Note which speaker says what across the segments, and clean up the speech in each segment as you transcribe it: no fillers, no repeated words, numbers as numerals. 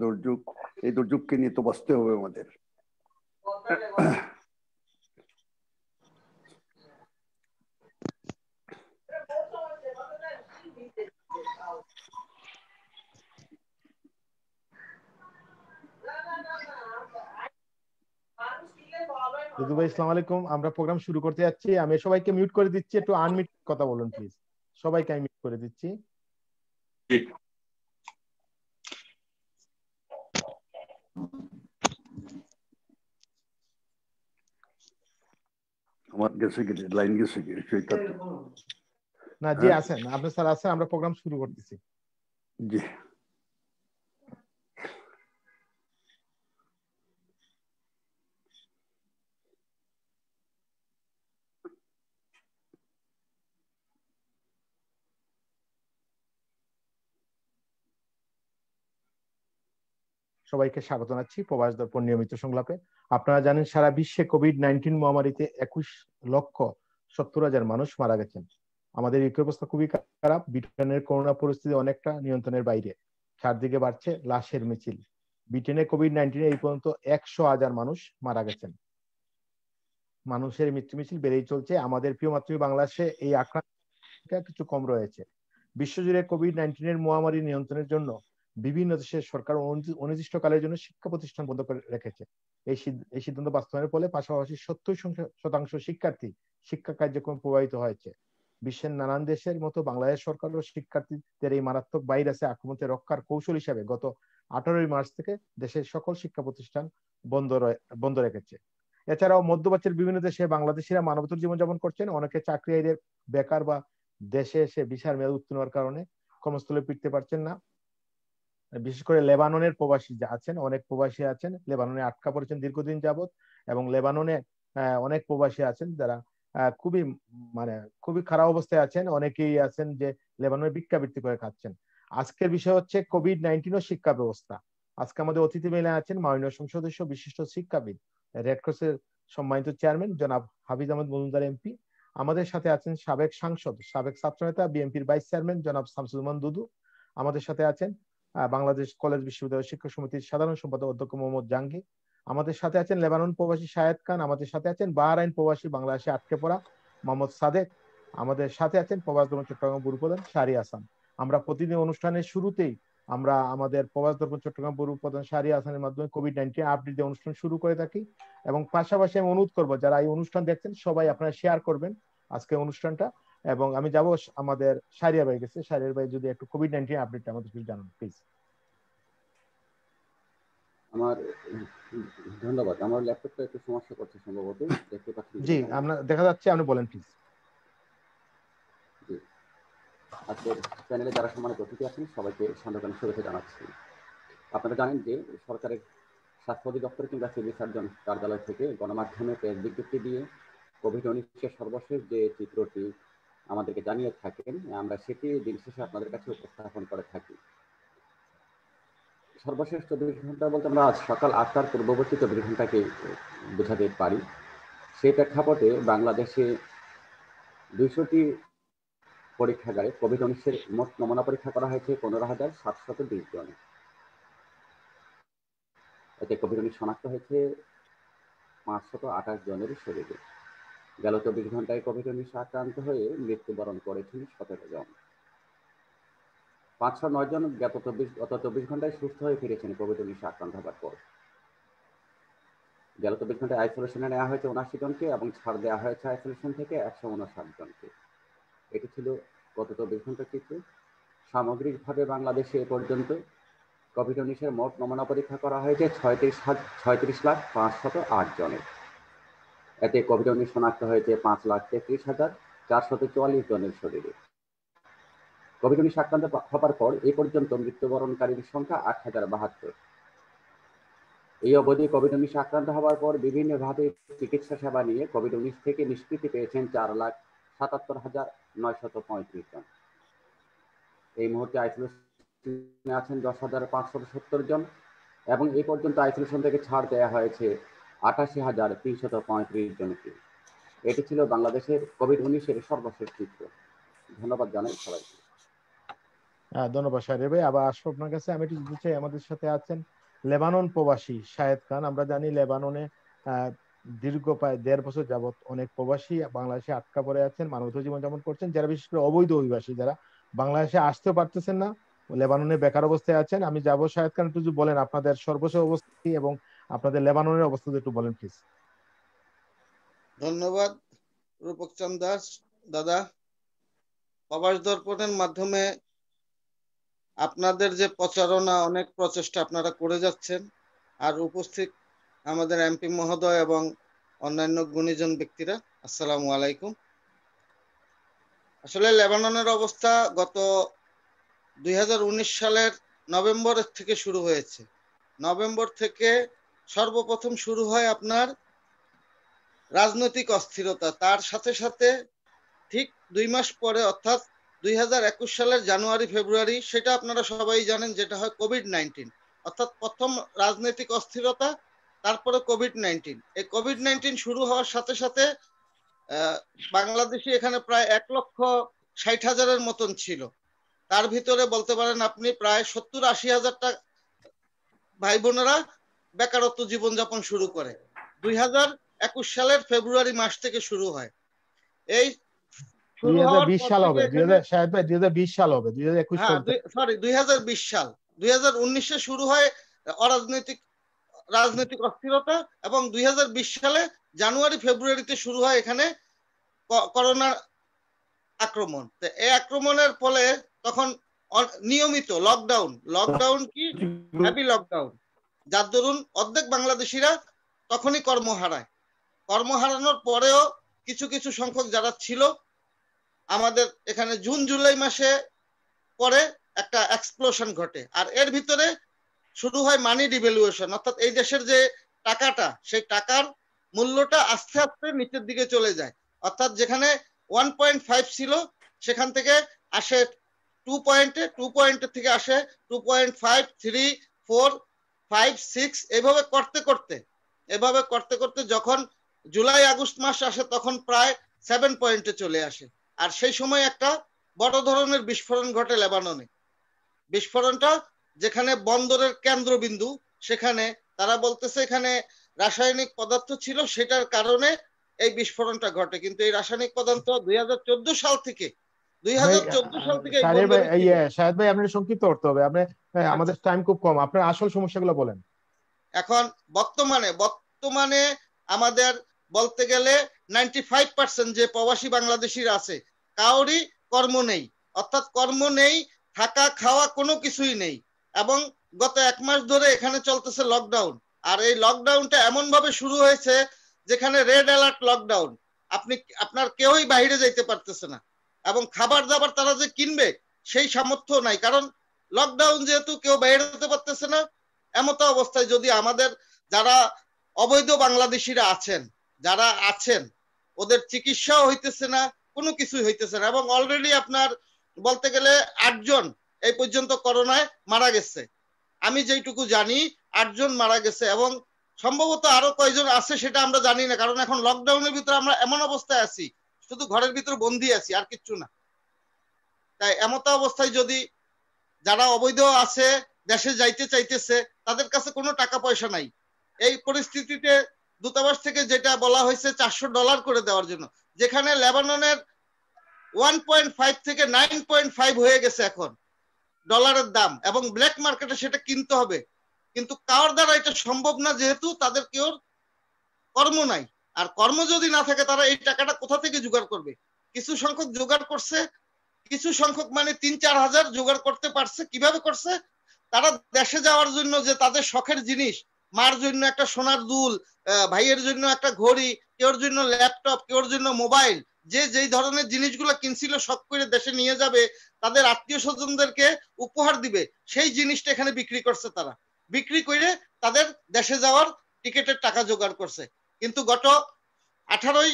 Speaker 1: দুর্যোগ, এই দুর্যোগকে নিয়ে তো বাঁচতে হবে আমাদের।
Speaker 2: দুদু ভাই আসসালামু আলাইকুম, আমরা প্রোগ্রাম শুরু করতে যাচ্ছি। আমি সবাইকে মিউট করে দিচ্ছি, একটু আনমিউট কথা বলুন প্লিজ। সবাইকে আমি মিউট করে দিচ্ছি।
Speaker 1: আমার গেছে কি লাইন গেছে কি
Speaker 2: না জি আছেন, আপনি স্যার আছেন, আমরা প্রোগ্রাম শুরু করতেছি।
Speaker 1: জি
Speaker 2: সবাইকে স্বাগত জানাচ্ছি প্রবাস দর্পণ নিয়মিত সংলাপে। আপনারা জানেন সারা বিশ্বে কোভিড-19 মহামারীতে 21,70,000 মানুষ মারা গেছেন। আমাদের এই অবস্থা খুবই খারাপ। ব্রিটেনের করোনা পরিস্থিতি অনেকটা নিয়ন্ত্রণের বাইরে, চারদিকে বাড়ছে লাশের মিছিল। ব্রিটেনে কোভিড-19 এই পর্যন্ত 100,000 মানুষ মারা গেছেন। মানুষের মৃত্যু মিছিল বেড়েই চলছে। আমাদের প্রিয় মাতৃভূমি বাংলাদেশে এই আক্রান্ত কিছু কম রয়েছে। বিশ্বজুড়ে কোভিড-19 এর মহামারী নিয়ন্ত্রণের জন্য বিভিন্ন দেশের সরকার অনির্দিষ্টকালের জন্য শিক্ষা প্রতিষ্ঠান বন্ধ করে রেখেছে। এই সিদ্ধান্ত বাস্তবায়নের ফলে পাশাপাশি 70% শিক্ষার্থী শিক্ষা কার্যক্রম প্রভাবিত হয়েছে। বিশ্বের নানান দেশের মতো বাংলাদেশ সরকারও শিক্ষার্থীদের এই মারাত্মক ভাইরাসে আক্রমণ থেকে রক্ষার কৌশল হিসাবে গত 18 মার্চ থেকে দেশের সকল শিক্ষা প্রতিষ্ঠান বন্ধ রেখেছে। এছাড়াও মধ্যপ্রাচ্যের বিভিন্ন দেশে বাংলাদেশিরা মানবতার জীবনযাপন করছেন। অনেকে চাকরিহারাদের, বেকার বা দেশে এসে ভিসার মেয়াদ উত্তীর্ণ হওয়ার কারণে কর্মস্থলে ফিরতে পারছেন না। বিশেষ করে লেবাননের প্রবাসী আছেন, অনেক প্রবাসী আছেন লেবাননে আটকা পড়েছেন দীর্ঘদিন যাবত, এবং লেবাননে অনেক প্রবাসী আছেন যারা খুবই খারাপ অবস্থায় আছেন। অনেকেই আছেন যে লেবাননে ভিক্ষাবৃত্তি করে খাচ্ছেন। আজকের বিষয় হচ্ছে কোভিড-19 ও শিক্ষা ব্যবস্থা। আজকে আমাদের অতিথি মেলে আছেন মাননীয় সংসদ সদস্য, বিশিষ্ট শিক্ষাবিদ, রেড ক্রসের সম্মানিত চেয়ারম্যান জনাব হাফিজ আহমদ মজুমদার এমপি। আমাদের সাথে আছেন সাবেক সাংসদ, সাবেক ছাত্রনেতা, বিএনপির ভাইস চেয়ারম্যান জনাব শামসুজ্জামান দুদু। আমাদের সাথে আছেন বাংলাদেশ কলেজ বিশ্ববিদ্যালয় শিক্ষক সমিতির সাধারণ সম্পাদক অধ্যক্ষ মোহাম্মদ জাহাঙ্গীর। আমাদের সাথে আছেন লেবানন প্রবাসী শাহেদ খান। আমাদের সাথে আছেন বাহরাইন প্রবাসী বাংলাদেশে আটকে পড়া মোহাম্মদ সাদেক। আমাদের সাথে আছেন প্রবাস দর্পণ চট্টগ্রাম ব্যুরো প্রধান শাহরি হাসান। আমরা প্রতিদিন অনুষ্ঠানের শুরুতেই আমরা আমাদের প্রবাস দর্পণ চট্টগ্রাম ব্যুরো প্রধান শাহরি হাসানের মাধ্যমে কোভিড-19 আপডেট দিয়ে অনুষ্ঠান শুরু করে থাকি। এবং পাশাপাশি আমি অনুরোধ করবো যারা এই অনুষ্ঠান দেখছেন সবাই আপনারা শেয়ার করবেন আজকে অনুষ্ঠানটা। এবং আমি যাব আমাদের শাহরিয়া ভাই গেছে, শাহরিয়া ভাই যদি একটু কোভিড-19 আপডেটটা আমাদের একটু জানান প্লিজ।
Speaker 3: আমার ধন্যবাদ। আমার ল্যাপটপটা একটু সমস্যা করছে সম্ভবত, দেখতে পাচ্ছেন?
Speaker 2: জি, আপনার দেখা যাচ্ছে, আপনি বলেন প্লিজ।
Speaker 3: জি, আজকের চ্যানেলে যারা সম্মানিত অতিথি আছেন সবাইকে সান্ধ্যকালীন শুভেচ্ছা জানাচ্ছি। আপনারা জানেন যে সরকারের স্বাস্থ্য অধিদপ্তর কিংবা সিভিল সার্জন কার্যালয় থেকে গণমাধ্যমে প্রেস বিজ্ঞপ্তি দিয়ে কোভিড-19 সর্বশেষ যে চিত্রটি আমাদেরকে জানিয়ে থাকেন, আমরা সেটি দিন শেষে আপনাদের কাছে উপস্থাপন করে থাকি। সর্বশেষ 24 ঘন্টা বলতে আমরা আজ সকাল 8টার পূর্ববর্তী 24 ঘন্টাকে বোঝাতে পারি। সেই প্রেক্ষাপটে বাংলাদেশে 200টি পরীক্ষাগারে কোভিড-19 মোট নমুনা পরীক্ষা করা হয়েছে 15,720 জন। এতে কোভিড-19 শনাক্ত হয়েছে 528 জনের শরীরে। গেল 24 ঘন্টায় কোভিড-19 আক্রান্ত হয়ে মৃত্যুবরণ করেছেন 17 জন। 509 জন গত 24 ঘন্টায় সুস্থ হয়ে ফিরেছেন কোভিড-19 আক্রান্ত হবার পর। গেল 24 ঘন্টায় আইসোলেশনে নেওয়া হয়েছে 79 জনকে এবং ছাড় দেওয়া হয়েছে আইসোলেশন থেকে 159 জনকে। এটি ছিল গত 24 ঘন্টার চিত্র। সামগ্রিকভাবে বাংলাদেশে এ পর্যন্ত কোভিড-19 মোট নমুনা পরীক্ষা করা হয়েছে 36,508 জনের। এতে কোভিড-19 শনাক্ত হয়েছে 5,33,444 জনের শরীরে। কোভিড-19 আক্রান্ত হবার পর এ পর্যন্ত মৃত্যুবরণকারীর সংখ্যা 8,072। এই অবধি কোভিড-19 আক্রান্ত হওয়ার পর বিভিন্নভাবে চিকিৎসা সেবা নিয়ে কোভিড-19 থেকে নিষ্কৃতি পেয়েছেন 4,77,935 জন। এই মুহূর্তে আইসোলেশনে আছেন 10,570 জন এবং এই পর্যন্ত আইসোলেশন থেকে ছাড় দেওয়া হয়েছে 88,335 জনকে। এটি ছিল বাংলাদেশের কোভিড-19 সর্বশেষ চিত্র। ধন্যবাদ জানাই সবাইকে।
Speaker 2: ধন্যবাদ শাহরিয়ার ভাই। আবার আসবো আপনার কাছে। আমি একটু জানতে চাই, আমাদের সাথে আছেন লেবানন প্রবাসী শাহেদ খান। আমরা জানি লেবাননে দীর্ঘ প্রায় 1.5 বছর যাবত অনেক প্রবাসী বাংলাদেশে আটকা পড়ে আছেন, মানবতা জীবনযাপন করছেন, যারা বিশেষ করে অবৈধ অভিবাসী, যারা বাংলাদেশে আসতে পারতেছেন না, লেবাননে বেকার অবস্থায় আছেন। আমি যাবো, শাহেদ খান একটু যদি বলেন আপনাদের সর্বশেষ অবস্থা কি এবং আপনাদের লেবাননের অবস্থা একটু বলেন প্লিজ।
Speaker 4: ধন্যবাদ রূপক চাঁদ দাস দাদা। প্রবাস দর্পণের মাধ্যমে আপনাদের যে প্রচারণা, অনেক প্রচেষ্টা আপনারা করে যাচ্ছেন, আর উপস্থিত আমাদের এমপি মহোদয় এবং অন্যান্য গুণীজন ব্যক্তিরা, আসসালামু আলাইকুম। আসলে লেবাননের অবস্থা গত 2019 সালের নভেম্বরের থেকে শুরু হয়েছে। নভেম্বর থেকে সর্বপ্রথম শুরু হয় আপনার রাজনৈতিক অস্থিরতা, তার সাথে সাথে ঠিক 2 মাস পরে অর্থাৎ 2021 সালের জানুয়ারি ফেব্রুয়ারি, সেটা আপনারা সবাই জানেন, যেটা হয় কোভিড-19। অর্থাৎ প্রথম রাজনৈতিক অস্থিরতা, তারপরে কোভিড-19। এই কোভিড-19 শুরু হওয়ার সাথে সাথে বাংলাদেশি এখানে প্রায় 1,60,000-এর মতন ছিল। তার ভিতরে বলতে পারেন আপনি প্রায় 70-80 হাজারটা ভাই বোনেরা বেকারত্ব জীবনযাপন শুরু করে। 2021 সালের ফেব্রুয়ারি মাস থেকে শুরু হয়। এই
Speaker 2: 2020 সাল হবে, 2020 সাল হবে, 2021
Speaker 4: সরি 2020 সাল। 2019-এ শুরু হয় রাজনৈতিক অস্থিরতা, এবং 2020 সালে জানুয়ারি ফেব্রুয়ারিতে শুরু হয় এখানে করোনার আক্রমণ। এই আক্রমণের ফলে তখন নিয়মিত লকডাউন কি হ্যাপি লকডাউন, যার দরুন অর্ধেক বাংলাদেশিরা তখনই কর্ম হারায়। কর্ম হারানোর পরেও কিছু কিছু সংখ্যক যারা ছিল আমাদের এখানে জুন জুলাই মাসে পরে একটা এক্সপ্লোশন ঘটে। আর এর ভিতরে শুরু হয় মানি ডিভ্যালুয়েশন, অর্থাৎ এই দেশের যে টাকাটা, সেই টাকার মূল্যটা আস্তে আস্তে নিচের দিকে চলে যায়। অর্থাৎ যেখানে 1.5 ছিল সেখান থেকে আসে 2 পয়েন্টে, 2 পয়েন্টের থেকে আসে 2.5, 3, 4, 5, 6, এভাবে করতে করতে যখন জুলাই আগস্ট মাস আসে তখন প্রায় 7 পয়েন্টে চলে আসে। আর সেই সময় একটা বড় ধরনের বিস্ফোরণ ঘটে লেবাননে। বিস্ফোরণটা যেখানে বন্দরের কেন্দ্রবিন্দু, সেখানে তারা বলতেছে এখানে রাসায়নিক পদার্থ ছিল, সেটার কারণে এই বিস্ফোরণটা ঘটে। কিন্তু এই রাসায়নিক পদার্থ 2014 সাল থেকে
Speaker 2: শাহেদ ভাই আপনি সংক্ষিপ্ত করতে হবে, আপনি আমাদের টাইম খুব কম, আপনার আসল সমস্যাগুলো বলেন।
Speaker 4: এখন বর্তমানে আমাদের বলতে গেলে 95% যে প্রবাসী বাংলাদেশিরা আছে, কাউরই কর্ম নেই, অর্থাৎ কর্ম নেই, থাকা খাওয়া কোনো কিছুই নেই। এবং গত 1 মাস ধরে এখানে চলতেছে লকডাউন। আর এই লকডাউনটা এমন ভাবে শুরু হয়েছে যেখানে রেড অ্যালার্ট লকডাউন, আপনার কেউই বাইরে যাইতে পারতেছে না, এবং খাবার দাবার তারা যে কিনবে সেই সামর্থ্য নাই, কারণ লকডাউন যেহেতু কেউ বাইরে যেতে পারতেছে না। এমতো অবস্থায় যদি আমাদের যারা অবৈধ বাংলাদেশিরা আছেন ওদের চিকিৎসাও হইতেছে না, কোনো কিছুই হইতেছে না। এবং অলরেডি আপনার বলতে গেলে 8 জন এই পর্যন্ত করোনায় মারা গেছে, আমি যেটুকু জানি 8 জন মারা গেছে, এবং সম্ভবত আরো কয়জন আছে সেটা আমরা জানি না, কারণ এখন লকডাউনের ভিতরে আমরা এমন অবস্থায় আছি, শুধু ঘরের ভিতরে বন্দি আছি, আর কিচ্ছু না। তাই এমতো অবস্থায় যদি যারা অবৈধ আছে দেশে যাইতে চাইতেছে, তাদের কাছে কোনো টাকা পয়সা নাই। এই পরিস্থিতিতে দূতাবাস থেকে যেটা বলা হয়েছে $400 করে দেওয়ার জন্য, যেখানে লেবাননের 1.5 থেকে 9.5 হয়ে গেছে এখন ডলারের দাম, এবং ব্ল্যাক মার্কেটে সেটা কিনতে হবে। কিন্তু কার দ্বারা এটা সম্ভব না, যেহেতু তাদের কেউ কর্ম নাই। আর কর্ম যদি না থাকে তারা এই টাকাটা কোথা থেকে জোগাড় করবে? কিছু সংখ্যক জোগাড় করছে, কিছু সংখ্যক মানে 3-4 হাজার জোগাড় করতে পারছে। কিভাবে করছে? তারা দেশে যাওয়ার জন্য যে তাদের শখের জিনিস, মার জন্য একটা সোনার দুল, ভাইয়ের জন্য একটা ঘড়ি, কেউর জন্য ল্যাপটপ, কেউর জন্য মোবাইল, যে যেই ধরনের জিনিসগুলো কিনছিল শখ করে দেশে নিয়ে যাবে, তাদের আত্মীয় স্বজনদেরকে উপহার দিবে, সেই জিনিসটা এখানে বিক্রি করছে। তারা বিক্রি করে তাদের দেশে যাওয়ার টিকিটের টাকা জোগাড় করছে। কিন্তু গত 18ই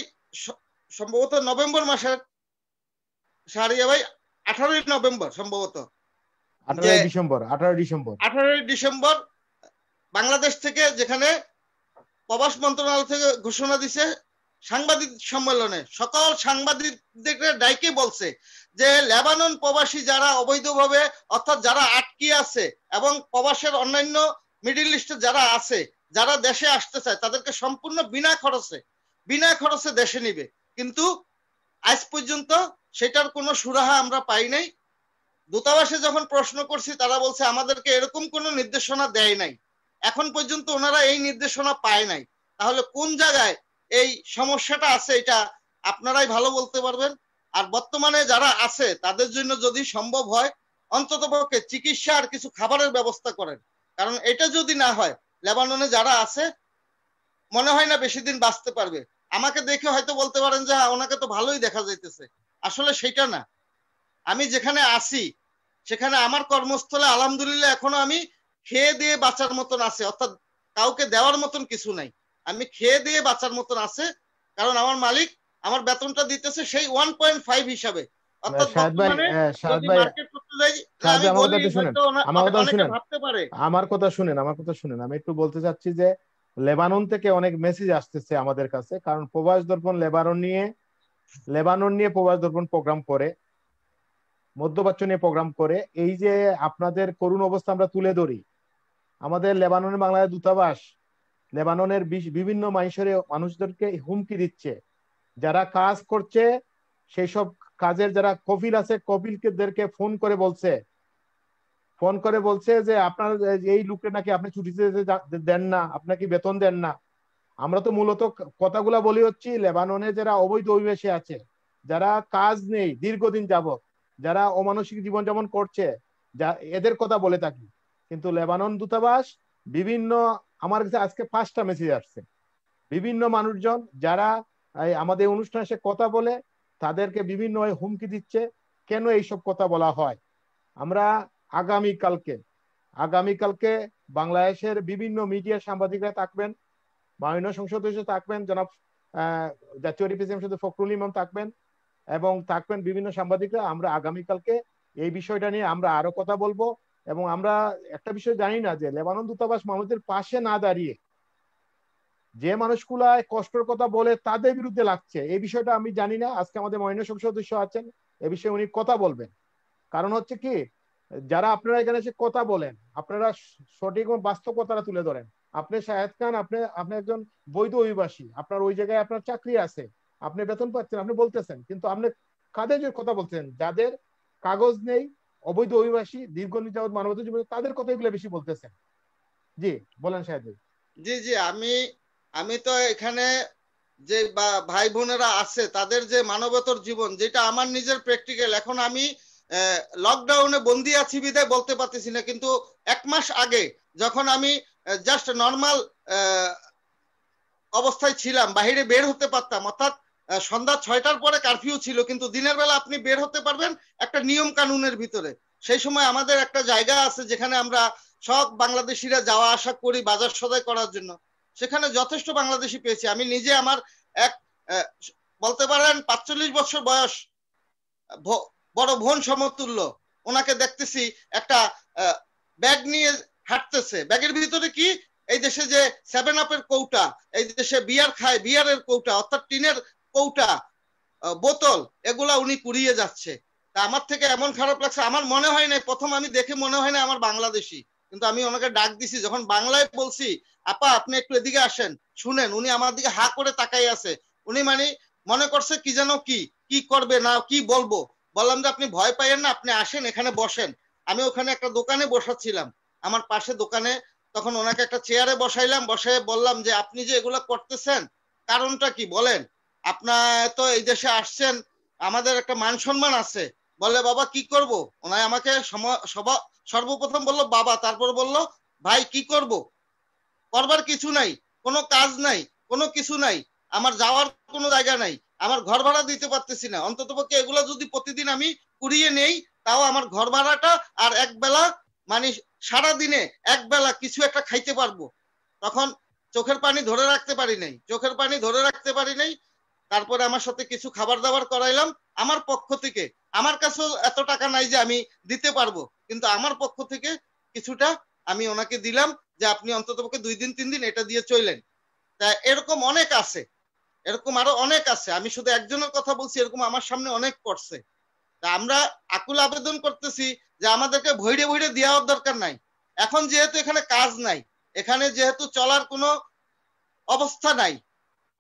Speaker 4: সম্ভবত নভেম্বর মাসের, শাহরিয়া ভাই 18ই নভেম্বর সম্ভবত, 18ই ডিসেম্বর বাংলাদেশ থেকে, যেখানে প্রবাস মন্ত্রণালয় থেকে ঘোষণা দিছে সাংবাদিক সম্মেলনে সকল সাংবাদিকদের ডাইকে বলছে যে লেবানন প্রবাসী যারা অবৈধভাবে অর্থাৎ যারা আটকে আছে এবং প্রবাসের অন্যান্য মিডল ইস্টে যারা আছে, যারা দেশে আসতে চায় তাদেরকে সম্পূর্ণ বিনা খরচে দেশে নিবে। কিন্তু আজ পর্যন্ত সেটার কোনো সুরাহা আমরা পাই নাই। দূতাবাসে যখন প্রশ্ন করছি তারা বলছে আমাদেরকে এরকম কোনো নির্দেশনা দেয় নাই, এখন পর্যন্ত ওনারা এই নির্দেশনা পায় নাই। তাহলে কোন জায়গায় এই সমস্যাটা আছে এটা আপনারাই ভালো বলতে পারবেন। আর বর্তমানে যারা আছে তাদের জন্য যদি সম্ভব হয় অন্ততপক্ষে চিকিৎসা আর কিছু খাবারের ব্যবস্থা করেন, কারণ এটা যদি না হয় লেবাননে যারা আছে মনে হয় না বেশি দিন বাঁচতে পারবে। আমাকে দেখে হয়তো বলতে পারেন যে ওনাকে তো ভালোই দেখা যাইতেছে, আসলে সেটা না। আমি যেখানে আছি সেখানে আমার কর্মস্থলে আলহামদুলিল্লাহ এখনো আমি খেয়ে দিয়ে বাঁচার মতন আছে, অর্থাৎ কাউকে দেওয়ার মতন কিছু নাই, আমি খেয়ে দিয়ে বাঁচার মতন আছে। কারণ আমার মালিক আমার বেতনটা দিতেছে সেই 1.5 হিসাবে। অর্থাৎ বর্তমানে যদি মার্কেট করতে যাই আমি বলি হয়তো অনেকে ভাবতে পারে।
Speaker 2: আমার কথা শুনেন, আমি একটু বলতে চাচ্ছি যে লেবানন থেকে অনেক মেসেজ আসতেছে আমাদের কাছে, কারণ প্রবাস দর্পণ লেবানন নিয়ে প্রবাস দর্পণ প্রোগ্রাম করে, মধ্যপ্রাচ্য নিয়ে প্রোগ্রাম করে। এই যে আপনাদের করুণ অবস্থা আমরা তুলে ধরি, আমাদের লেবাননের বাংলাদেশ দূতাবাস লেবাননের বিভিন্ন মানুষদেরকে হুমকি দিচ্ছে, যারা কাজ করছে সেই সব কাজের যারা কফিল আছে কফিলদেরকে ফোন করে বলছে যে আপনার এই লোকটা নাকি আপনি ছুটিতে দেন না, আপনাকে বেতন দেন না। আমরা তো মূলত কথাগুলা বলি হচ্ছি লেবাননে যারা অবৈধ অভিবাসী আছে, যারা কাজ নেই দীর্ঘদিন যাবত, যারা অমানসিক জীবনযাপন করছে, এদের কথা বলে থাকি। কিন্তু লেবানন দূতাবাস আমার কাছে আজকে 5টা মেসেজ আসছে, বিভিন্ন মানুষজন যারা আমাদের অনুষ্ঠানে এসে কথা বলে তাদেরকে বিভিন্ন হুমকি দিচ্ছে। কেন এইসব কথা বলা হয়? আমরা আগামীকালকে বাংলাদেশের বিভিন্ন মিডিয়ার সাংবাদিকরা থাকবেন, মাননীয় সংসদ সদস্য থাকবেন, জনাব জাতীয় রিপ্রেজেন্টেটিভ ফখরুল ইমাম থাকবেন, এবং থাকবেন বিভিন্ন সাংবাদিকরা। আমরা আগামীকালকে এই বিষয়টা নিয়ে আমরা আরো কথা বলবো। এবং আমরা একটা বিষয় জানি না যে লেবানন দূতাবাস মানুষদের পাশে না দাঁড়িয়ে যে মানুষগুলা কষ্টের কথা বলে তাদের বিরুদ্ধে লাগছে, এই বিষয়টা আমি জানি না। আজকে আমাদের মাননীয় সংসদ সদস্য আছেন, এ বিষয়ে উনি কথা বলবেন। কারণ হচ্ছে কি, যারা আপনারা এখানে এসে কথা বলেন আপনারা সঠিক এবং বাস্তব কথাটা তুলে ধরেন। আপনি শাহেদ খান, আপনি একজন বৈধ অভিবাসী, আপনার ওই জায়গায় আপনার চাকরি আছে, আপনি বেতন পাচ্ছেন, আপনি বলতেছেন, কিন্তু আপনি কাদের কথা বলছেন? যাদের কাগজ নেই, অবৈধ অভিবাসী, দীর্ঘদিন যাবত মানবতা জীবন, তাদের কথা এগুলো বেশি বলতেছেন। জি বলেন শাহেদ ভাই।
Speaker 4: জি আমি তো এখানে যে ভাই বোনেরা আছে তাদের যে মানবতার জীবন, যেটা আমার নিজের প্র্যাকটিক্যাল, এখন আমি লকডাউনে বন্দি আছি বিদায় বলতে পারতেছি না, কিন্তু 1 মাস আগে যখন আমি জাস্ট নর্মাল অবস্থায় ছিলাম, বাইরে বের হতে পারতাম, অর্থাৎ সন্ধ্যা 6টার পরে কারফিউ ছিল, কিন্তু দিনের বেলা আপনি বের হতে পারবেন একটা নিয়ম কানুনের ভিতরে। সেই সময় আমাদের একটা জায়গা আছে যেখানে আমরা সব বাংলাদেশিরা যাওয়া আসা করি বাজার সদাই করার জন্য, সেখানে যথেষ্ট বাংলাদেশি পেয়েছি। আমি নিজে আমার এক বলতে পারেন 45 বছর বয়স বড় বোন সমতুল্য, ওনাকে দেখতেছি একটা ব্যাগ নিয়ে হাঁটতেছে, ব্যাগের ভিতরে কি এই দেশে যে 7 আপের কৌটা, এই দেশে বিয়ার খায় বিয়ারের কৌটা, অর্থাৎ টিনের কৌটা, বোতল, এগুলা উনি কুড়িয়ে যাচ্ছে। তা আমার থেকে এমন খারাপ লাগছে, আমার মনে হয় না, প্রথম আমি দেখে মনে হয় না আমার বাংলাদেশি, কিন্তু আমি ওনাকে ডাক দিছি, যখন বাংলায় বলছি আপা আপনি একটু এদিকে আসেন শুনেন, উনি আমার দিকে হা করে তাকাই আছে। উনি মানে মনে করছে কি যেন কি করবে না কি বলবো। বললাম যে আপনি ভয় পাইয়েন না, আপনি আসেন এখানে বসেন। আমি ওখানে একটা দোকানে বসাচ্ছিলাম, আমার পাশে দোকানে, তখন ওনাকে একটা চেয়ারে বসাইলাম, বসে বললাম যে আপনি যে এগুলা করতেছেন কারণটা কি বলেন, আপনার তো এই দেশে আসছেন, আমাদের একটা মান সম্মান আছে। বলে বাবা কি করব, ওনায় আমাকে সর্বপ্রথম বললো বাবা, তারপর বললো ভাই কি করব, করবার কিছু নাই, কোনো কাজ নাই, কোনো কিছু নাই, আমার যাওয়ার কোনো জায়গা নাই, আমার ঘর ভাড়া দিতে পারতেছি না, অন্ততপক্ষে এগুলো যদি প্রতিদিন আমি কুড়িয়ে নেই তাও আমার ঘর ভাড়াটা আর একবেলা মানে সারা দিনে একবেলা কিছু একটা খাইতে পারবো। তখন চোখের পানি ধরে রাখতে পারি নাই। তারপরে আমার সাথে কিছু খাবার দাবার করাইলাম আমার পক্ষ থেকে। আমার কাছেও এত টাকা নাই যে আমি দিতে পারবো, কিন্তু আমার পক্ষ থেকে কিছুটা আমি ওনাকে দিলাম যে আপনি অন্ততপক্ষে 2 দিন 3 দিন এটা দিয়ে চলেন। তা এরকম অনেক আছে, এরকম আরো অনেক আছে, আমি শুধু একজনের কথা বলছি, এরকম আমার সামনে অনেক পড়ছে। তা আমরা আকুল আবেদন করতেছি যে আমাদেরকে ভইরে ভইরে দেওয়ার দরকার নাই। এখন যেহেতু এখানে কাজ নাই, এখানে যেহেতু চলার কোনো অবস্থা নাই,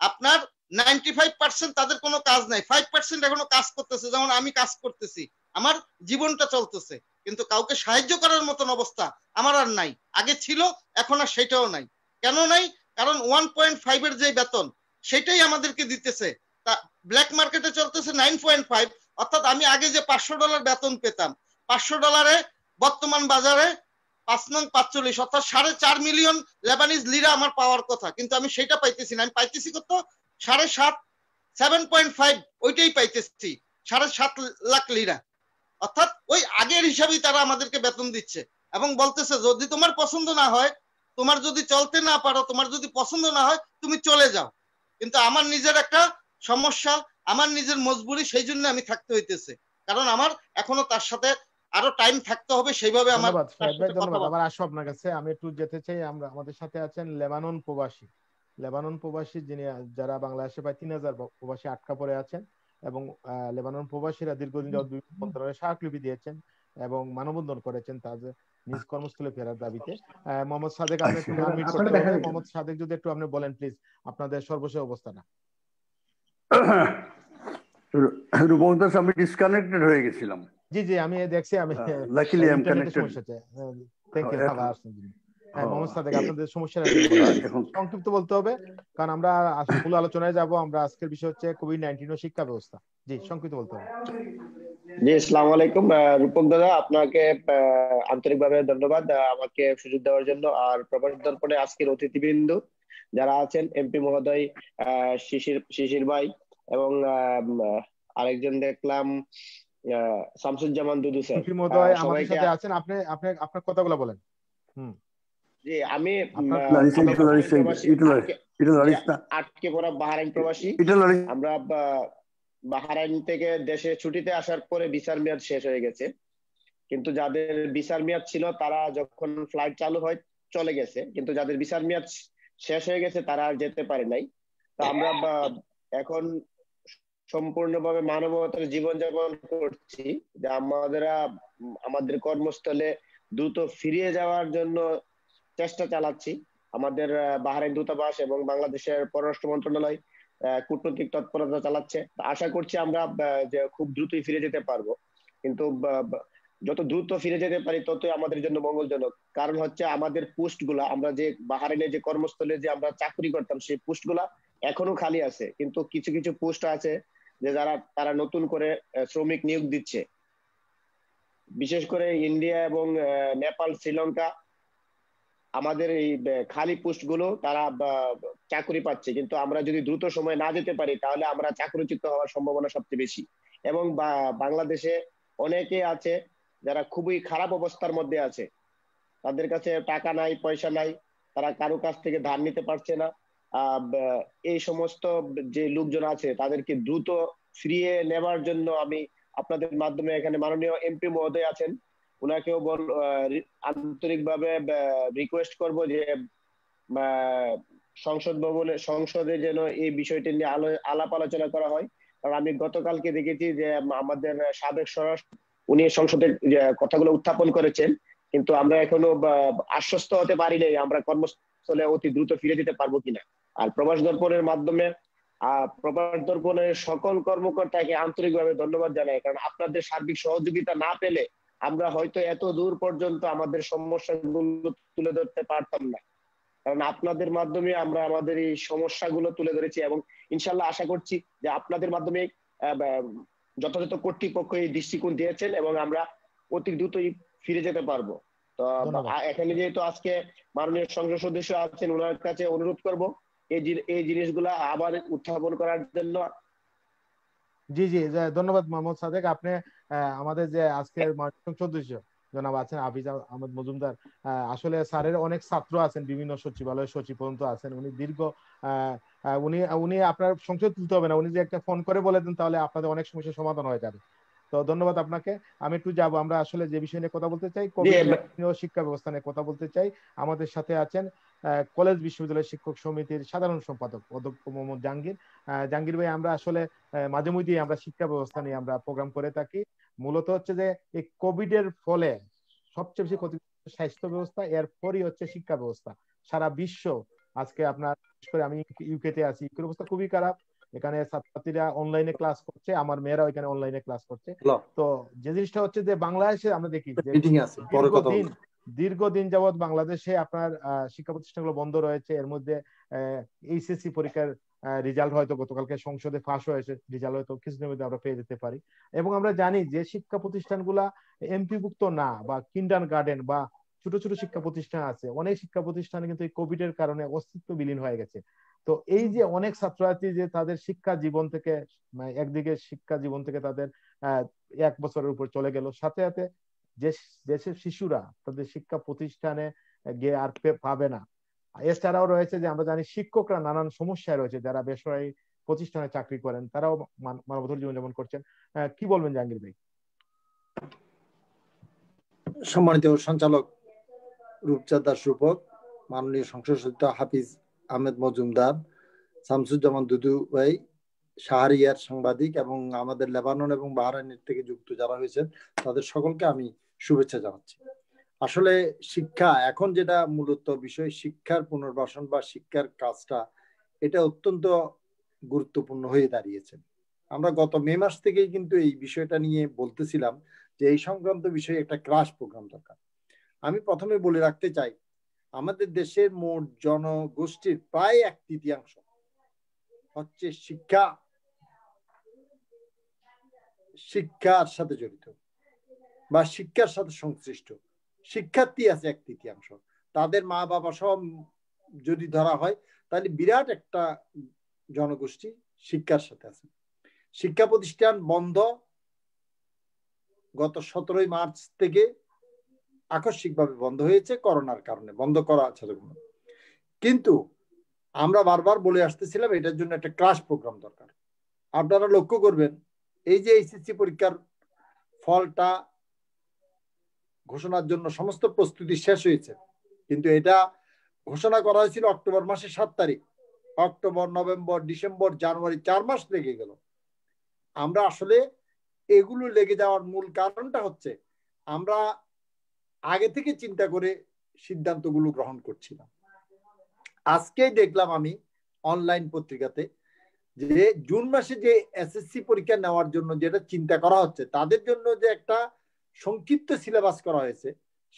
Speaker 4: আপনার 95% তাদের কোনো কাজ নাই, 5% এখনো কাজ করতেছে, যেমন আমি কাজ করতেছি, আমার জীবনটা চলতেছে, কিন্তু কাউকে সাহায্য করার মতন অবস্থা আমার আর নাই। আগে ছিল, এখন আর সেটাও নাই। কেন নাই? কারণ 1.5 এর যে বেতন সেটাই আমাদেরকে দিতেছে, তা ব্ল্যাক মার্কেটে চলতেছে 9.5। অর্থাৎ আমি আগে যে $500 বেতন পেতাম, $500 বর্তমান বাজারে 5×5 = অর্থাৎ 4.5 মিলিয়ন লেবানিজ লিরা আমার পাওয়ার কথা, কিন্তু আমি সেটা পাইতেছি না। আমি পাইতেছি কত? 7.5, 7.5, ওইটাই পাইতেছি, 7.5 লাখ লিরা। অর্থাৎ ওই আগের হিসাবেই তারা আমাদেরকে বেতন দিচ্ছে এবং বলতেছে যদি তোমার পছন্দ না হয়, তোমার যদি চলতে না পারো, তোমার যদি পছন্দ না হয়, তুমি চলে যাও। কিন্তু আমার নিজের একটা সমস্যা, আমার নিজের মজবুরি, সেই জন্য আমি থাকতে হইতেছে, কারণ আমার এখনো তার সাথে আরো টাইম থাকতে হবে, সেইভাবে আমার
Speaker 2: ধন্যবাদ
Speaker 4: তার
Speaker 2: শাহেদ ভাই,
Speaker 4: সাথে কথা
Speaker 2: ধন্যবাদ।
Speaker 4: বলা।
Speaker 2: আবার আসবো আপনার কাছে, আমি একটু যেতে চাই। আমরা আমাদের সাথে আছেন লেবানন প্রবাসী, লেবানন প্রবাসী যিনি, যারা বাংলাদেশে প্রায় 3000 প্রবাসী আটকা পড়ে আছেন এবং লেবানন প্রবাসীরা দীর্ঘদিন যাবত বিভিন্ন মন্ত্রণালয়ে স্মারকলিপি দিয়েছেন এবং মানববন্ধন করেছেন তাদের নিজ কর্মস্থলে ফেরার দাবিতে। মোহাম্মদ সাদেক, আপনি একটু আনমিউট করতে হবে। মোহাম্মদ সাদেক, যদি একটু আপনি বলেন প্লিজ আপনাদের সর্বশেষ অবস্থাটা।
Speaker 1: রূপম দাস, আমি ডিসকানেক্টেড হয়ে গেছিলাম।
Speaker 2: জি জি, আমি দেখছি, আমি
Speaker 1: লাকিলি আই এম
Speaker 2: ইন্টারনেটের
Speaker 1: কানেক্টেড।
Speaker 2: সমস্যা আছে। থ্যাংক ইউ আবার আসছেন। হ্যাঁ মোহাম্মদ সাদেক, আপনাদের সমস্যাটা একটু বলেন।
Speaker 1: এখন
Speaker 2: সংক্ষিপ্ত বলতে হবে, কারণ আমরা মূল আলোচনায় যাব। আমরা আজকের বিষয় হচ্ছে কোভিড-19 ও শিক্ষা ব্যবস্থা। জি, সংক্ষিপ্ত বলতে হবে।
Speaker 5: জি, আসসালামু আলাইকুম। রূপক দাদা, আপনাকে আন্তরিকভাবে ধন্যবাদ আমাকে সুযোগ দেওয়ার জন্য। আর প্রবাস দর্পণে আজকের অতিথিবৃন্দ যারা আছেন, এমপি মহোদয়, শিশির ভাই এবং আরেকজন দেখলাম শামসুজ্জামান দুদু স্যার,
Speaker 2: এমপি মহোদয় আমাদের
Speaker 5: সবাইকে।
Speaker 2: সাথে আছেন, আপনি আপনার কথাগুলো বলেন।
Speaker 5: জি, আমি আটকে পড়া বাহরাইন প্রবাসী। আমরা বাহরাইন থেকে দেশে ছুটিতে আসার পরে ভিসার মেয়াদ শেষ হয়ে গেছে, কিন্তু যাদের ভিসার মেয়াদ ছিল তারা যখন ফ্লাইট চালু হয় চলে গেছে, কিন্তু যাদের ভিসার মেয়াদ শেষ হয়ে গেছে তারা আর যেতে পারে নাই। তা আমরা এখন সম্পূর্ণভাবে মানবতার জীবনযাপন করছি, যে আমাদের কর্মস্থলে দ্রুত ফিরে যাওয়ার জন্য চেষ্টা চালাচ্ছি। আমাদের বাহরাইন দূতাবাস এবং বাংলাদেশের পররাষ্ট্র মন্ত্রণালয় কূটনৈতিক তৎপরতা চালাচ্ছে। আশা করছি আমরা যে খুব দ্রুতই ফিরে যেতে পারবো, কিন্তু যত দ্রুত ফিরে যেতে পারি ততই আমাদের জন্য মঙ্গলজনক। কারণ হচ্ছে আমাদের পোস্ট গুলা, আমরা যে বাহরাইনে যে কর্মস্থলে যে আমরা চাকরি করতাম সেই পোস্ট গুলা এখনো খালি আছে, কিন্তু কিছু কিছু পোস্ট আছে যে তারা নতুন করে শ্রমিক নিয়োগ দিচ্ছে। বিশেষ করে ইন্ডিয়া এবং নেপাল, শ্রীলঙ্কা আমাদের এই খালি পোস্ট গুলো তারা চাকরি পাচ্ছে, কিন্তু আমরা যদি দ্রুত সময় না যেতে পারি তাহলে আমরা চাকরিচ্যুত হওয়ার সম্ভাবনা সবচেয়ে বেশি। এবং বাংলাদেশে অনেকে আছে যারা খুবই খারাপ অবস্থার মধ্যে আছে, তাদের কাছে টাকা নাই, পয়সা নাই, তারা কারো কাছ থেকে ধার নিতে পারছে না। এই সমস্ত যে লোকজন আছে তাদেরকে দ্রুত ফিরিয়ে নেবার জন্য আমি আপনাদের মাধ্যমে, এখানে মাননীয় এমপি মহোদয় আছেন, ওনাকেও আন্তরিকভাবে রিকোয়েস্ট করব যে সংসদে যেন এই বিষয়টি নিয়ে আলাপ আলোচনা করা হয়। কারণ আমি গতকালকে দেখেছি যে আমাদের সাবেক স্বরাষ্ট্র উনি সংসদের কথাগুলো উত্থাপন করেছেন, কিন্তু আমরা এখনো আশ্বস্ত হতে পারি নাই আমরা কর্মস্থলে অতি দ্রুত ফিরে যেতে পারবো কিনা। আর প্রবাস দর্পণের মাধ্যমে প্রবাস দর্পণের সকল কর্মকর্তাকে আন্তরিকভাবে ধন্যবাদ জানাই, কারণ আপনাদের সার্বিক সহযোগিতা না পেলে আমরা হয়তো এত দূর পর্যন্ত আমাদের সমস্যাগুলো তুলে ধরতে পারতাম না। কারণ আপনাদের মাধ্যমে আমরা আমাদের এই সমস্যাগুলো তুলে ধরেছি এবং ইনশাল্লাহ আশা করছি যে আপনাদের মাধ্যমে যথাযথ কর্তৃপক্ষ এই দৃষ্টিকোণ দিয়েছেন এবং আমরা অতি দ্রুতই ফিরে যেতে পারবো। তো এখানে যেহেতু আজকে মাননীয় সংসদ সদস্য আছেন, ওনার কাছে অনুরোধ করব এই জিনিসগুলা আবার উত্থাপন করার জন্য।
Speaker 2: জি জি, ধন্যবাদ মোহাম্মদ সাদেক। আপনি আমাদের যে আজকের সংসদ সদস্য জনাব আছেন হাফিজ আহমেদ মজুমদার, আসলে স্যারের অনেক ছাত্র আছেন, বিভিন্ন সচিবালয়ের সচিব পর্যন্ত আছেন। উনি দীর্ঘ উনি আপনার সংসদ তুলতে হবে না, উনি যে একটা ফোন করে বলে দেন তাহলে আপনাদের অনেক সমস্যার সমাধান হয়ে যাবে। তো ধন্যবাদ আপনাকে। আমি একটু যাবো, আমরা আসলে যে বিষয় নিয়ে কথা বলতে চাই, কোভিড-19 শিক্ষা ব্যবস্থা নিয়ে কথা বলতে চাই। আমাদের সাথে আছেন কলেজ বিশ্ববিদ্যালয় শিক্ষক সমিতির সাধারণ সম্পাদক অধ্যক্ষ মোহাম্মদ জাহাঙ্গীর। জাহাঙ্গীর ভাই, আমরা আসলে মাঝে মধ্যেই আমরা শিক্ষা ব্যবস্থা নিয়ে আমরা প্রোগ্রাম করে থাকি। মূলত হচ্ছে যে এই কোভিড এর ফলে সবচেয়ে বেশি ক্ষতিগ্রস্ত স্বাস্থ্য ব্যবস্থা, এরপরই হচ্ছে শিক্ষা ব্যবস্থা। সারা বিশ্ব আজকে আপনার, বিশেষ করে আমি ইউকেতে আছি, ইউকের অবস্থা খুবই খারাপ। এখানে ছাত্রছাত্রীরা অনলাইনে ক্লাস করছে, আমার মেয়েরাও এখানে অনলাইনে ক্লাস করছে। তো যে জিনিসটা হচ্ছে যে বাংলাদেশে আমরা দেখি যে দীর্ঘদিন যাবৎ বাংলাদেশে আপনার শিক্ষা প্রতিষ্ঠানগুলো বন্ধ রয়েছে। এর মধ্যে এইচএসসি পরীক্ষার রেজাল্ট হয়তো গতকালকে সংসদে ফাঁস হয়েছে, রেজাল্ট হয়তো কিছুদিনের মধ্যে আমরা পেয়ে যেতে পারি। এবং আমরা জানি যে শিক্ষা প্রতিষ্ঠানগুলা এমপিভুক্ত না, বা কিন্ডার গার্ডেন বা ছোট ছোট শিক্ষা প্রতিষ্ঠান আছে, অনেক শিক্ষা প্রতিষ্ঠানে কিন্তু এই কোভিড এর কারণে অস্তিত্ব বিলীন হয়ে গেছে। তো এই যে অনেক ছাত্রছাত্রী যে তাদের শিক্ষা জীবন থেকে, একদিকে শিক্ষা জীবন থেকে তাদের 1 বছরের উপর চলে গেল, সাথে সাথে যে দেশের শিশুরা তাদের শিক্ষা প্রতিষ্ঠানে গিয়ে আর পাবে না। এছাড়াও রয়েছে যে আমরা জানি শিক্ষকরা নানান সমস্যায় রয়েছে, যারা বেসরকারি প্রতিষ্ঠানে চাকরি করেন, তারাও মানবতার জীবনযাপন করছেন। কি বলবেন জাহাঙ্গীর ভাই?
Speaker 6: সম্মানিত সঞ্চালক রূপচাঁদ দাস রূপক, মাননীয় সংসদ সদস্য হাফিজ আহমেদ মজুমদার, শামসুজ্জামান দুদু ভাই, শাহরিয়ার সাংবাদিক এবং আমাদের লেবানন এবং বাহরাইনের থেকে যুক্ত যারা হয়েছেন, তাদের সকলকে আমি শুভেচ্ছা জানাচ্ছি। আসলে শিক্ষা এখন যেটা মূলত বিষয়, শিক্ষার পুনর্বাসন বা শিক্ষার কাজটা, এটা অত্যন্ত গুরুত্বপূর্ণ হয়ে দাঁড়িয়েছে। আমরা গত মে মাস থেকেই কিন্তু এই বিষয়টা নিয়ে বলতেছিলাম যে এই সংক্রান্ত বিষয়ে একটা ক্রাশ প্রোগ্রাম দরকার। আমি প্রথমে বলে রাখতে চাই, আমাদের দেশের মোট জনগোষ্ঠীর প্রায় 1/3 হচ্ছে শিক্ষার সাথে জড়িত বা শিক্ষার সাথে সংশ্লিষ্ট। শিক্ষার্থী আছে 1/3, তাদের মা বাবা সব যদি ধরা হয় তাহলে বিরাট একটা জনগোষ্ঠী শিক্ষার সাথে আছে। শিক্ষা প্রতিষ্ঠান বন্ধ গত 17 মার্চ থেকে আকস্মিকভাবে বন্ধ হয়েছে করোনার কারণে, বন্ধ করা আছে। কিন্তু আমরা বারবার বলে আসতেছিলাম এটার জন্য একটা ক্লাস প্রোগ্রাম দরকার। আপনারা লক্ষ্য করবেন, এই যে এইচএসসি পরীক্ষার ফলটা ঘোষণার জন্য সমস্ত প্রস্তুতি শেষ হয়েছে, কিন্তু এটা ঘোষণা করা হয়েছিল অক্টোবর মাসের 7 তারিখ। অক্টোবর, নভেম্বর, ডিসেম্বর, জানুয়ারি, 4 মাস লেগে গেল। আমরা আসলে এগুলো লেগে যাওয়ার মূল কারণটা হচ্ছে আমরা আগে থেকে চিন্তা করে সিদ্ধান্তগুলো গ্রহণ করছিলাম। আজকেই দেখলাম আমি অনলাইন পত্রিকাতে যে জুন মাসে যে এসএসসি পরীক্ষা নেওয়ার জন্য যেটা চিন্তা করা হচ্ছে, তাদের জন্য যে একটা সংক্ষিপ্ত সিলেবাস করা হয়েছে,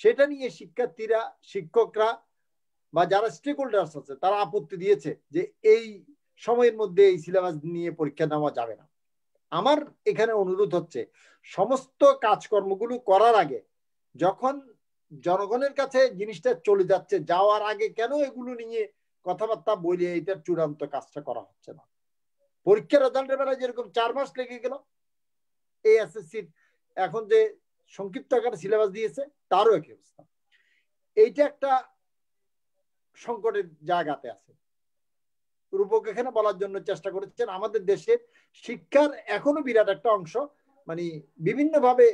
Speaker 6: সেটা নিয়ে শিক্ষার্থীরা, শিক্ষকরা বা যারা স্টেক হোল্ডার্স আছে তারা আপত্তি দিয়েছে যে এই সময়ের মধ্যে এই সিলেবাস নিয়ে পরীক্ষা নেওয়া যাবে না। আমার এখানে অনুরোধ হচ্ছে, সমস্ত কাজকর্মগুলো করার আগে, যখন জনগণের কাছে জিনিসটা চলে যাচ্ছে, যাওয়ার আগে কেন এগুলো নিয়ে কথাবার্তা বলে এটার চূড়ান্ত কাজটা করা হচ্ছে না? পরীক্ষার রেজাল্টের বেলায় যেরকম 4 মাস লেগে গেল, এই এসএসসি এখন যে সংক্ষিপ্ত আকারে সিলেবাস দিয়েছে তারও একই অবস্থা। এইটা একটা সংকটের জায়গাতে আছে। রূপক এখানে বলার জন্য চেষ্টা করেছেন, আমাদের দেশের শিক্ষার এখনো বিরাট একটা অংশ মানে বিভিন্নভাবে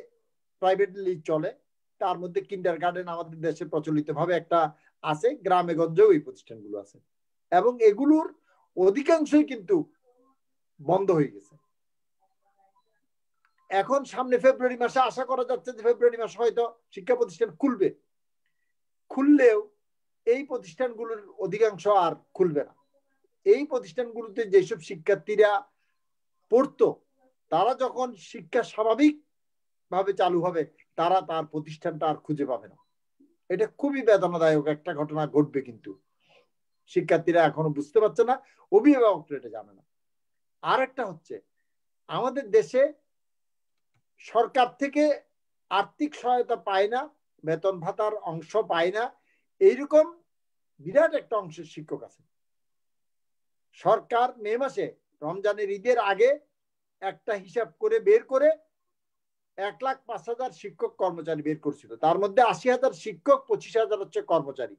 Speaker 6: প্রাইভেটলি চলে। তার মধ্যে কিন্ডার গার্ডেন আমাদের দেশে প্রচলিত ভাবে একটা আছে, গ্রামে গঞ্জেও এই প্রতিষ্ঠানগুলো আছে, এবং এগুলোর অধিকাংশই কিন্তু বন্ধ হয়ে গেছে। এখন সামনে ফেব্রুয়ারি মাসে আশা করা যাচ্ছে যে ফেব্রুয়ারি মাসে হয়তো শিক্ষা প্রতিষ্ঠান খুলবে। খুললেও এই প্রতিষ্ঠানগুলোর অধিকাংশ আর খুলবে না। এই প্রতিষ্ঠানগুলোতে যেসব শিক্ষার্থীরা পড়তো, তারা যখন শিক্ষা স্বাভাবিক ভাবে চালু হবে, তারা তার প্রতিষ্ঠানটা আর খুঁজে পাবে না। এটা খুবই বেদনাদায়ক একটা ঘটনা ঘটবে, কিন্তু শিক্ষার্থীরা এখনো বুঝতে পারছে না, অভিভাবকরা এটা জানে না। আর একটা হচ্ছে, আমাদের দেশে সরকার থেকে আর্থিক সহায়তা পায় না, বেতন ভাতার অংশ পায় না, এইরকম বিরাট একটা অংশের শিক্ষক আছে। সরকার মে মাসে রমজানের ঈদের আগে একটা হিসাব করে বের করে 1,05,000 শিক্ষক কর্মচারী বের করছিল। তার মধ্যে 80,000 শিক্ষক, 25,000 হচ্ছে কর্মচারী।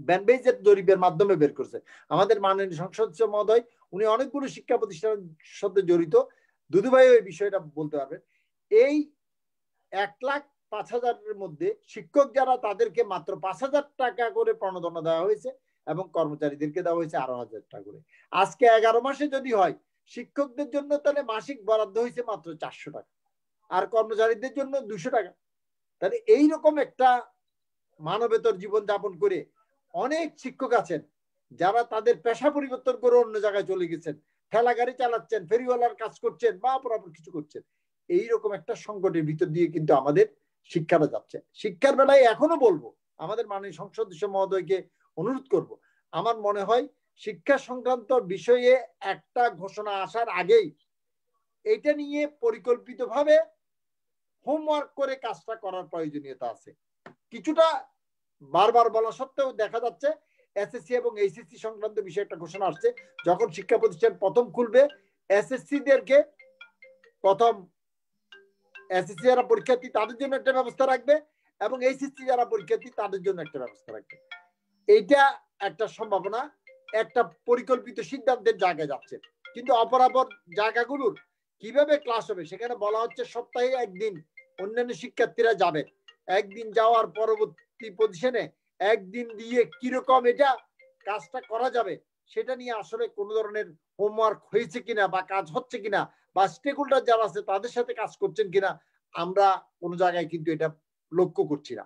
Speaker 6: ব্যানবেজের জরিপের মাধ্যমে বের করছে। আমাদের মাননীয় সংসদ মহোদয়, উনি অনেকগুলো শিক্ষা প্রতিষ্ঠানের সাথে জড়িত, দুদুভাই এই বিষয়টা বলতে পারবেন। এই 1,00,000 5,000-এর মধ্যে শিক্ষক যারা তাদেরকে মাত্র 5,000 টাকা করে প্রণোদনা দেওয়া হয়েছে এবং কর্মচারীদেরকে দেওয়া হয়েছে 18,000 টাকা করে। আজকে 11 মাসে যদি হয় শিক্ষকদের জন্য তাহলে মাসিক বরাদ্দ হয়েছে মাত্র 400 টাকা আর কর্মচারীদের জন্য 200 টাকা। তাহলে এইরকম একটা মানবেতর জীবন যাপন করে অনেক শিক্ষক আছেন যারা তাদের পেশা পরিবর্তন করে অন্য জায়গায় চলে গেছেন, ঠেলা গাড়ি চালাচ্ছেন, ফেরিওয়ালার কাজ করছেন বা অপরাপর কিছু করছেন। এইরকম একটা সংকটের ভিতর দিয়ে কিন্তু আমাদের শিক্ষাটা যাচ্ছে। শিক্ষার বেলায় এখনো বলবো, আমাদের মাননীয় সংসদ সদস্য মহোদয়কে অনুরোধ করব, আমার মনে হয় শিক্ষা সংক্রান্ত বিষয়ে একটা ঘোষণা আসার আগেই এটা নিয়ে পরিকল্পিতভাবে হোমওয়ার্ক করে কাজটা করার প্রয়োজনীয়তা আছে। কিছুটা বারবার বলা সত্ত্বেও দেখা যাচ্ছে এসএসসি এবং এইচএসসি সংক্রান্ত বিষয়ে একটা ঘোষণা আসছে, যখন শিক্ষা প্রতিষ্ঠান প্রথম খুলবে এসএসসি দেরকে প্রথম এসএসসি যারা পরীক্ষার্থী তাদের জন্য একটা ব্যবস্থা রাখবে এবং এইচএসসি যারা পরীক্ষার্থী তাদের জন্য একটা ব্যবস্থা রাখবে। এইটা একটা সম্ভাবনা, একটা পরিকল্পিত সিদ্ধান্তের জায়গায় যাচ্ছে। কিন্তু অপরাপর জায়গাগুলোর কিভাবে ক্লাস হবে সেখানে বলা হচ্ছে সপ্তাহে একদিন অন্যান্য শিক্ষার্থীরা যাবে, একদিন যাওয়ার পরবর্তী পজিশনে একদিন দিয়ে কিরকম এটা কাজটা করা যাবে সেটা নিয়ে আসলে কোনো ধরনের হোমওয়ার্ক হয়েছে কিনা বা কাজ হচ্ছে কিনা বা স্টেক হোল্ডার যারা আছে তাদের সাথে কাজ করছেন কিনা আমরা কোনো জায়গায় কিন্তু এটা লক্ষ্য করছি না।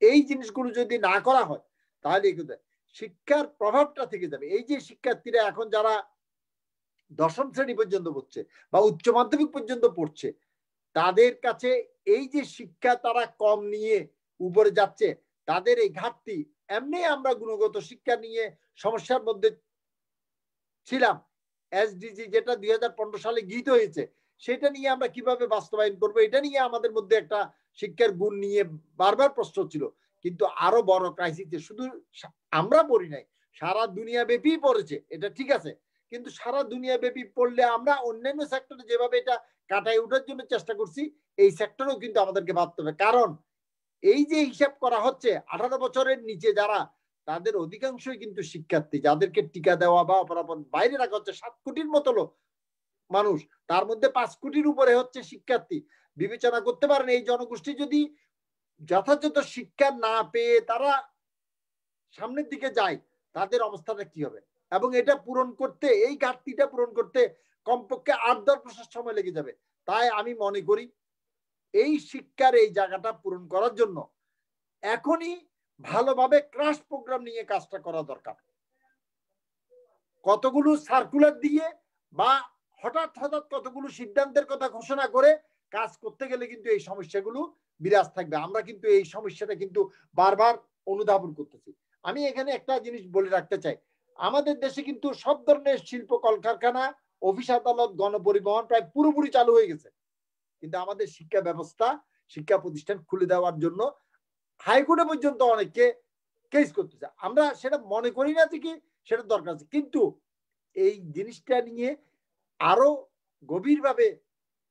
Speaker 6: এই জিনিসগুলো যদি না করা হয় তাহলে কিন্তু শিক্ষার প্রভাবটা থেকে যাবে। এই যে শিক্ষার্থীরা এখন যারা 10ম শ্রেণী পর্যন্ত পড়ছে বা উচ্চ মাধ্যমিক পর্যন্ত পড়ছে তাদের কাছে এই যে শিক্ষা তারা কম নিয়ে উপরে যাচ্ছে, তাদের এই ঘাটতি, এমনি আমরা গুণগত শিক্ষা নিয়ে সমস্যার মধ্যে ছিলাম। এসডিজি যেটা 2015 সালে গৃহীত হয়েছে সেটা নিয়ে আমরা কিভাবে বাস্তবায়ন করবো এটা নিয়ে আমাদের মধ্যে একটা শিক্ষার গুণ নিয়ে বারবার প্রশ্ন ছিল। কিন্তু আরো বড় ক্রাইসিসে শুধু আমরা পড়ি নাই, সারা দুনিয়া ব্যাপী পড়েছে, এটা ঠিক আছে, কিন্তু সারা দুনিয়া ব্যাপী পড়লে আমরা অন্যান্য সেক্টরে যেভাবে এটা কাটায় ওঠার জন্য চেষ্টা করছি এই সেক্টরেও কিন্তু আমাদেরকে ভাবতে হবে। কারণ এই যে হিসাব করা হচ্ছে 18 বছরের নিচে যারা, তাদের অধিকাংশই কিন্তু শিক্ষার্থী যাদেরকে টিকা দেওয়া বা অপরাপর বাইরে রাখা হচ্ছে 7 কোটির মতো লোক মানুষ, তার মধ্যে 5 কোটির উপরে হচ্ছে শিক্ষার্থী। বিবেচনা করতে পারেন এই জনগোষ্ঠী যদি যথাযথ শিক্ষা না পেয়ে তারা সামনের দিকে যায় তাদের অবস্থাটা কি হবে। এবং এটা পূরণ করতে, এই ঘাটতিটা পূরণ করতে কমপক্ষে 8-10 বছর সময় লেগে যাবে। তাই আমি মনে করি এই শিক্ষার এই জায়গাটা পূরণ করার জন্য এখনই ভালোভাবে ক্রাশ প্রোগ্রাম নিয়ে কাজটা করা দরকার। কতগুলো সার্কুলার দিয়ে বা হঠাৎ হঠাৎ কতগুলো সিদ্ধান্তের কথা ঘোষণা করে কাজ করতে গেলে কিন্তু এই সমস্যাগুলো বিরাজ থাকবে। আমরা কিন্তু এই সমস্যাটা কিন্তু বারবার অনুধাবন করতেছি। আমি এখানে একটা জিনিস বলে রাখতে চাই, আমাদের দেশে কিন্তু সব ধরনের শিল্প কলকারখানা, অফিস আদালত, গণপরিবহন প্রায় পুরোপুরি চালু হয়ে গেছে, কিন্তু আমাদের শিক্ষা ব্যবস্থা, শিক্ষা প্রতিষ্ঠান খুলে দেওয়ার জন্য হাইকোর্টে পর্যন্ত অনেককে কেস করতেছে। আমরা সেটা মনে করি না যে কি সেটা দরকার আছে, কিন্তু এই জিনিসটা নিয়ে আরো গভীরভাবে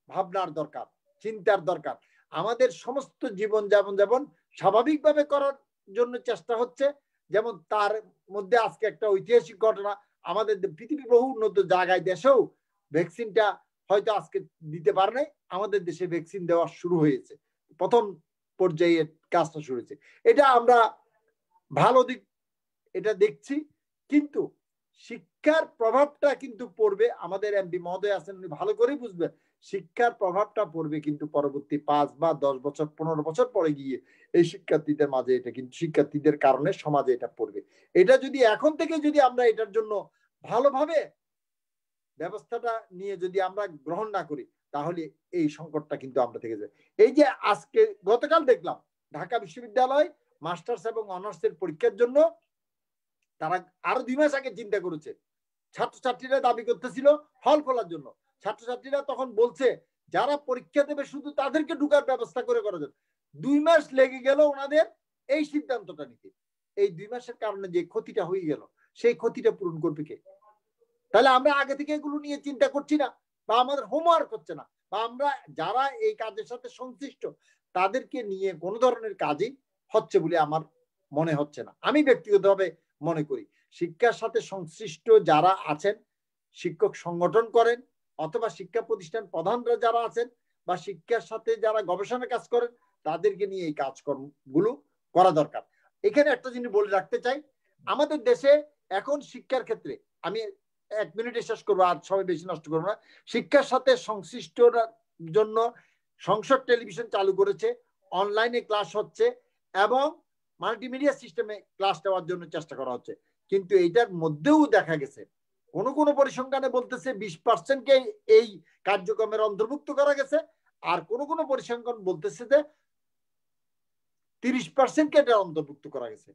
Speaker 6: ভাবনার দরকার, চিন্তার দরকার। আমাদের সমস্ত জীবন যেমন স্বাভাবিকভাবে করার জন্য চেষ্টা হচ্ছে, যেমন তার মধ্যে আজকে একটা ঐতিহাসিক ঘটনা, আমাদের পৃথিবীর বহু উন্নত জায়গায় দেশেও ভ্যাকসিনটা হয়তো আজকে দিতে পারে নাই, আমাদের দেশে ভ্যাকসিন দেওয়া শুরু হয়েছে, প্রথম পর্যায়ে কাজটা শুরু হয়েছে। এটা আমরা ভালো দিক এটা দেখছি, কিন্তু শিক্ষার প্রভাবটা কিন্তু পড়বে, আমাদের এমপি মহোদয় আছেন উনি ভালো করে বুঝবেন, শিক্ষার প্রভাবটা পড়বে কিন্তু পরবর্তী 5 বা 10 বছর 15 বছর পরে গিয়ে এই শিক্ষার্থীদের মাঝে, এটা কিন্তু শিক্ষার্থীদের কারণে সমাজে এটা পড়বে। এটা যদি এখন থেকে যদি আমরা এটার জন্য ভালোভাবে ব্যবস্থাটা নিয়ে যদি আমরা গ্রহণ না করি তাহলে এই সংকটটা কিন্তু আমরা থেকে যাবে। এই যে আজকে গতকাল দেখলাম ঢাকা বিশ্ববিদ্যালয় মাস্টার্স এবং অনার্সের পরীক্ষার জন্য তারা আরো 2 মাস আগে চিন্তা করেছে, ছাত্রছাত্রীরা দাবি করতেছিল হল খোলার জন্য, ছাত্রছাত্রীরা তখন বলছে যারা পরীক্ষা দেবে শুধু তাদেরকে ঢুকার ব্যবস্থা করে করা যাবে। 2 মাস লেগে গেল ওনাদের এই সিদ্ধান্তটা নিতে। এই 2 মাসের কারণে যে ক্ষতিটা হয়ে গেল সেই ক্ষতিটা পূরণ করবে কে? তাহলে আমরা আগে থেকে এগুলো নিয়ে চিন্তা করছি না বা আমাদের হোমওয়ার্ক হচ্ছে না, বা আমরা যারা এই কাজের সাথে সংশ্লিষ্ট তাদেরকে নিয়ে কোনো ধরনের কাজই হচ্ছে বলে আমার মনে হচ্ছে না। আমি ব্যক্তিগতভাবে মনে করি শিক্ষার সাথে সংশ্লিষ্ট যারা আছেন, শিক্ষক সংগঠন করেন অথবা শিক্ষা প্রতিষ্ঠান প্রধানরা যারা আছেন বা শিক্ষার সাথে যারা গবেষণা কাজ করেন, তাদেরকে নিয়ে এই কাজকর্মগুলো করা দরকার। এখানে একটা জিনিস বলে রাখতে চাই, আমাদের দেশে এখন শিক্ষার ক্ষেত্রে, আমি 1 মিনিটে শেষ করবো আর সবাই বেশি নষ্ট করবো না, শিক্ষার সাথে সংশ্লিষ্টর জন্য সংসদ টেলিভিশন চালু করেছে, অনলাইনে ক্লাস হচ্ছে এবং মাল্টিমিডিয়া সিস্টেমে ক্লাস দেওয়ার জন্য চেষ্টা করা হচ্ছে। কিন্তু এইটার মধ্যেও দেখা গেছে কোন কোন পরিসংখ্যানে বলতেছে 20%কে এই কার্যক্রমের অন্তর্ভুক্ত করা গেছে, আর কোন কোন পরিসংখ্যান বলতেছে যে 30%কে এটা অন্তর্ভুক্ত করা গেছে।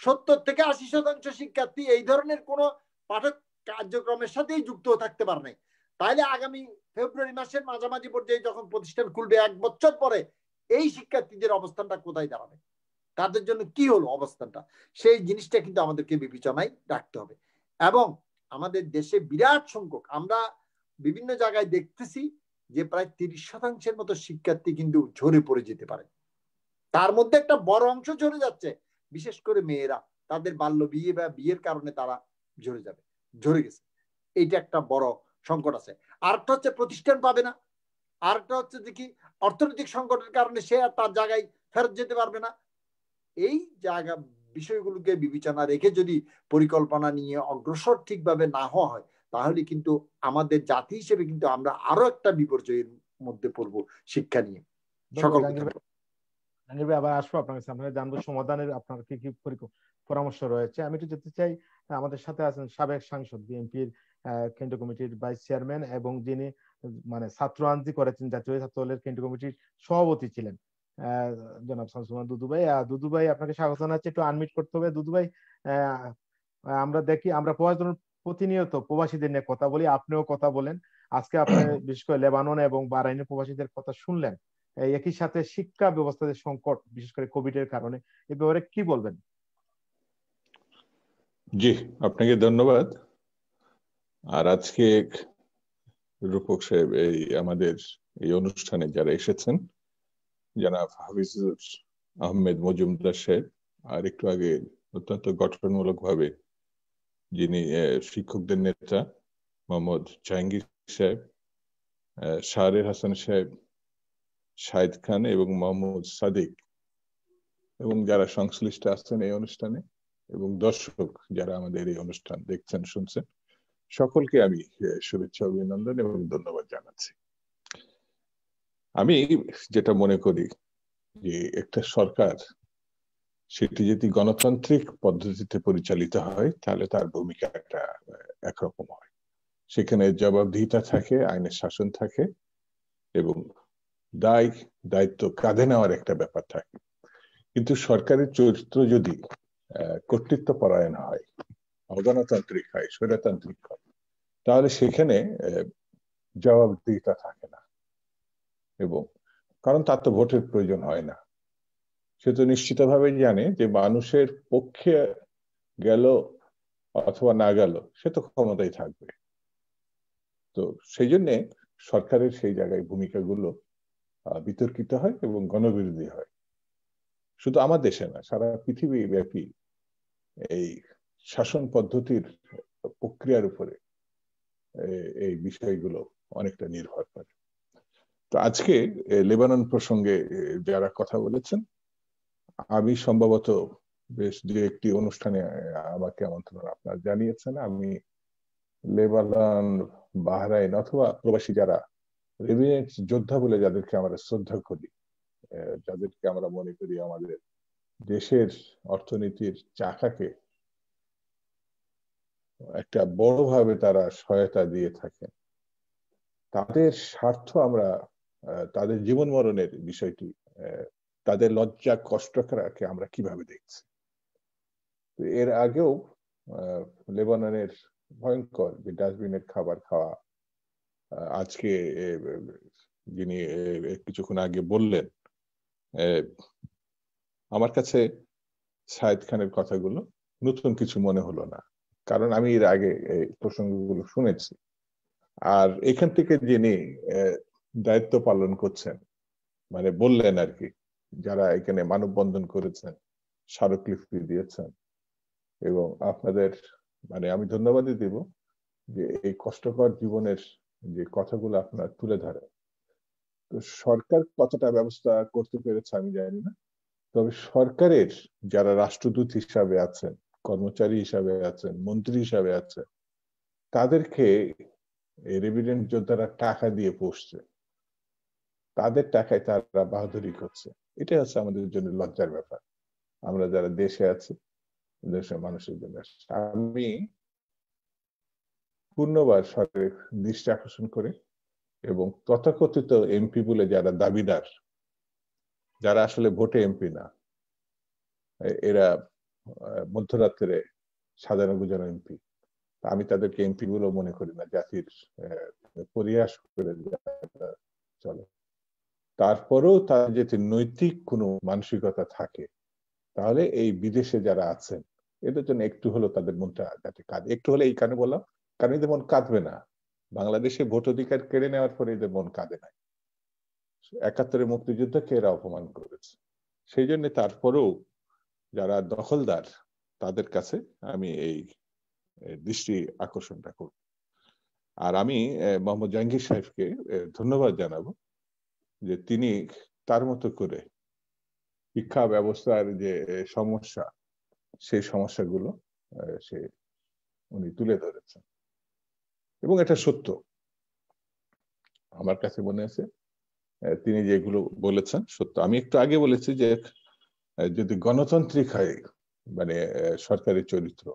Speaker 6: 70 থেকে 80% শিক্ষার্থী এই ধরনের কোন পাঠক কার্যক্রমের সাথেই যুক্ত থাকতে পারে নাই। তাইলে আগামী ফেব্রুয়ারি মাসের মাঝামাঝি পর্যায়ে যখন প্রতিষ্ঠান খুলবে 1 বছর পরে, এই শিক্ষার্থীদের অবস্থানটা কোথায় দাঁড়াবে, তাদের জন্য কি হলো অবস্থানটা, সেই জিনিসটা কিন্তু আমাদেরকে বিবেচনায় রাখতে হবে। এবং আমাদের দেশে বিরাট সংখ্যক আমরা বিভিন্ন জায়গায় দেখতেছি যে প্রায় 30% মতো শিক্ষার্থী কিন্তু ঝরে পড়ে যেতে পারে। তার মধ্যে একটা বড় অংশ ঝরে যাচ্ছে, বিশেষ করে মেয়েরা, তাদের বাল্য বিয়ে বা বিয়ের কারণে তারা ঝরে গেছে। এইটা একটা বড় সংকট আছে। আরেকটা হচ্ছে প্রতিষ্ঠান পাবে না, আরেকটা হচ্ছে যে কি অর্থনৈতিক সংকটের কারণে সে আর তার জায়গায় ফেরত যেতে পারবে না। এই জায়গা বিষয়গুলোকে বিবেচনা রেখে যদি পরিকল্পনা নিয়ে অগ্রসর ঠিকভাবে না হওয়া হয়, তাহলে কিন্তু আমাদের জাতি হিসেবে কিন্তু আমরা আরো একটা বিপর্যয়ের মধ্যে পড়বো শিক্ষা নিয়ে। সকল
Speaker 2: আবার আসবো আপনার কাছে, আমরা জানবো সমাধানের আপনার কি কি পরামর্শ রয়েছে। আমি একটু যেতে চাই, আমাদের সাথে আছেন সাবেক সাংসদ, বিএনপির কেন্দ্রীয় কমিটির ভাইস চেয়ারম্যান এবং যিনি মানে ছাত্র আন্দোলন করেছেন, জাতীয় ছাত্র দলের কেন্দ্রীয় কমিটির সভাপতি ছিলেন, জনাব শামসুমান দুদু ভাই। দুদু ভাই, আপনাকে স্বাগত জানাচ্ছি। একটু আনমিট করতে হবে দুদু ভাই। আমরা দেখি, আমরা প্রতিনিয়ত প্রবাসীদের নিয়ে কথা বলি, আপনিও কথা বলেন। আজকে আপনি বিশেষ করে লেবানন এবং বাহরাইনের প্রবাসীদের কথা শুনলেন, একই সাথে শিক্ষা ব্যবস্থার সংকট, বিশেষ করে কোভিড এর কারণে, এই ব্যাপারে কি বলবেন?
Speaker 7: জি, আপনাকে ধন্যবাদ। আর আজকে রূপক সাহেব এই আমাদের এই অনুষ্ঠানে যারা এসেছেন, জনাব হাফিজুর আহমেদ মজুমদার সাহেব, আর একটু আগে অত্যন্ত গঠনমূলক ভাবে যিনি শিক্ষকদের নেতা মোহাম্মদ জাহাঙ্গীর সাহেব, শাহরের হাসান সাহেব, শাহিদ খান এবং মোহাম্মদ সাদিক, এবং যারা সংশ্লিষ্ট আছেন এই অনুষ্ঠানে, এবং দর্শক যারা আমাদের এই অনুষ্ঠান দেখছেন শুনছেন, সকলকে আমি শুভেচ্ছা, অভিনন্দন এবং ধন্যবাদ জানাচ্ছি। আমি যেটা মনে করি যে একটা সরকার, সেটি যদি গণতান্ত্রিক পদ্ধতিতে পরিচালিত হয় তাহলে তার ভূমিকাটা একরকম হয়। সেখানে জবাবদিহিতা থাকে, আইনের শাসন থাকে এবং দায়িত্ব কাঁধে নেওয়ার একটা ব্যাপার থাকে। কিন্তু সরকারের চরিত্র যদি কর্তৃত্ব পরায়ণ হয়, অগণতান্ত্রিক হয়, স্বৈরতান্ত্রিক হয়, তাহলে সেখানে জবাবদিহিতা থাকে না। এবং কারণ তার তো ভোটের প্রয়োজন হয় না, সে তো নিশ্চিতভাবে জানে যে মানুষের পক্ষে গেল অথবা না গেল সে তো ক্ষমতায় থাকবে। তো সেই জন্যে সরকারের সেই জায়গায় ভূমিকাগুলো বিতর্কিত হয় এবং গণবিরোধী হয়। শুধু আমার দেশে না, সারা পৃথিবী ব্যাপী এই শাসন পদ্ধতির প্রক্রিয়ার উপরে এই বিষয়গুলো অনেকটা নির্ভর করে। তো আজকে লেবানন প্রসঙ্গে যারা কথা বলেছেন, আমি সম্ভবত বেশ দু একটি অনুষ্ঠানে আমাকে আমন্ত্রণ আপনারা জানিয়েছেন। আমি লেবানন, বাহরাইন অথবা প্রবাসী যারা রেভিনেন্ট যোদ্ধা বলে যাদেরকে আমরা শ্রদ্ধা করি, যাদেরকে আমরা মনে করি আমাদের দেশের অর্থনীতির চাকাকে একটা বড়ভাবে তারা সহায়তা দিয়ে থাকেন, তাদের স্বার্থ আমরা, তাদের জীবন মরণের বিষয়টি, তাদের লজ্জা কষ্টকে আমরা কিভাবে দেখছি। এর আগেও লেবাননের ভয়ঙ্কর যে ডাস্টবিনের খাবার খাওয়া, আজকে যিনি কিছুক্ষণ আগে বললেন, আমার কাছে শাহিদ খানের কথাগুলো নতুন কিছু মনে হলো না, কারণ আমি এর আগে এই প্রসঙ্গগুলো শুনেছি। আর এখান থেকে যিনি দায়িত্ব পালন করছেন, মানে বললেন আর কি, যারা এখানে মানববন্ধন করেছেন, স্মারকলিপি দিয়েছেন, এবং আপনাদের মানে আমি ধন্যবাদই দেব যে এই কষ্টকর জীবনের যে কথাগুলো আপনারা তুলে ধরেন, তো সরকার কতটা ব্যবস্থা করতে পেরেছে আমি জানি না, তবে সরকারের যারা রাষ্ট্রদূত হিসাবে আছেন, কর্মচারী হিসাবে আছেন, মন্ত্রী হিসাবে আছেন, তাদেরকে রেভিডেন্ট যোদ্ধারা টাকা দিয়ে পুষছে, তাদের টাকায় তারা বাহাদুরি করছে। এটা হচ্ছে আমাদের জন্য লজ্জার ব্যাপার, আমরা যারা দেশে আছি, দেশের মানুষের জন্য। আমি পূর্ণবার সরকারের দৃষ্টি আকর্ষণ করে এবং তথাকথিত এমপি বলে যারা দাবিদার, যারা আসলে ভোটে এমপি না, এরা মধ্যরাত্রে সাজানো গুজানো এমপি, আমি তাদেরকে এমপি গুলো মনে করি না, জাতির পরিহাস করে চলে। তারপরেও তার যদি নৈতিক কোনো মানসিকতা থাকে, তাহলে এই বিদেশে যারা আছেন এদের জন্য একটু হলো তাদের মনটা যাতে কাঁদে। একটু হলে এই কারণে বললাম, কারণ এদের মন কাঁদবে না। বাংলাদেশে ভোট অধিকার কেড়ে নেওয়ার পরে এদের মন কাঁদে নাই। ৭১ মুক্তিযুদ্ধকে এরা অপমান করেছে, সেই জন্য তারপরেও যারা দখলদার তাদের কাছে আমি এই দৃষ্টি আকর্ষণটা করব। আর আমি মোহাম্মদ জাহাঙ্গীর সাহেবকে ধন্যবাদ জানাবো যে তিনি তার মতো করে শিক্ষা ব্যবস্থার যে সমস্যা, সেই সমস্যাগুলো উনি তুলে ধরেছেন এবং এটা সত্য। আমার কাছে মনে আছে তিনি যেগুলো বলেছেন সত্য। আমি একটু আগে বলেছি যে যদি গণতান্ত্রিক হয় মানে সরকারি চরিত্র,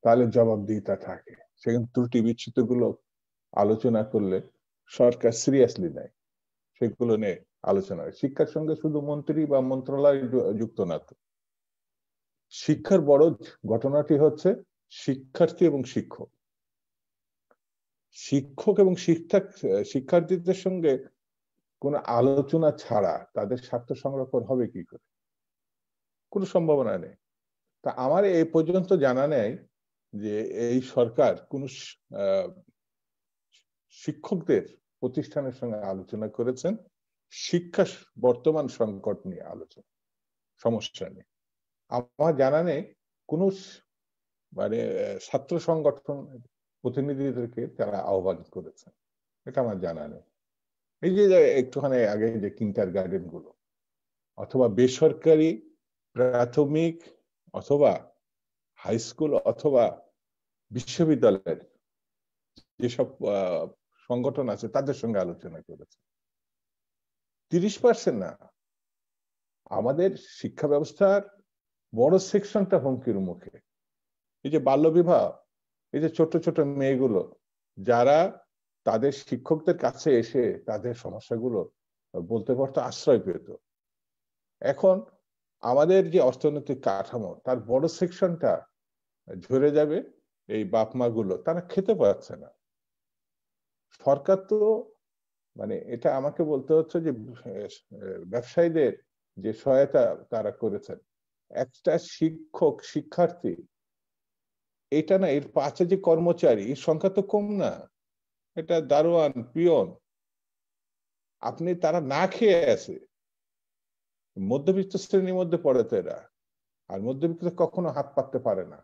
Speaker 7: তাহলে জবাবদিহিতা থাকে, সেখানে ত্রুটি বিচ্যুত গুলো আলোচনা করলে সরকার সিরিয়াসলি নেয়, সেগুলো নিয়ে আলোচনা হয়। শিক্ষার সঙ্গে শুধু মন্ত্রী বা মন্ত্রণালয় যুক্ত না তো, শিক্ষার বড় ঘটনাটি হচ্ছে শিক্ষার্থী এবং শিক্ষক। শিক্ষক এবং শিক্ষার্থীদের সঙ্গে কোনো আলোচনা ছাড়া তাদের স্বার্থ সংরক্ষণ হবে কি করে? কোনো সম্ভাবনা নেই। তা আমার এই পর্যন্ত জানা নেই যে এই সরকার কোন শিক্ষকদের প্রতিষ্ঠানের সঙ্গে আলোচনা করেছেন শিক্ষা বর্তমান সংকট নিয়ে আলোচনা, সমস্যা নিয়ে। আমার জানা নেই কোন মানে ছাত্র সংগঠন প্রতিনিধিদেরকে তারা আহ্বান করেছেন, এটা আমার জানা নেই। এই যে একটুখানি আগে যে কিন্ডার গার্ডেন গুলো অথবা বেসরকারি প্রাথমিক অথবা হাই স্কুল অথবা বিশ্ববিদ্যালয়ের যেসব সংগঠন আছে তাদের সঙ্গে আলোচনা করেছে। 30% না, আমাদের শিক্ষা ব্যবস্থার বড় সেকশনটা হুমকির মুখে। এই যে বাল্যবিবাহ, এই যে ছোট ছোট মেয়েগুলো যারা তাদের শিক্ষকদের কাছে এসে তাদের সমস্যাগুলো বলতে পারতো, আশ্রয় পেত, এখন আমাদের যে অর্থনৈতিক কাঠামো তার বড় সেকশনটা ঝরে যাবে। এই বাপ মা গুলো তারা খেতে পাচ্ছে না। সরকার তো মানে এটা আমাকে বলতে হচ্ছে যে ব্যবসায়ীদের যে সহায়তা তারা করেছেন, একটা শিক্ষক শিক্ষার্থী এটা না, এর পাশে যে কর্মচারী এর সংখ্যা তো কম না, এটা দারোয়ান পিয়ন, আপনি তারা না খেয়ে আছে। মধ্যবিত্ত শ্রেণীর মধ্যে পড়ে তো এরা, আর মধ্যবিত্ত কখনো হাত পাততে পারে না,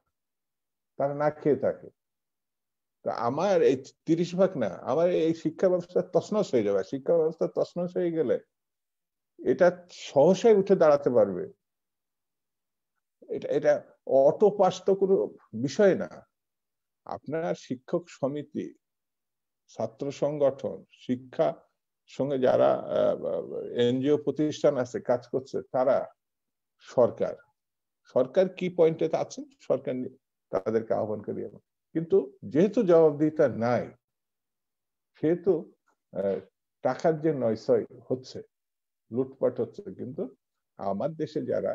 Speaker 7: তারা না খেয়ে থাকে। তা আমার এই 30% না, আমার এই শিক্ষা ব্যবস্থা তছনছ হয়ে যাবে। শিক্ষা ব্যবস্থা তছনছ হয়ে গেলে এটা সহসাই উঠে দাঁড়াতে পারবে, এটা অটো পাস তো কোনো বিষয় না। আপনার শিক্ষক সমিতি, ছাত্র সংগঠন, শিক্ষা সঙ্গে যারা এনজিও প্রতিষ্ঠান আছে কাজ করছে, তারা সরকার কি পয়েন্টে আছে সরকার তাদেরকে আহ্বান করি। কিন্তু যেহেতু জবাবদিহিতা নাই, সেহেতু টাকার যে নয়ছয় হচ্ছে, লুটপাট হচ্ছে, কিন্তু আমার দেশে যারা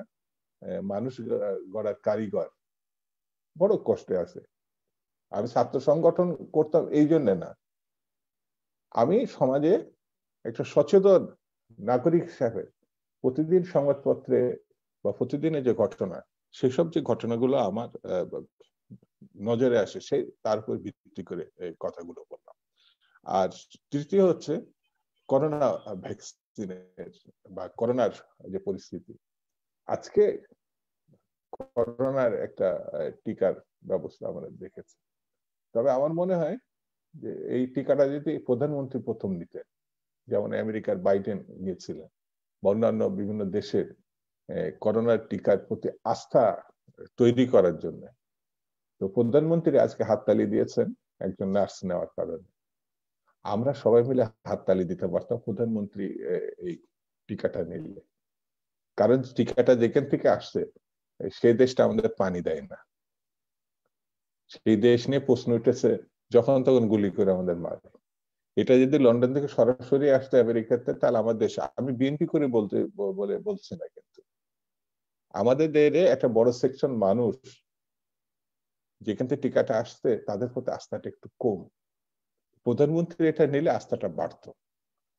Speaker 7: মানুষ গড়ার কারিগর বড় কষ্টে আছে। আমি ছাত্র সংগঠন করতাম এই জন্য না, আমি সমাজে একটা সচেতন নাগরিক হিসাবে প্রতিদিন সংবাদপত্রে বা প্রতিদিনের যে ঘটনা, সেসব যে ঘটনাগুলো আমার নজরে আসে, সেই তার উপর ভিত্তি করে এই কথাগুলো বললাম। আর তৃতীয় হচ্ছে করোনা ভ্যাকসিনের বা করোনার যে পরিস্থিতি, আজকে করোনার একটা টিকার ব্যবস্থা আমরা দেখেছি। তবে আমার মনে হয় যে এই টিকাটা যদি প্রধানমন্ত্রী প্রথম নিতেন, যেমন আমেরিকার বাইডেন গিয়েছিলেন বা অন্যান্য বিভিন্ন দেশের করোনার টিকার প্রতি আস্থা তৈরি করার জন্য। তো প্রধানমন্ত্রী আজকে হাততালি দিয়েছেন একজন নার্স নেওয়ার কারণে। আমরা সবাই মিলে হাততালি দিতে পারতাম প্রধানমন্ত্রী এই টিকাটা নিলে, কারণ টিকাটা যেখান থেকে আসছে সেই দেশটা আমাদের পানি দেয় না। সেই দেশ নিয়ে প্রশ্ন উঠেছে, যখন তখন গুলি করে আমাদের মারে। এটা যদি লন্ডন থেকে সরাসরি আসতো আমেরিকাতে, তাহলে আমার দেশে, আমি বিএনপি করে বলছি না, কিন্তু আমাদের দেশে একটা বড় সেকশন মানুষ যেখান থেকে টিকাটা আসছে তাদের প্রতি আস্থাটা একটু কম। প্রধানমন্ত্রী এটা নিলে আস্থাটা বাড়তো,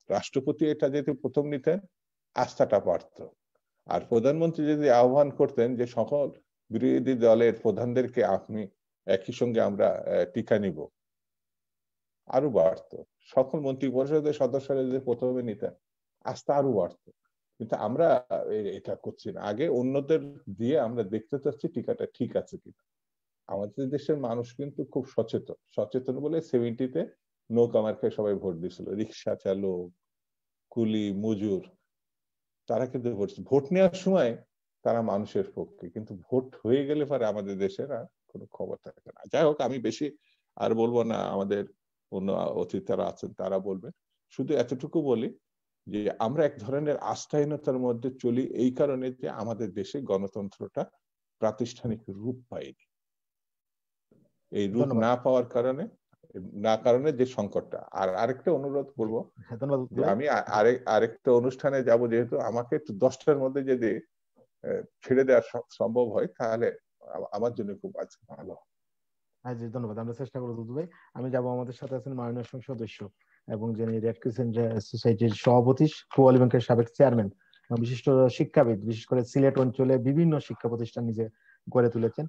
Speaker 7: রাষ্ট্রপতি এটা যদি প্রথম নিতেন আস্থাটা বাড়তো, আর প্রধানমন্ত্রী যদি আহ্বান করতেন যে সকল বিরোধী দলের প্রধানদেরকে আপনি একই সঙ্গে আমরা টিকা নিব, আরো বাড়তো। সকল মন্ত্রী পরিষদের সদস্যরা যদি প্রথমে নিতেন আস্থা আরো বাড়তো। কিন্তু আমরা এটা করছি না, আগে অন্যদের দিয়ে আমরা দেখতে চাচ্ছি টিকাটা ঠিক আছে কিনা। আমাদের দেশের মানুষ কিন্তু খুব সচেতন বলে 70-তে নৌকা মার্কায় সবাই ভোট দিয়েছিল। রিক্সা চালক, কুলি, মজুর, তারা কিন্তু ভোট নেওয়ার সময় তারা মানুষের পক্ষে, কিন্তু ভোট হয়ে গেলে পরে আমাদের দেশের আর কোনো খবর থাকে না। যাই হোক, আমি বেশি আর বলবো না, আমাদের অন্য অতিথিরা আছেন তারা বলবেন। শুধু এতটুকু বলি যে আমরা এক ধরনের আস্থাহীনতার মধ্যে চলি এই কারণে যে আমাদের দেশে গণতন্ত্রটা প্রাতিষ্ঠানিক রূপ পায়নি। এই রূপ না পাওয়ার কারণে যে সংকটটা। আর আরেকটা অনুরোধ করবো, আমি আরেকটা অনুষ্ঠানে যাব, যেহেতু আমাকে একটু 10টার মধ্যে যদি ছেড়ে দেওয়া সম্ভব হয় তাহলে আমার জন্য খুব আজকে ভালো।
Speaker 2: জি ধন্যবাদ, আমরা চেষ্টা করবো দুদু ভাই। আমি যাবো, আমাদের সাথে আছেন মাননীয় সংসদ সদস্য এবং যিনি রেড ক্রিসেন্ট সোসাইটির সভাপতি, পূবালী ব্যাংকের সাবেক চেয়ারম্যান, বিশিষ্ট শিক্ষাবিদ, বিশেষ করে সিলেট অঞ্চলে বিভিন্ন শিক্ষা প্রতিষ্ঠান নিজে গড়ে তুলেছেন,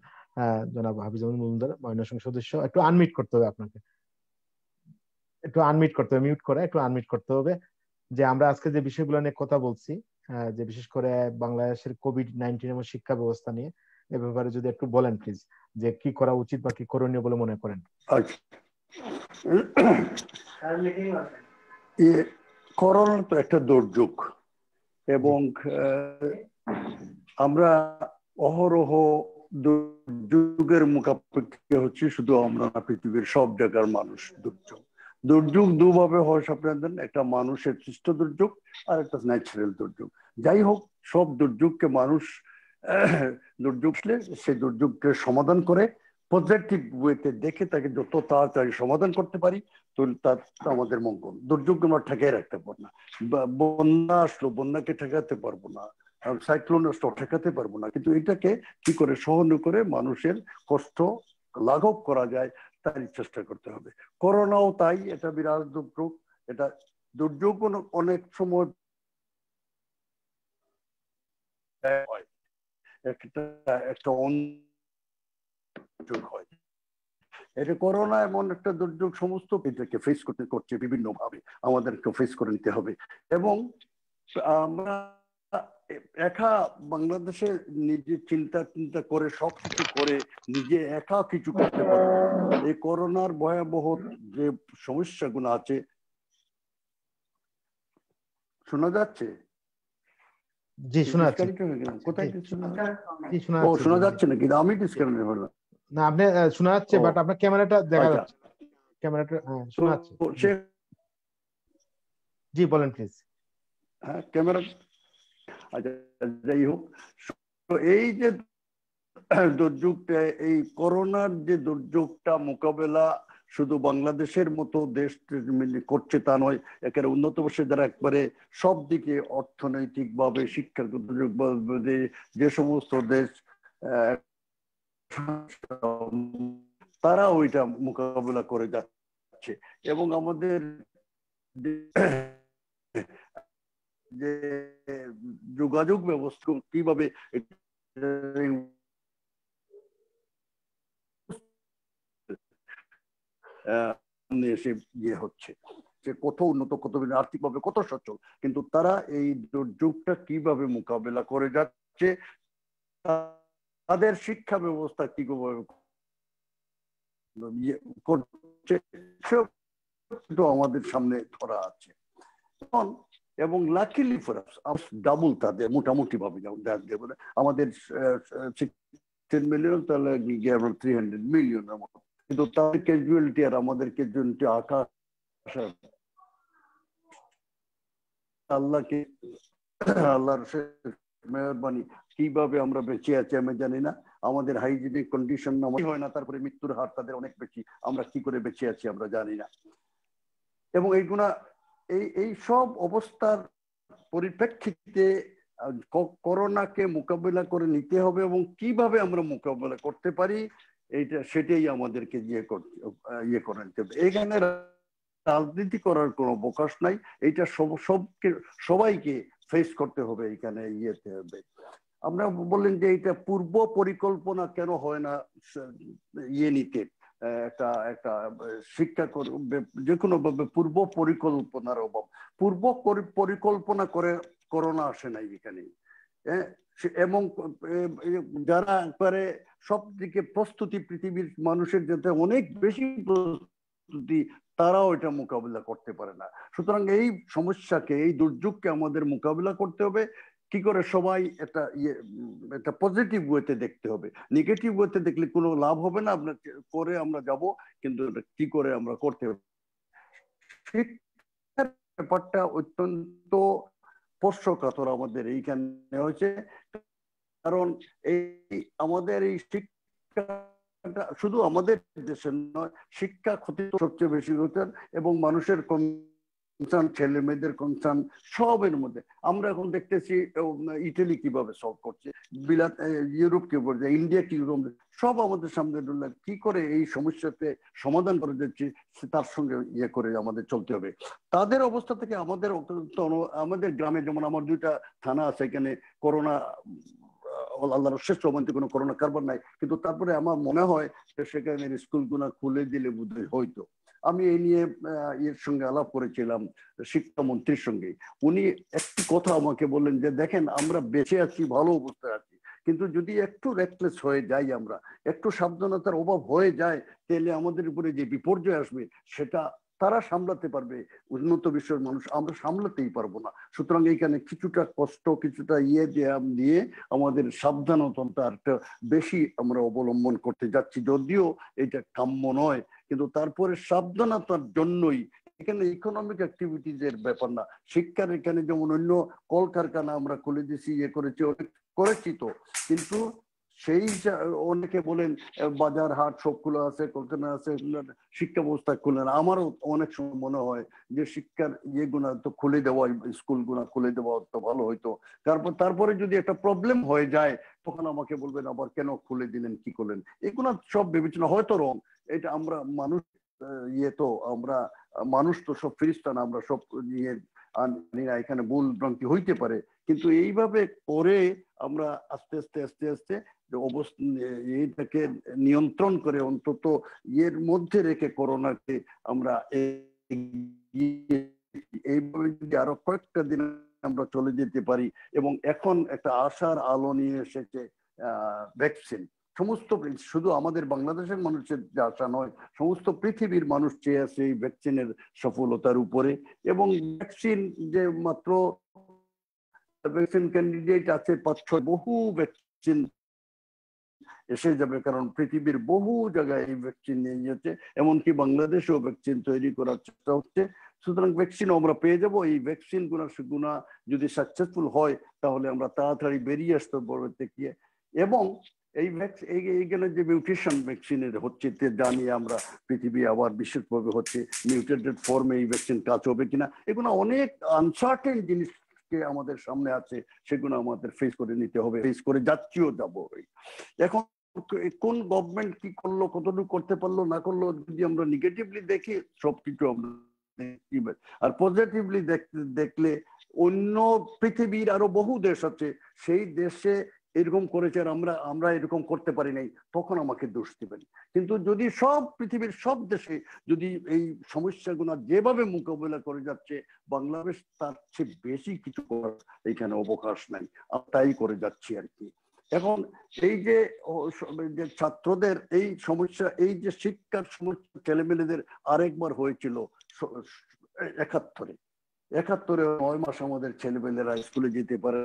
Speaker 2: জনাব হাফিজুল মজুমদার, মাননীয় সংসদ সদস্য। একটু আনমিউট করতে হবে আপনাকে, একটু আনমিউট করতে হবে, মিউট করে একটু আনমিউট করতে হবে। যে আমরা আজকে যে বিষয়গুলো নিয়ে কথা বলছি, যে বিশেষ করে বাংলাদেশের কোভিড-19 এবং শিক্ষা ব্যবস্থা নিয়ে, এ ব্যাপারে যদি একটু বলেন প্লিজ, যে কি করা উচিত বা কি করণীয় বলে মনে করেন।
Speaker 1: করোনা তো একটা দুর্যোগ, এবং আমরা অহরহ দুর্যোগের মুখাপেক্ষি হচ্ছে, শুধু আমরা না, পৃথিবীর সব জায়গার মানুষ। দুর্যোগ দুভাবে হয় আপনাদের, একটা মানুষের সৃষ্ট দুর্যোগ আর একটা ন্যাচারাল দুর্যোগ। যাই হোক, সব দুর্যোগকে মানুষ দুর্যোগ আসলে সেই দুর্যোগকে সমাধান করে পজিটিভ ওয়েতে দেখে তাকে যত তাড়াতাড়ি সমাধান করতে পারি তো তার আমাদের মঙ্গল। দুর্যোগ আমরা ঠেকাই রাখতে পারবো না। বন্যা আসলো, বন্যাকে ঠেকাতে পারবো না, সাইক্লোন আসলো ঠেকাতে পারবো না, কিন্তু এটাকে কি করে সহন করে মানুষের কষ্ট লাঘব করা যায় তার চেষ্টা করতে হবে। করোনাও তাই, এটা বিরাট দুর্যোগ। এটা দুর্যোগ অনেক সময় একটা দুর্যোগ হয়। এটা করোনা এমন একটা দুর্যোগ, সমস্ত এটাকে ফেস করছে বিভিন্ন ভাবে, আমাদেরকে ফেস করে নিতে হবে। এবং আমরা একা বাংলাদেশে নিজে চিন্তা করে সবকিছু করে নিজে একা কিছু করতে পারবো। এই করোনার ভয়াবহ যে সমস্যাগুলো আছে, শোনা যাচ্ছে?
Speaker 2: জি শোনা যাচ্ছে।
Speaker 1: কোথায়
Speaker 2: শোনা
Speaker 1: যাচ্ছে নাকি? আমি ডিসকানেক্ট হলাম
Speaker 2: না, আপনি শোনা যাচ্ছে, বাট আপনার ক্যামেরাটা দেখা যাচ্ছে, ক্যামেরাটা শোনা যাচ্ছে। জি বলেন প্লিজ।
Speaker 1: হ্যাঁ, ক্যামেরা। আচ্ছা, যাই হোক, এই যে দুর্যোগটা, এই করোনার যে দুর্যোগটা মোকাবেলা শুধু বাংলাদেশের মতো দেশ করছে তা নয়, একেবারে উন্নত বিশ্বে যারা একবারে সব দিকে অর্থনৈতিক ভাবে, শিক্ষাগত দুর্যোগ যে সমস্ত দেশ, তারা ওইটা মোকাবেলা করে যাচ্ছে। এবং আমাদের যে যোগাযোগ ব্যবস্থা কিভাবে এসে ইয়ে হচ্ছে, যে কত উন্নত, কত আর্থিকভাবে কত সচ্ছল, কিন্তু তারা এই দুর্যোগটা কিভাবে মোকাবেলা করে যাচ্ছে, তাদের শিক্ষা ব্যবস্থা কিভাবে করছে, কিন্তু আমাদের সামনে ধরা আছে। এবং লাকিলি ফর আস ডাবল তাদের মোটামুটি ভাবে আমাদের 10 মিলিয়ন, তাহলে গিয়ে আমরা 300 মিলিয়নের মতো, কিন্তু তাদের ক্যাজুয়ালিটি আর আমাদের ক্যাজুয়ালিটি আকাশ। আল্লাহকে আল্লাহর মেহরবানি কিভাবে আমরা বেঁচে আছি আমি জানি না। আমাদের হাইজিনিক কন্ডিশন হয় না, তারপরে মৃত্যুর হার তাদের অনেক বেশি, আমরা কি করে বেঁচে আছি আমরা জানি না। এবং এই সব অবস্থার পরিপ্রেক্ষিতে করোনাকে মোকাবিলা করে নিতে হবে এবং কিভাবে আমরা মোকাবিলা করতে পারি সেটাই আমাদেরকে ইয়ে করে নিতে হবে। এখানে রাজনীতি করার কোনো অবকাশ নাই, এইটা সবাইকে ফেস করতে হবে, এখানে ইয়েতে হবে। আমরা বললেন যে এটা পূর্ব পরিকল্পনা কেন হয় না ইয়ে নিতে, একটা শিক্ষা যে কোনো ভাবে পূর্ব পরিকল্পনার অভাব। পূর্ব পরিকল্পনা করে করোনা আসে নাই এখানে, এবং যারা একবারে সব দিকে প্রস্তুতি, পৃথিবীর মানুষের যাতে অনেক বেশি প্রস্তুতি, তারাও এটা মোকাবিলা করতে পারে না। সুতরাং এই সমস্যাকে, এই দুর্যোগকে আমাদের মোকাবিলা করতে হবে। কি করে সবাই একটা পজিটিভ ওয়েতে দেখতে হবে, নেগেটিভ ওয়েতে দেখলে কোনো লাভ হবে না। আমরা করে আমরা যাব, কিন্তু কি করে আমরা করতে হবে। শিক্ষার ব্যাপারটা অত্যন্ত স্পর্শকাতর আমাদের এইখানে হয়েছে, কারণ এই আমাদের এই শিক্ষা শুধু আমাদের দেশের নয়, শিক্ষা ক্ষতি সবচেয়ে বেশি হচ্ছে, এবং মানুষের কনসার্ন, ছেলে মেয়েদের কনসার্ন, সবের মধ্যে আমরা এখন দেখতেছি ইটালি কিভাবে সলভ করছে, ইউরোপ কি বলছে, ইন্ডিয়া কি, সব আমাদের সামনে কি করে এই সমস্যাতে সমাধান করে যাচ্ছে, তার সঙ্গে ইয়ে করে আমাদের চলতে হবে। তাদের অবস্থা থেকে আমাদের গ্রামে, যেমন আমার 2টা থানা আছে, এখানে করোনা আল্লাহর শেষ রহমতে কোনো করোনা কারবার নাই, কিন্তু তারপরে আমার মনে হয় সেখানে স্কুলগুলো খুলে দিলে বোধহয় হয়তো। আমি এই নিয়ে এর সঙ্গে আলাপ করেছিলাম শিক্ষামন্ত্রীর সঙ্গে। উনি একটি কথা আমাকে বললেন যে দেখেন, আমরা বেঁচে আছি, ভালো অবস্থায় আছি, কিন্তু যদি একটু রেকলেস হয়ে যাই, আমরা একটু সাবধানতার অভাব হয়ে যায়, তাহলে আমাদের উপরে যে বিপর্যয় আসবে সেটা তারা সামলাতে পারবে, উন্নত বিশ্বের মানুষ আমরা সামলাতেই পারবো না। সুতরাং এইখানে কিছুটা কষ্ট, কিছুটা দিয়ে আমাদের সাবধানতা একটা বেশি আমরা অবলম্বন করতে যাচ্ছি, যদিও এটা কাম্য নয়, কিন্তু তারপরে সাবধানতার জন্যই এখানে ইকোনমিক অ্যাক্টিভিটিজ এর ব্যাপার না। শিক্ষার এখানে যেমন অন্য কলকারখানা আমরা খুলে দিছি, ইয়ে করেছি তো, কিন্তু সেই অনেকে বলেন বাজার হাট সবগুলো আছে, কলকারখানা আছে, শিক্ষা ব্যবস্থা খুলে না। আমারও অনেক সময় মনে হয় যে শিক্ষার ইয়েগুলা তো খুলে দেওয়া, স্কুলগুলা খুলে দেওয়া তো ভালো হইতো। তারপরে যদি একটা প্রবলেম হয়ে যায়, তখন আমাকে বলবেন আবার কেন খুলে দিলেন, কি করলেন, এগুলো সব বিবেচনা হয়তো রং। এটা আমরা মানুষ, আমরা মানুষ তো সব ফেরেশতা না, আমরা সব নিয়ে এখানে ভুল ভ্রান্তি হইতে পারে, কিন্তু এইভাবে করে আমরা আস্তে আস্তে আস্তে আস্তে এইটাকে নিয়ন্ত্রণ করে, অন্তত এর মধ্যে রেখে করোনাকে আমরা এইভাবে যদি আরো কয়েকটা দিন আমরা চলে যেতে পারি। এবং এখন একটা আশার আলো নিয়ে এসেছে ভ্যাকসিন। সমস্ত, শুধু আমাদের বাংলাদেশের মানুষের যে আশা নয়, সমস্ত পৃথিবীর মানুষ চেয়ে আছে এই ভ্যাকসিনের সফলতার উপরে। এবং ভ্যাকসিন যে মাত্র ভ্যাকসিন ক্যান্ডিডেট আছে 5-6, বহু ভ্যাকসিন এসে যাবে, কারণ পৃথিবীর বহু জায়গায় এই ভ্যাকসিন নিয়ে যাচ্ছে, এমনকি বাংলাদেশেও ভ্যাকসিন তৈরি করার চেষ্টা হচ্ছে। সুতরাং ভ্যাকসিন আমরা পেয়ে যাব। এই ভ্যাকসিন গুণা যদি সাকসেসফুল হয়, তাহলে আমরা তাড়াতাড়ি বেরিয়ে আসতে পারবো থেকে। এবং এইখানে যে মিউটেশন ভ্যাকসিনের হচ্ছে, জানি আমরা পৃথিবী আবার বিশেষভাবে হচ্ছে মিউটেটেড ফর্মে এই ভ্যাকসিন কাজ হবে কিনা, এগুলো অনেক আনসার্টেন জিনিসকে আমাদের সামনে আছে, সেগুলো আমাদের ফেস করে নিতে হবে, ফেস করে যাচ্ছিও যাবো। এখন কোন গভর্নমেন্ট কি করলো, কতটুকু করতে পারলো না করলো, যদি আমরা নেগেটিভলি দেখি সবকিছু আমরা, আর পজিটিভলি দেখলে অন্য পৃথিবীর আরো বহু দেশ আছে, সেই দেশে এরকম করেছে আর আমরা এরকম করতে পারি নাই, তখন আমাকে দোষ দিবেন। কিন্তু যদি সব পৃথিবীর সব দেশে যদি এই সমস্যাগুলো যেভাবে মোকাবিলা করে যাচ্ছে, বাংলাদেশ তার চেয়ে বেশি কিছু করার এখানে অবকাশ নাই, তাই করে যাচ্ছি আর কি। এখন এই যে ছাত্রদের এই সমস্যা, এই যে শিক্ষার সমস্যা ছেলেমেয়েদের আরেকবার হয়েছিল 71-এ, 71-এ 9 মাস আমাদের ছেলেমেয়েরা স্কুলে যেতে পারে,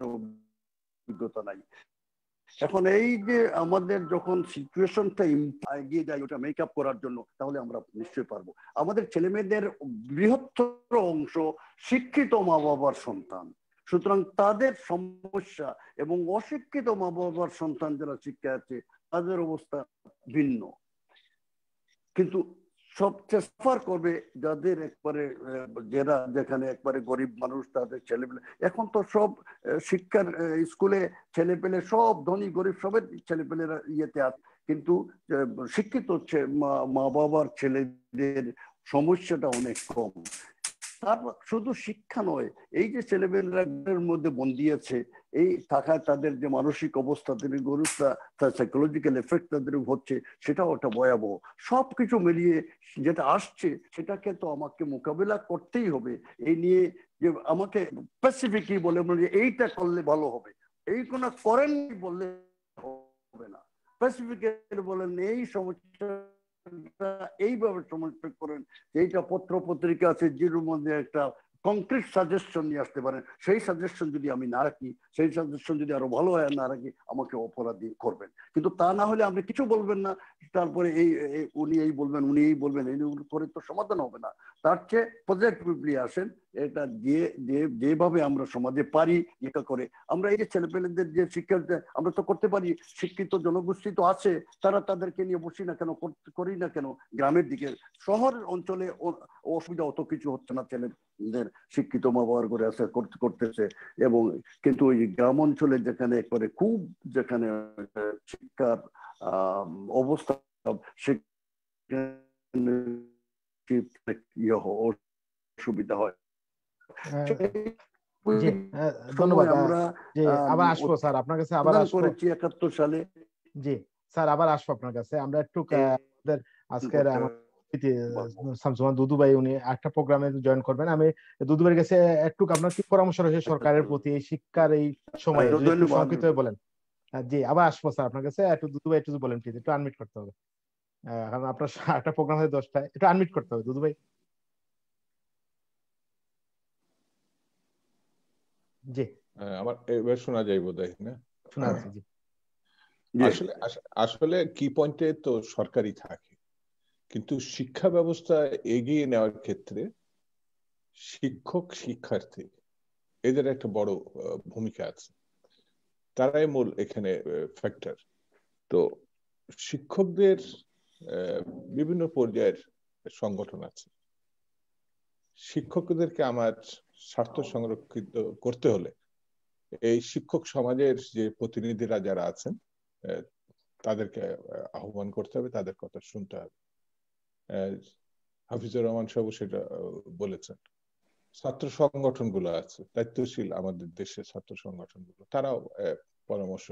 Speaker 1: অভিজ্ঞতা নাই। এখন এই যে আমাদের যখন সিচুয়েশনটা এগিয়ে যায় ওটা মেকআপ করার জন্য, তাহলে আমরা নিশ্চয়ই পারবো। আমাদের ছেলে মেয়েদের বৃহত্তর অংশ শিক্ষিত মা বাবার সন্তান, সুতরাং তাদের সমস্যা এবং অশিক্ষিত মা বাবার সন্তান যারা শিক্ষা আছে তাদের অবস্থা ভিন্ন। কিন্তু সবচেয়ে সাফার করবে যাদের একবারে যারা যেখানে একবারে গরিব মানুষ, তাদের ছেলেপেলে। এখন তো সব শিক্ষার স্কুলে ছেলেপেলে সব ধনী গরিব সবের ছেলেপেলেরা ইয়েতে আছে, কিন্তু শিক্ষিত হচ্ছে মা বাবার ছেলেদের সমস্যাটা অনেক কম। তার শুধু শিক্ষা নয়, এই যে ছেলেমেয়েদের মধ্যে বন্দী আছে, এই থাকায় তাদের যে মানসিক অবস্থা, তাদের গরুটা তার সাইকোলজিক্যাল এফেক্ট তাদের হচ্ছে, সেটাও একটা ভয়াবহ। সবকিছু মিলিয়ে যেটা আসছে সেটাকে তো আমাকে মোকাবিলা করতেই হবে। এই নিয়ে যে আমাকে স্পেসিফিকই বলে এইটা করলে ভালো হবে, এই কোনো করেন বললে হবে না। স্পেসিফিক্যালি বলেন এই সমস্যা এইভাবে সমর্থন করেন, এইটা পত্র পত্রিকা আছে যের মধ্যে একটা কংক্রিট সাজেশন নিয়ে আসতে পারেন। সেই সাজেশন যদি আমি না রাখি, সেই সাজেশন যদি আরো ভালো হয় না রাখি, আমাকে অপরাধী করবেন। কিন্তু তা না হলে আপনি কিছু বলবেন না, তারপরে এই উনি এই বলবেন উনি এই বলবেন, এই করে তো সমাধান হবে না। তার চেয়ে পজিটিভলি আসেন, এটা যেভাবে আমরা সমাজে পারি এটা করে আমরা এই যে ছেলেপেলেদের যে শিক্ষা আমরা তো করতে পারি। শিক্ষিত জনগোষ্ঠী তো আছে, তারা তাদেরকে নিয়ে বসি না কেন, করি না কেন? গ্রামের দিকে, শহর অঞ্চলে অসুবিধা অত কিছু হচ্ছে না, ছেলেদের শিক্ষিত মা বাবার করে আছে করতেছে। এবং কিন্তু ওই গ্রাম অঞ্চলে যেখানে একবারে খুব যেখানে শিক্ষার অবস্থা সেখানে অসুবিধা হয়।
Speaker 2: ধন্যবাদ। আবার আসবো স্যার আপনার কাছে, আবার আসবো
Speaker 1: 71 সালে।
Speaker 2: জি স্যার, আবার আসবো আপনার কাছে। আমরা একটু আজকের শামসুমান দুদু ভাই উনি একটা প্রোগ্রামে জয়েন করবেন। আমি দুদু ভাইয়ের কাছে একটু আপনার কি পরামর্শ রয়েছে সরকারের প্রতি এই শিক্ষার এই সময়ে, যদি একটু সংক্ষিপ্ত হয়ে বলেন। জি আবার আসবো স্যার আপনার কাছে। একটু দুদু ভাই একটু বলেন প্লিজ, একটু আনমিট করতে হবে, কারণ আপনার একটা প্রোগ্রাম হয় 10টায়, একটু আনমিট করতে হবে দুদু ভাই। জি
Speaker 7: আমার এবার শোনা যায় বোধহয় না?
Speaker 2: শোনা যাচ্ছে। জি
Speaker 7: আসলে কি পয়েন্টে তো সরকারি থাকে, কিন্তু শিক্ষা ব্যবস্থা এগিয়ে নেওয়ার ক্ষেত্রে শিক্ষক শিক্ষার্থী এদের একটা বড় ভূমিকা আছে, তারাই মূল এখানে ফ্যাক্টর। তো শিক্ষকদের বিভিন্ন পর্যায়ের সংগঠন আছে। শিক্ষকদেরকে আমার স্বার্থ সংরক্ষিত করতে হলে এই শিক্ষক সমাজের যে প্রতিনিধিরা যারা আছেন তাদেরকে আহ্বান করতে হবে, তাদের কথা শুনতে হবে। হাফিজুর রহমান সাহেব সেটা বলেছেন। ছাত্র সংগঠনগুলো আছে, দায়িত্বশীল আমাদের দেশের ছাত্র সংগঠনগুলো, তারাও পরামর্শ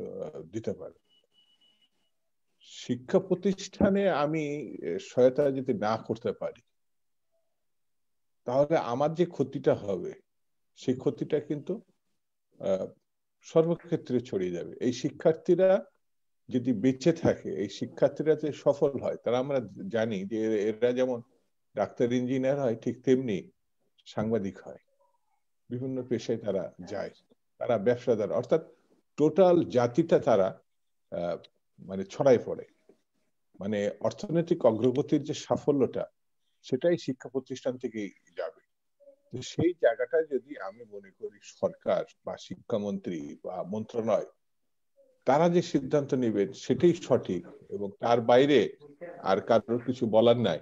Speaker 7: দিতে পারে। শিক্ষা প্রতিষ্ঠানে আমি সহায়তা যদি না করতে পারি, তাহলে আমার যে ক্ষতিটা হবে সেই ক্ষতিটা কিন্তু সর্বক্ষেত্রে ছড়িয়ে যাবে। এই শিক্ষার্থীরা যদি বেঁচে থাকে, এই শিক্ষার্থীরা যে সফল হয়, তারা আমরা জানি যে এরা যেমন ডাক্তার ইঞ্জিনিয়ার হয়, ঠিক তেমনি সাংবাদিক হয়, বিভিন্ন পেশায় তারা যায়, তারা ব্যবসাদার, অর্থাৎ টোটাল জাতিটা তারা মানে ছড়াই পড়ে। মানে অর্থনৈতিক অগ্রগতির যে সাফল্যটা, সেটাই শিক্ষা প্রতিষ্ঠান থেকেই যাবে। সেই জায়গাটা যদি আমি মনে করি সরকার বা শিক্ষামন্ত্রী বা মন্ত্রণালয় তারা যে সিদ্ধান্ত নেবেন সেটাই সঠিক, এবং তার বাইরে আর কারোর কিছু বলার নাই।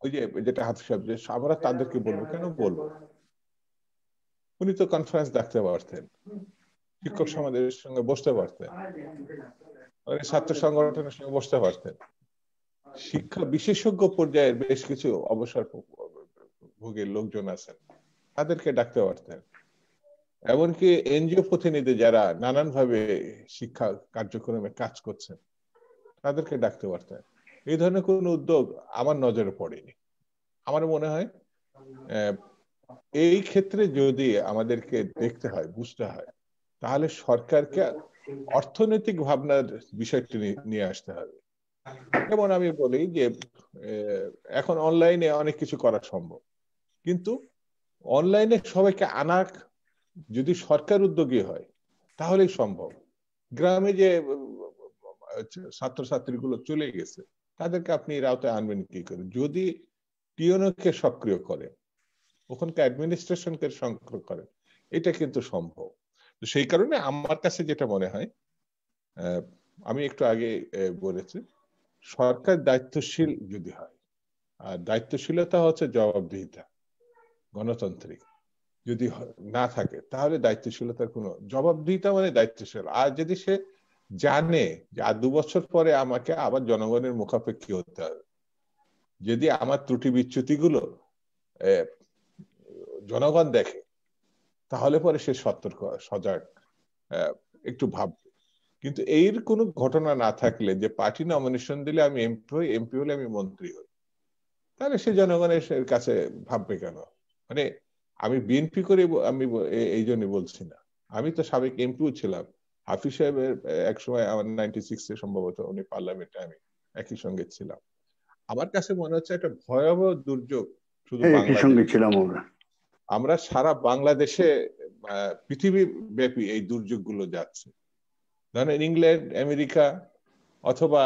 Speaker 7: ওই যে যেটা হাফিজ সাহেব, যে আমরা তাদেরকে বলবো, কেন বলবো? উনি তো কনফারেন্স ডাকতে পারতেন, শিক্ষক সমাজের সঙ্গে বসতে পারতেন, ছাত্র সংগঠনের সঙ্গে বসতে পারতেন, শিক্ষা বিশেষজ্ঞ পর্যায়ের বেশ কিছু অবসর ভোগের লোকজন আছেন, তাদেরকে ডাকতে পারতেন। এমনকি এনজিও প্রতিনিধি যারা নানান ভাবে শিক্ষা কার্যক্রমে কাজ করছেন, তাদেরকে ডাকতে পারতেন। এই ধরনের কোন উদ্যোগ আমার নজরে পড়েনি। আমার মনে হয় এই ক্ষেত্রে যদি আমাদেরকে দেখতে হয়, বুঝতে হয়, তাহলে সরকারকে অর্থনৈতিক ভাবনার বিষয়টি নিয়ে আসতে হবে। যেমন আমি বলি যে এখন অনলাইনে অনেক কিছু করা সম্ভব, কিন্তু অনলাইনে সবাইকে আনা যদি সরকার উদ্যোগী হয় তাহলেই সম্ভব। গ্রামে যে ছাত্রছাত্রীগুলো চলে গেছে তাদেরকে আপনি এর আওতায় আনবেন কি করে? যদি টিএনওকে সক্রিয় করেন, ওখানকার অ্যাডমিনিস্ট্রেশনকে সক্রিয় করেন, এটা কিন্তু সম্ভব। তো সেই কারণে আমার কাছে যেটা মনে হয়, আমি একটু আগে বলেছি, সরকার দায়িত্বশীল যদি হয়, আর দায়িত্বশীলতা হচ্ছে জবাবদিহিতা, গণতান্ত্রিক যদি না থাকে তাহলে দায়িত্বশীলতার কোনো জবাবদিহিতা মানে দায়িত্বশীল। আর যদি সে জানে যে আর 2 বছর পরে আমাকে আবার জনগণের মুখাপেক্ষী হতে হবে, যদি আমার ত্রুটি বিচ্যুতি গুলো জনগণ দেখে, তাহলে পরে সে সতর্ক, সজাগ, একটু ভাববে। কিন্তু এর কোনো ঘটনা না থাকলে, যে পার্টি নমিনেশন দিলে আমি এমপি হই, এমপি হলে আমি মন্ত্রী হই, তাহলে সে জনগণের কাছে ভাববে কেন? মানে আমি বিএনপি করে আমি এই জন্য বলছি না, আমি তো সাবেক এমপিও ছিলাম। হাফিজ সাহেবের একসময় আমার 96-এ সম্ভবত উনি পার্লামেন্টে, আমি একই সঙ্গে ছিলাম। আমার কাছে মনে হচ্ছে একটা ভয়াবহ দুর্যোগ শুধু বাংলাদেশে ছিলাম আমরা সারা বাংলাদেশে, পৃথিবী ব্যাপী এই দুর্যোগগুলো যাচ্ছে। ধরেন ইংল্যান্ড, আমেরিকা অথবা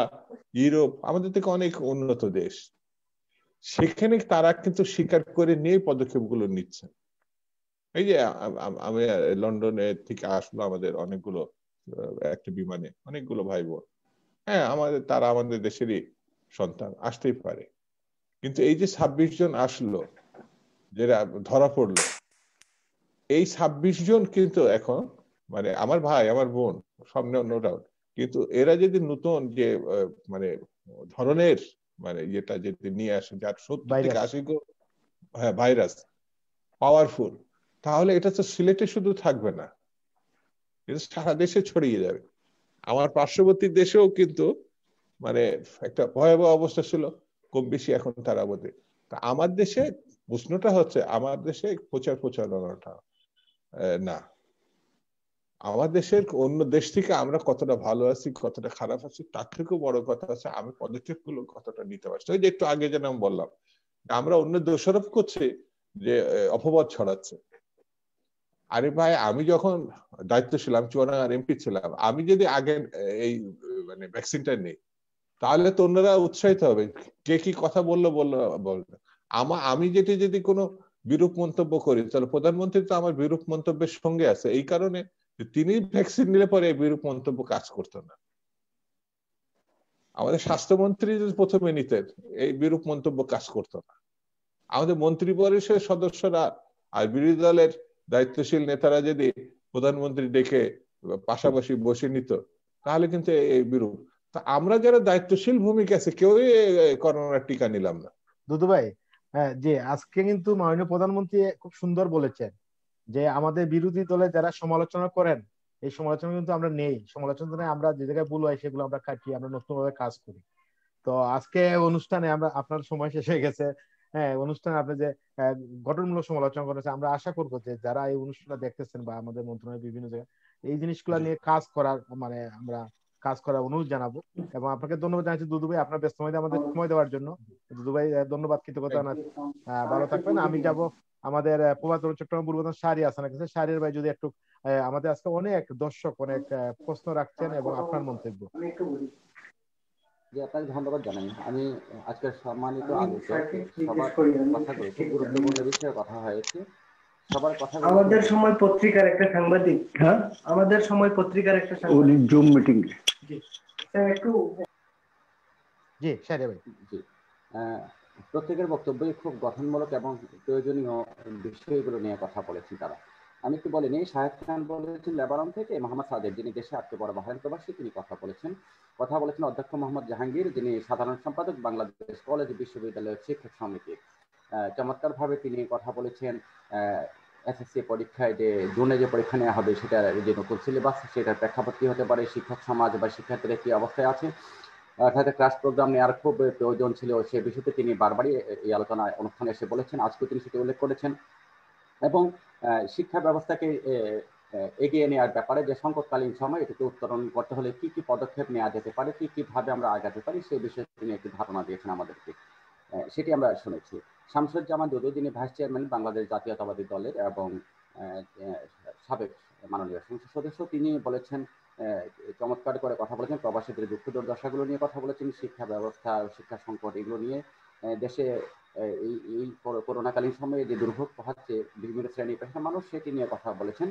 Speaker 7: ইউরোপ আমাদের থেকে অনেক উন্নত দেশ, সেখানে তারা কিন্তু স্বীকার করে নিয়ে পদক্ষেপগুলো নিচ্ছে। এই যে আমি লন্ডনে থেকে আসলো আমাদের অনেকগুলো, একটা বিমানে অনেকগুলো ভাই বোন, হ্যাঁ তারা আমাদের দেশেরই সন্তান, আসতেই পারে। কিন্তু এই যে 26 জন আসলো, যেটা ধরা পড়লো, এই 26 জন কিন্তু এখন মানে আমার ভাই আমার বোন সব, নো ডাউট, কিন্তু এরা যদি নতুন যে মানে ধরনের মানে যেটা যদি নিয়ে আসে, যার 70 থেকে 80 ভাইরাস পাওয়ারফুল, তাহলে এটা তো সিলেটে শুধু থাকবে না, এটা সারা দেশে ছড়িয়ে যাবে। আমার পার্শ্ববর্তী দেশেও কিন্তু মানে একটা ভয়াবহ অবস্থা ছিল, কম বেশি এখন তারা বোধে। তা আমার দেশে প্রশ্নটা হচ্ছে, আমার দেশে প্রচারণাটা না, আমার দেশের অন্য দেশ থেকে আমরা কতটা ভালো আছি, কতটা খারাপ আছি, তার থেকেও বড় কথা আছে আমি পদক্ষেপ গুলো কতটা নিতে পারছি। ওই যে একটু আগে যেন বললাম, আমরা অন্য দোষারোপ করছি যে অপবাদ ছড়াচ্ছে। আরে ভাই, আমি যখন দায়িত্ব ছিলাম, চুয়াডাঙ্গার এমপি ছিলাম, আমি যদি আগে এই মানে ভ্যাকসিনটা নেই, তাহলে তো অন্যরা উৎসাহিত হবে, কে কি কথা বললো বলবে। আমি যদি কোনো বিরূপ মন্তব্য করি, তাহলে প্রধানমন্ত্রী তো আমার বিরূপ মন্তব্যের সঙ্গে আছে, এই কারণে তিনি ভ্যাকসিন নিলে পরে এই বিরূপ মন্তব্য কাজ করতো না। আমাদের স্বাস্থ্যমন্ত্রী যদি প্রথমে নিতেন, এই বিরূপ মন্তব্য কাজ করতো না। আমাদের মন্ত্রী পরিষদের সদস্যরা আর বিরোধী দলের দায়িত্বশীল নেতারা যদি প্রধানমন্ত্রী ডেকে পাশাপাশি বসে নিত, তাহলে কিন্তু এই বিরূপ। তা আমরা যারা দায়িত্বশীল ভূমিকা আছে, কেউই করোনার টিকা নিলাম না।
Speaker 2: দুদু ভাই, যে আজকে কিন্তু মাননীয় প্রধানমন্ত্রী খুব সুন্দর বলেছেন যে আমাদের বিরোধী দলে যারা সমালোচনা করেন, এই সমালোচনা কিন্তু আমরা নেই, সমালোচনা আমরা যে জায়গায় ভুল হয় সেগুলো আমরা কাটিয়ে আমরা নতুন ভাবে কাজ করি। তো আজকে অনুষ্ঠানে আমরা, আপনার সময় শেষ হয়ে গেছে, হ্যাঁ, অনুষ্ঠানে আপনি যে গঠনমূলক সমালোচনা করেছেন, আমরা আশা করবো যে যারা এই অনুষ্ঠানটা দেখতেছেন বা আমাদের মন্ত্রণালয়ের বিভিন্ন জায়গায় এই জিনিসগুলো নিয়ে কাজ করার, মানে আমরা কাজ করার অনুরোধ জানাবো। এবং আপনাকে ধন্যবাদ জানাচ্ছি দুদু ভাই, আপনার ব্যস্ত সময় আমাদের সময় দেওয়ার জন্য। দুদু ভাই ধন্যবাদ, কৃতজ্ঞতা জানাচ্ছি। ভালো থাকবেন। আমি যাব আমাদের প্রভাত চট্টগ্রাম পূর্বতন শাহরি আসানের কাছে। শাহরিয়ার ভাই যদি একটু, আমাদের আজকে অনেক দর্শক অনেক প্রশ্ন রাখছেন এবং আপনার মন্তব্য।
Speaker 3: যে আপনাকে ধন্যবাদ জানাই। আমি আজকের সম্মানিত আলোচক, সবার কথাগুলো খুব গুরুত্বপূর্ণ বিষয়ে কথা হয়েছে, সবার কথা।
Speaker 8: আমাদের সময় পত্রিকার একটা সাংবাদিক, হ্যাঁ আমাদের সময় পত্রিকার একটা সাংবাদিক
Speaker 1: জুম মিটিং,
Speaker 8: জি স্যার একটু,
Speaker 2: জি শাহরিয়ার ভাই,
Speaker 3: জি প্রত্যেকের বক্তব্যই খুব গঠনমূলক এবং প্রয়োজনীয় বিষয়গুলো নিয়ে কথা বলেছেন তারা। আমি একটু বলিনি, শাহেদ খান বলেছেন লেবানন থেকে, মোহাম্মদ সাদেক যিনি দেশে আটকে পড়া বাহরাইন প্রবাসী, তিনি কথা বলেছেন অধ্যক্ষ মোহাম্মদ জাহাঙ্গীর, যিনি সাধারণ সম্পাদক বাংলাদেশ কলেজ বিশ্ববিদ্যালয়ের শিক্ষক সমিতি। চমৎকারভাবে তিনি কথা বলেছেন এসএসসি পরীক্ষায় যে জুনে যে পরীক্ষা নেওয়া হবে সেটার যে নতুন সিলেবাস, সেটার প্রেক্ষাপট কি হতে পারে, শিক্ষক সমাজ বা শিক্ষার্থীরা কি অবস্থায় আছে, অর্থাৎ ক্লাস প্রোগ্রাম নেওয়ার খুব প্রয়োজন ছিল, সে বিষয়টি তিনি বারবারই এই আলোচনা অনুষ্ঠানে এসে বলেছেন, আজকেও তিনি সেটি উল্লেখ করেছেন। এবং শিক্ষা ব্যবস্থাকে এগিয়ে নেওয়ার ব্যাপারে, যে সংকটকালীন সময় এটাকে উত্তরণ করতে হলে কি কি পদক্ষেপ নেওয়া যেতে পারে, কি কিভাবে আমরা আগাতে পারি, সেই বিষয়ে তিনি একটি ধারণা দিয়েছেন আমাদেরকে। সেটি আমরা শুনেছি। শামসুজ্জামান দুদু, যিনি ভাইস চেয়ারম্যান বাংলাদেশ জাতীয়তাবাদী দলের এবং সাবেক মাননীয় সংসদ সদস্য, তিনি বলেছেন, চমৎকার করে কথা বলেছেন, প্রবাসীদের দুঃখ দুর্দশাগুলো নিয়ে কথা বলেছেন, শিক্ষা ব্যবস্থা, শিক্ষা সংকট, এগুলো নিয়ে দেশে এই করোনাকালীন সময়ে যে দুর্ভোগ পোহাচ্ছে বিভিন্ন শ্রেণী পেশার মানুষ, সেটি নিয়ে কথা বলেছেন।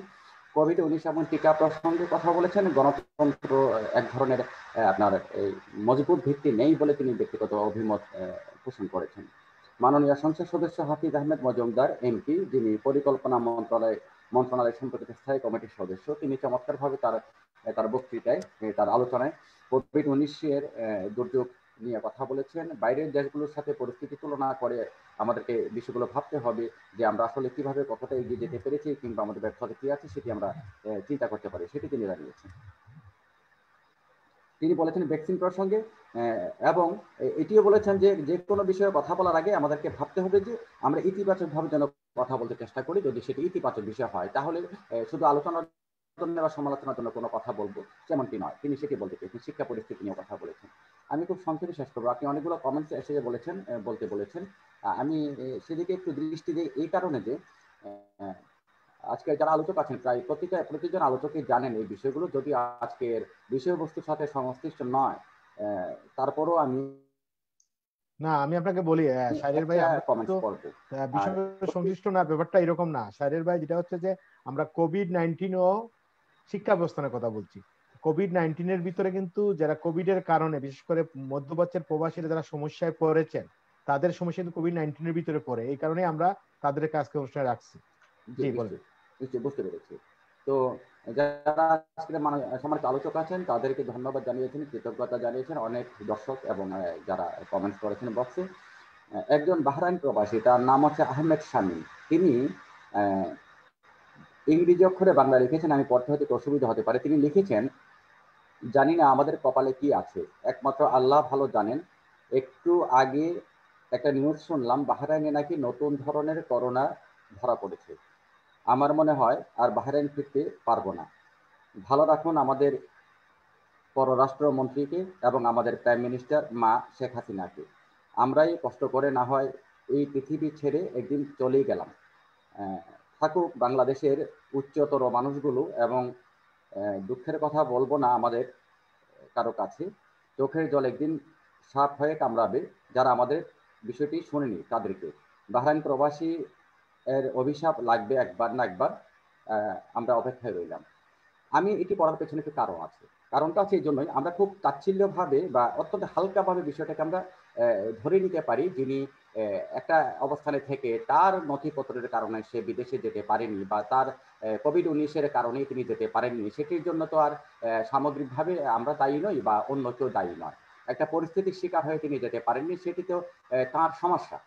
Speaker 3: কোভিড-19 এবং টিকা প্রসঙ্গে কথা বলেছেন। গণতন্ত্র এক ধরনের আপনার এই মজবুত ভিত্তি নেই বলে তিনি ব্যক্তিগত অভিমত পোষণ করেছেন। মাননীয় সংসদ সদস্য হাফিজ আহমেদ মজুমদার এমপি, যিনি পরিকল্পনা মন্ত্রণালয় সম্পর্কিত স্থায়ী কমিটির সদস্য, তিনি চমৎকারভাবে তার বক্তৃতায়, তার আলোচনায় কোভিড-19 দুর্যোগ নিয়ে কথা বলেছেন। বাইরের দেশগুলোর সাথে পরিস্থিতি তুলনা করে আমাদেরকে বিষয়গুলো ভাবতে হবে যে আমরা আসলে কিভাবে কতটা এগিয়ে যেতে পেরেছি, কিংবা আমাদের ব্যর্থতা কি আছে সেটি আমরা চিন্তা করতে পারি, সেটি তিনি জানিয়েছেন। তিনি বলেছেন ভ্যাকসিন প্রসঙ্গে, এবং এটিও বলেছেন যে যে কোনো বিষয়ে কথা বলার আগে আমাদেরকে ভাবতে হবে যে আমরা ইতিবাচকভাবে যেন কথা বলতে চেষ্টা করি। যদি সেটি ইতিবাচক বিষয় হয় তাহলে শুধু আলোচনার জন্য বা সমালোচনার জন্য কোনো কথা বলবো যেমনটি নয়, তিনি সেটি বলতে চেয়েছেন। শিক্ষা পরিস্থিতি নিয়ে কথা বলেছেন। আমি খুব সংক্ষেপে শেষ করবো। আপনি অনেকগুলো কমেন্টস এসে বলতে বলেছেন, আমি সেদিকে একটু দৃষ্টি দিই এই কারণে যে আজকে যারা আলোচক আছেন প্রায় প্রতিজন আলোচকই জানেন এই বিষয়গুলো, যদি আজকের বিষয়বস্তুর সাথে সংশ্লিষ্ট নয়, তারপরও আমি
Speaker 2: আপনাকে বলি শাহরিয়ার ভাই, বিষয় সংশ্লিষ্ট না, ব্যাপারটা এরকম না শাহরিয়ার ভাই। যেটা হচ্ছে যে আমরা কোভিড-19 ও শিক্ষা ব্যবস্থার কথা বলছি। কোভিড-19 এর ভিতরে কিন্তু যারা কোভিড এর কারণে, বিশেষ করে মধ্যপ্রাচ্যের প্রবাসীরা যারা সমস্যায় পড়েছেন, তাদের সমস্যা কিন্তু কোভিড-19 এর ভিতরে পড়ে। এই কারণে আমরা তাদের কাজকে অনুষ্ঠানে রাখছি। জি বলেন।
Speaker 3: বুঝতে পেরেছি। তো যারা আজকের সম্মানিত আলোচক আছেন তাদেরকে ধন্যবাদ জানিয়েছেন, কৃতজ্ঞতা জানিয়েছেন অনেক দর্শক এবং যারা কমেন্ট করেছেন বক্সে। একজন বাহরাইন প্রবাসী, তার নাম হচ্ছে আহমেদ শামীম, তিনি ইংরেজি অক্ষরে বাংলা লিখেছেন, আমি পড়তে হয়তো অসুবিধা হতে পারে। তিনি লিখেছেন, জানি না আমাদের কপালে কি আছে, একমাত্র আল্লাহ ভালো জানেন। একটু আগে একটা নিউজ শুনলাম, বাহরাইনে নাকি নতুন ধরনের করোনা ধরা পড়েছে। আমার মনে হয় আর বাহরাইন ফিরতে পারবো না। ভালো রাখুন আমাদের পররাষ্ট্রমন্ত্রীকে এবং আমাদের প্রাইম মিনিস্টার মা শেখ হাসিনাকে। আমরাই কষ্ট করে না হয় এই পৃথিবী ছেড়ে একদিন চলেই গেলাম। থাকুক বাংলাদেশের উচ্চতর মানুষগুলো, এবং দুঃখের কথা বলবো না আমাদের কারো কাছে, চোখের জল একদিন সাপ হয়ে কামড়াবে যারা আমাদের বিষয়টি শুনেনি তাদেরকে। বাহরাইন প্রবাসী এর অভিশাপ লাগবে একবার না একবার, আমরা অপেক্ষায় রইলাম। আমি এটি পড়ার পেছনে একটু কারণ আছে। কারণটা আছে এই জন্যই, আমরা খুব তাচ্ছিল্যভাবে বা অত্যন্ত হালকাভাবে বিষয়টাকে আমরা ধরে নিতে পারি। যিনি একটা অবস্থানে থেকে তার নথিপত্রের কারণে সে বিদেশে যেতে পারেনি, বা তার কোভিড-19 কারণেই তিনি যেতে পারেননি, সেটির জন্য তো আর সামগ্রিকভাবে আমরা দায়ী নই বা অন্য কেউ দায়ী নয়। একটা পরিস্থিতির শিকার হয়ে তিনি যেতে পারেননি, সেটি তো তার সমস্যা।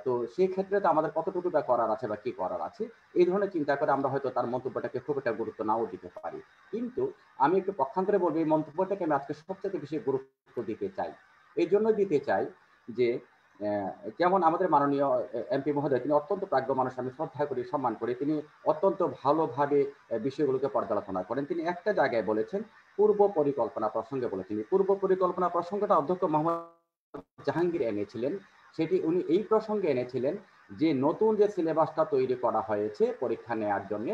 Speaker 3: তো সেই ক্ষেত্রে তো আমাদের কতটুকুটা করার আছে বা কি করার আছে, এই ধরনের চিন্তা করে আমরা হয়তো তার মন্তব্যটাকে খুব একটা গুরুত্ব নাও দিতে পারি। কিন্তু আমি একটু পক্ষান্তরে বলবো, এই মন্তব্যটাকে আমি আজকে সবচেয়ে বেশি গুরুত্ব দিতে চাই। এই জন্য দিতে চাই যে যেমন আমাদের মাননীয় এমপি মহোদয়, তিনি অত্যন্ত প্রাজ্ঞ মানুষ, আমি শ্রদ্ধা করি, সম্মান করি। তিনি অত্যন্ত ভালোভাবে বিষয়গুলোকে পর্যালোচনা করেন। তিনি একটা জায়গায় বলেছেন, পূর্ব পরিকল্পনা প্রসঙ্গে বলেছেন। পূর্ব পরিকল্পনা প্রসঙ্গটা অধ্যক্ষ মোহাম্মদ জাহাঙ্গীর এনেছিলেন। সেটি উনি এই প্রসঙ্গে এনেছিলেন যে নতুন যে সিলেবাসটা তৈরি করা হয়েছে পরীক্ষা নেওয়ার জন্য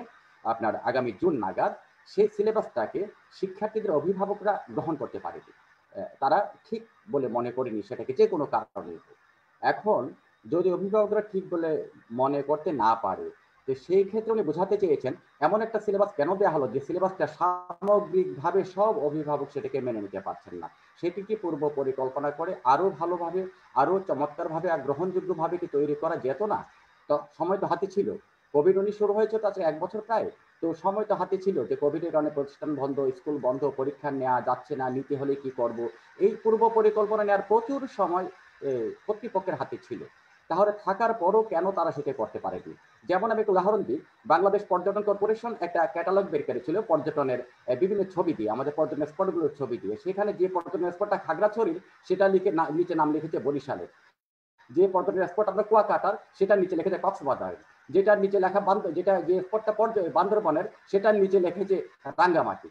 Speaker 3: আপনার আগামী জুন নাগাদ, সেই সিলেবাসটাকে শিক্ষার্থীদের অভিভাবকরা গ্রহণ করতে পারেনি, তারা ঠিক বলে মনে করেনি সেটাকে, যে কোনো কারণে। এখন যদি অভিভাবকরা ঠিক বলে মনে করতে না পারে, তো সেই ক্ষেত্রে উনি বোঝাতে চেয়েছেন এমন একটা সিলেবাস কেন দেওয়া হলো যে সিলেবাসটা সামগ্রিকভাবে সব অভিভাবক সেটাকে মেনে নিতে পারছেন না। সেটিকে পূর্ব পরিকল্পনা করে আরো ভালোভাবে, আরো চমৎকারভাবে আর গ্রহণযোগ্যভাবে কি তৈরি করা যেত না? তো সময় তো হাতে ছিল। কোভিড-19 শুরু হয়েছে তো আজকে 1 বছর প্রায়, তো সময় তো হাতে ছিল যে কোভিডের কারণে প্রতিষ্ঠান বন্ধ, স্কুল বন্ধ, পরীক্ষা নেওয়া যাচ্ছে না, নিতে হলে কি করব, এই পূর্ব পরিকল্পনা নেওয়ার প্রচুর সময় কর্তৃপক্ষের হাতে ছিল। তাহলে থাকার পরও কেন তারা সেটা করতে পারেনি? যেমন আমি একটা উদাহরণ দিই, বাংলাদেশ পর্যটন কর্পোরেশন একটা ক্যাটালগ বের করেছিল পর্যটনের বিভিন্ন ছবি দিয়ে, আমাদের পর্যটন স্পটগুলোর ছবি দিয়ে। সেখানে যে পর্যটন স্পটটা খাগড়াছড়ির, সেটা নিচে নাম লিখেছে বরিশালের। যে পর্যটন স্পট আপনার কুয়াকাটার, সেটা নিচে লিখেছে কক্সবাজার। যেটার নিচে লেখা যেটা যে স্পটটা বান্দরবনের সেটার নিচে লিখেছে রাঙ্গামাটি।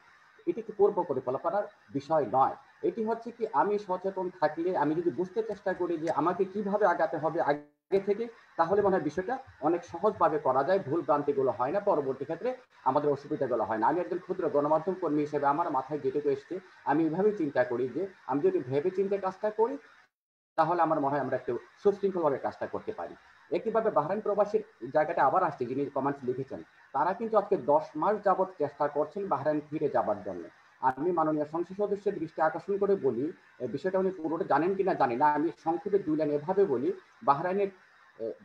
Speaker 3: এটি কি পূর্ব পরিকল্পনার বিষয় নয়। এটি হচ্ছে কি আমি সচেতন থাকলে, আমি যদি বুঝতে চেষ্টা করি যে আমাকে কিভাবে আগাতে হবে আগে থেকে, তাহলে মনে হয় বিষয়টা অনেক সহজভাবে করা যায়, ভুল ভ্রান্তিগুলো হয় না, পরবর্তী ক্ষেত্রে আমাদের অসুবিধাগুলো হয় না। আমি একজন ক্ষুদ্র গণমাধ্যম কর্মী হিসেবে আমার মাথায় যেটুকু এসছে আমি এভাবেই চিন্তা করি যে আমি যদি ভেবে চিন্তে কাজটা করি তাহলে আমার মনে হয় আমরা একটু সুশৃঙ্খলভাবে কাজটা করতে পারি। একইভাবে বাহরাইন প্রবাসীর জায়গাটা আবার আসছে, যিনি কমেন্টস লিখেছেন, তারা কিন্তু আজকে 10 মাস যাবৎ চেষ্টা করছেন বাহরাইন ফিরে যাবার জন্য। আমি মাননীয় সংসদ সদস্যের দৃষ্টি আকর্ষণ করে বলি, বিষয়টা উনি পুরোটা জানেন কিনা জানি না, আমি সংক্ষেপে 2 লাইন এভাবে বলি, বাহরাইনের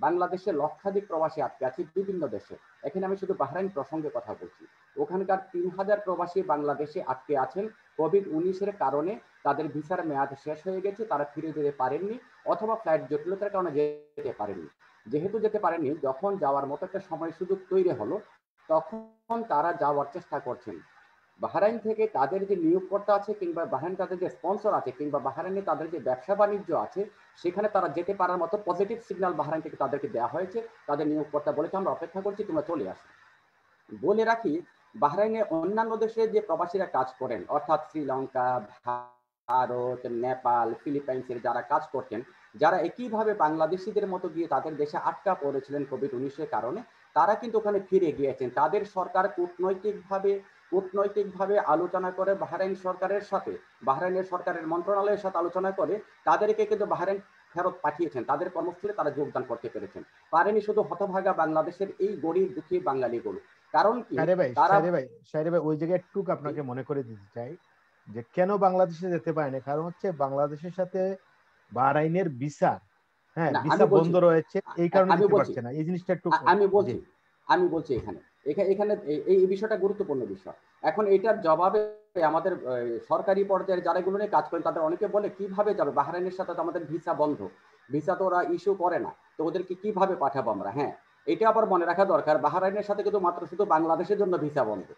Speaker 3: বাংলাদেশে লক্ষাধিক প্রবাসী আটকে আছে বিভিন্ন দেশে। এখানে আমি শুধু বাহরাইন প্রসঙ্গে কথা বলছি। ওখানকার 3000 প্রবাসী বাংলাদেশে আটকে আছেন। কোভিড-19 কারণে তাদের ভিসার মেয়াদ শেষ হয়ে গেছে, তারা ফিরে যেতে পারেননি, অথবা ফ্লাইট জটিলতার কারণে যেতে পারেননি। যেহেতু যেতে পারেননি, যখন যাওয়ার মতো একটা সময় সুযোগ তৈরি হলো, তখন তারা যাওয়ার চেষ্টা করছেন। বাহরাইন থেকে তাদের যে নিয়োগকর্তা আছে, কিংবা বাহরাইন তাদের যে স্পন্সর আছে, কিংবা বাহরাইনে তাদের যে ব্যবসা বাণিজ্য আছে, সেখানে তারা যেতে পারার মতো পজিটিভ সিগন্যাল বাহরাইন থেকে তাদেরকে দেওয়া হয়েছে। তাদের নিয়োগকর্তা বলেছে আমরা অপেক্ষা করছি, তোমরা চলে আসো। বলে রাখি, বাহরাইনে অন্যান্য দেশে যে প্রবাসীরা কাজ করেন, অর্থাৎ শ্রীলঙ্কা, ভারত, নেপাল, ফিলিপাইন্সের যারা কাজ করতেন, যারা একইভাবে বাংলাদেশিদের মতো গিয়ে তাদের দেশে আটকা পড়েছিলেন কোভিড-19 কারণে, তারা কিন্তু ওখানে ফিরে গিয়েছেন। তাদের সরকার কূটনৈতিকভাবে আলোচনা করে বাহরাইন সরকারের সাথে, বাহরাইনের সরকারের মন্ত্রণালয়ের সাথে আলোচনা করে তাদেরকে কিন্তু বাহরাইন ফেরত পাঠিয়েছেন, তাদের কর্মস্থলে তারা যোগদান করতে পেরেছেন। পারেনি শুধু হতভাগা বাংলাদেশের এই গরিব দুঃখী বাঙালিগুলো। কারণ কি
Speaker 2: শাহরি ভাই ওই জায়গায় একটু আপনাকে মনে করে দিতে চাই যে কেন বাংলাদেশে যেতে পারে না। কারণ হচ্ছে বাংলাদেশের সাথে বাহরাইনের ভিসা বন্ধ রয়েছে, এই কারণে যেতে পারছে না। এই জিনিসটা একটু
Speaker 3: আমি বলছি এখানে এই বিষয়টা গুরুত্বপূর্ণ বিষয়। এখন এটার জবাবে আমাদের সরকারি পর্যায়ে যারা এগুলো নিয়ে কাজ করেন তাদের অনেকে বলে কিভাবে যাবে, বাহরাইনের সাথে তো আমাদের ভিসা বন্ধ, ভিসা তো ওরা ইস্যু করে না, তো ওদেরকে কিভাবে পাঠাবো আমরা। হ্যাঁ, এটা আবার মনে রাখা দরকার, বাহরাইনের সাথে কিন্তু মাত্র শুধু বাংলাদেশের জন্য ভিসা বন্ধ।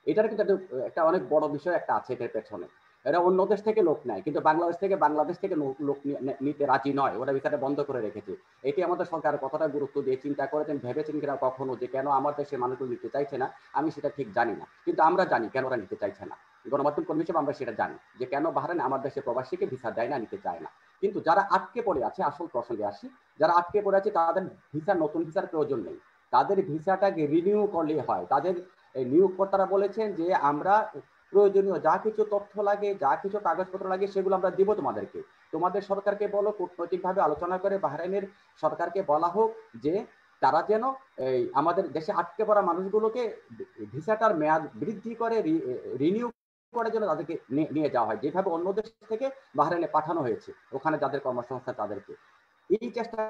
Speaker 3: এটার কিন্তু একটা অনেক বড় বিষয় একটা আছে এটার পেছনে। এরা অন্য দেশ থেকে লোক নেয়, কিন্তু বাংলাদেশ থেকে লোক নিতে রাজি নয়, ওরা ভিসাটা বন্ধ করে রেখেছে। এটি আমাদের সরকার কতটা গুরুত্ব দিয়ে চিন্তা করেছেন, ভেবেছেন কিনা কখনো যে কেন আমার দেশের মানুষগুলো নিতে চাইছে না, আমি সেটা ঠিক জানি না, কিন্তু আমরা জানি কেন ওরা নিতে চাইছে না। গণমাধ্যম কর্মী হিসেবে আমরা সেটা জানি যে কেন বাহরাইন আমার দেশে প্রবাসীকে ভিসা দেয় না, নিতে চায় না। কিন্তু যারা আটকে পড়ে আছে, আসল প্রসঙ্গে আসি, যারা আটকে পড়ে আছে তাদের নতুন ভিসার প্রয়োজন নেই, তাদের ভিসাটাকে রিনিউ করলেই হয়। তাদের নিয়োগকর্তারা বলেছেন যে আমরা প্রয়োজনীয় যা কিছু তথ্য লাগে, যা কিছু কাগজপত্র লাগে, সেগুলো আমরা দিব তোমাদেরকে। তোমাদের সরকারকে বলো, কূটনৈতিকভাবে আলোচনা করে বাহরাইনের সরকারকে বলা হোক যে তারা যেন আমাদের দেশে আটকে পড়া মানুষগুলোকে ভিসাটার মেয়াদ বৃদ্ধি করে, রিনিউ করে যেন তাদেরকে নিয়ে যাওয়া হয়, যেভাবে অন্য দেশ থেকে বাহরাইনে পাঠানো হয়েছে, ওখানে যাদের কর্মসংস্থান তাদেরকে। এই চেষ্টা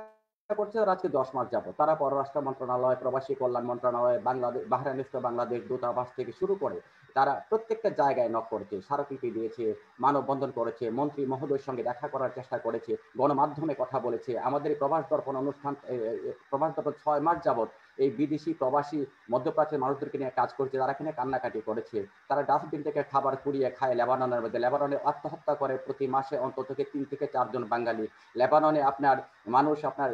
Speaker 3: করছে আজকে 10 মাস যাবত। তারা পররাষ্ট্র মন্ত্রণালয়, প্রবাসী কল্যাণ মন্ত্রণালয়, বাংলাদেশ, বাহরাইনস্থ বাংলাদেশ দূতাবাস থেকে শুরু করে তারা প্রত্যেকটা জায়গায় নক করেছে, স্মারকলিপি দিয়েছে, মানববন্ধন করেছে, মন্ত্রী মহোদয়ের সঙ্গে দেখা করার চেষ্টা করেছে, গণমাধ্যমে কথা বলেছে। আমাদের এই প্রবাস দর্পণ অনুষ্ঠান, প্রবাস দর্পণ 6 মাস যাবত এই বিদেশি প্রবাসী মধ্যপ্রাচ্যের মানুষদেরকে নিয়ে কাজ করছে, তারা এখানে কান্নাকাটি করেছে। তারা ডাস্টবিন থেকে খাবার কুড়িয়ে খায় লেবাননের মধ্যে। লেবাননে আত্মহত্যা করে প্রতি মাসে অন্তত 3 থেকে 4 জন বাঙালি। লেবাননে আপনার মানুষ, আপনার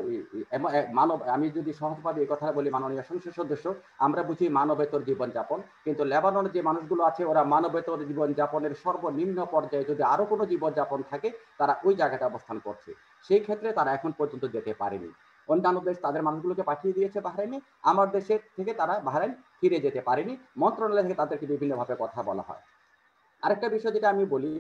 Speaker 3: মানব, আমি যদি সহজভাবে এই কথা বলি, মাননীয় সংসদ সদস্য, আমরা বুঝি মানবেতর জীবনযাপন, কিন্তু লেবাননের যে মানুষগুলো আছে ওরা মানবেতর জীবনযাপনের সর্বনিম্ন পর্যায়ে যদি আরো কোনো জীবনযাপন থাকে, তারা ওই জায়গাটা অবস্থান করছে। সেই ক্ষেত্রে তারা এখন পর্যন্ত যেতে পারেনি। অন্যান্য দেশ তাদের মানুষগুলোকে পাঠিয়ে দিয়েছে বাহরাইনে, আমার দেশের থেকে তারা বাহরাইন ফিরে যেতে পারেনি। মন্ত্রণালয় থেকে তাদেরকে বিভিন্নভাবে কথা বলা হয়। আরেকটা বিষয় যেটা আমি বলি,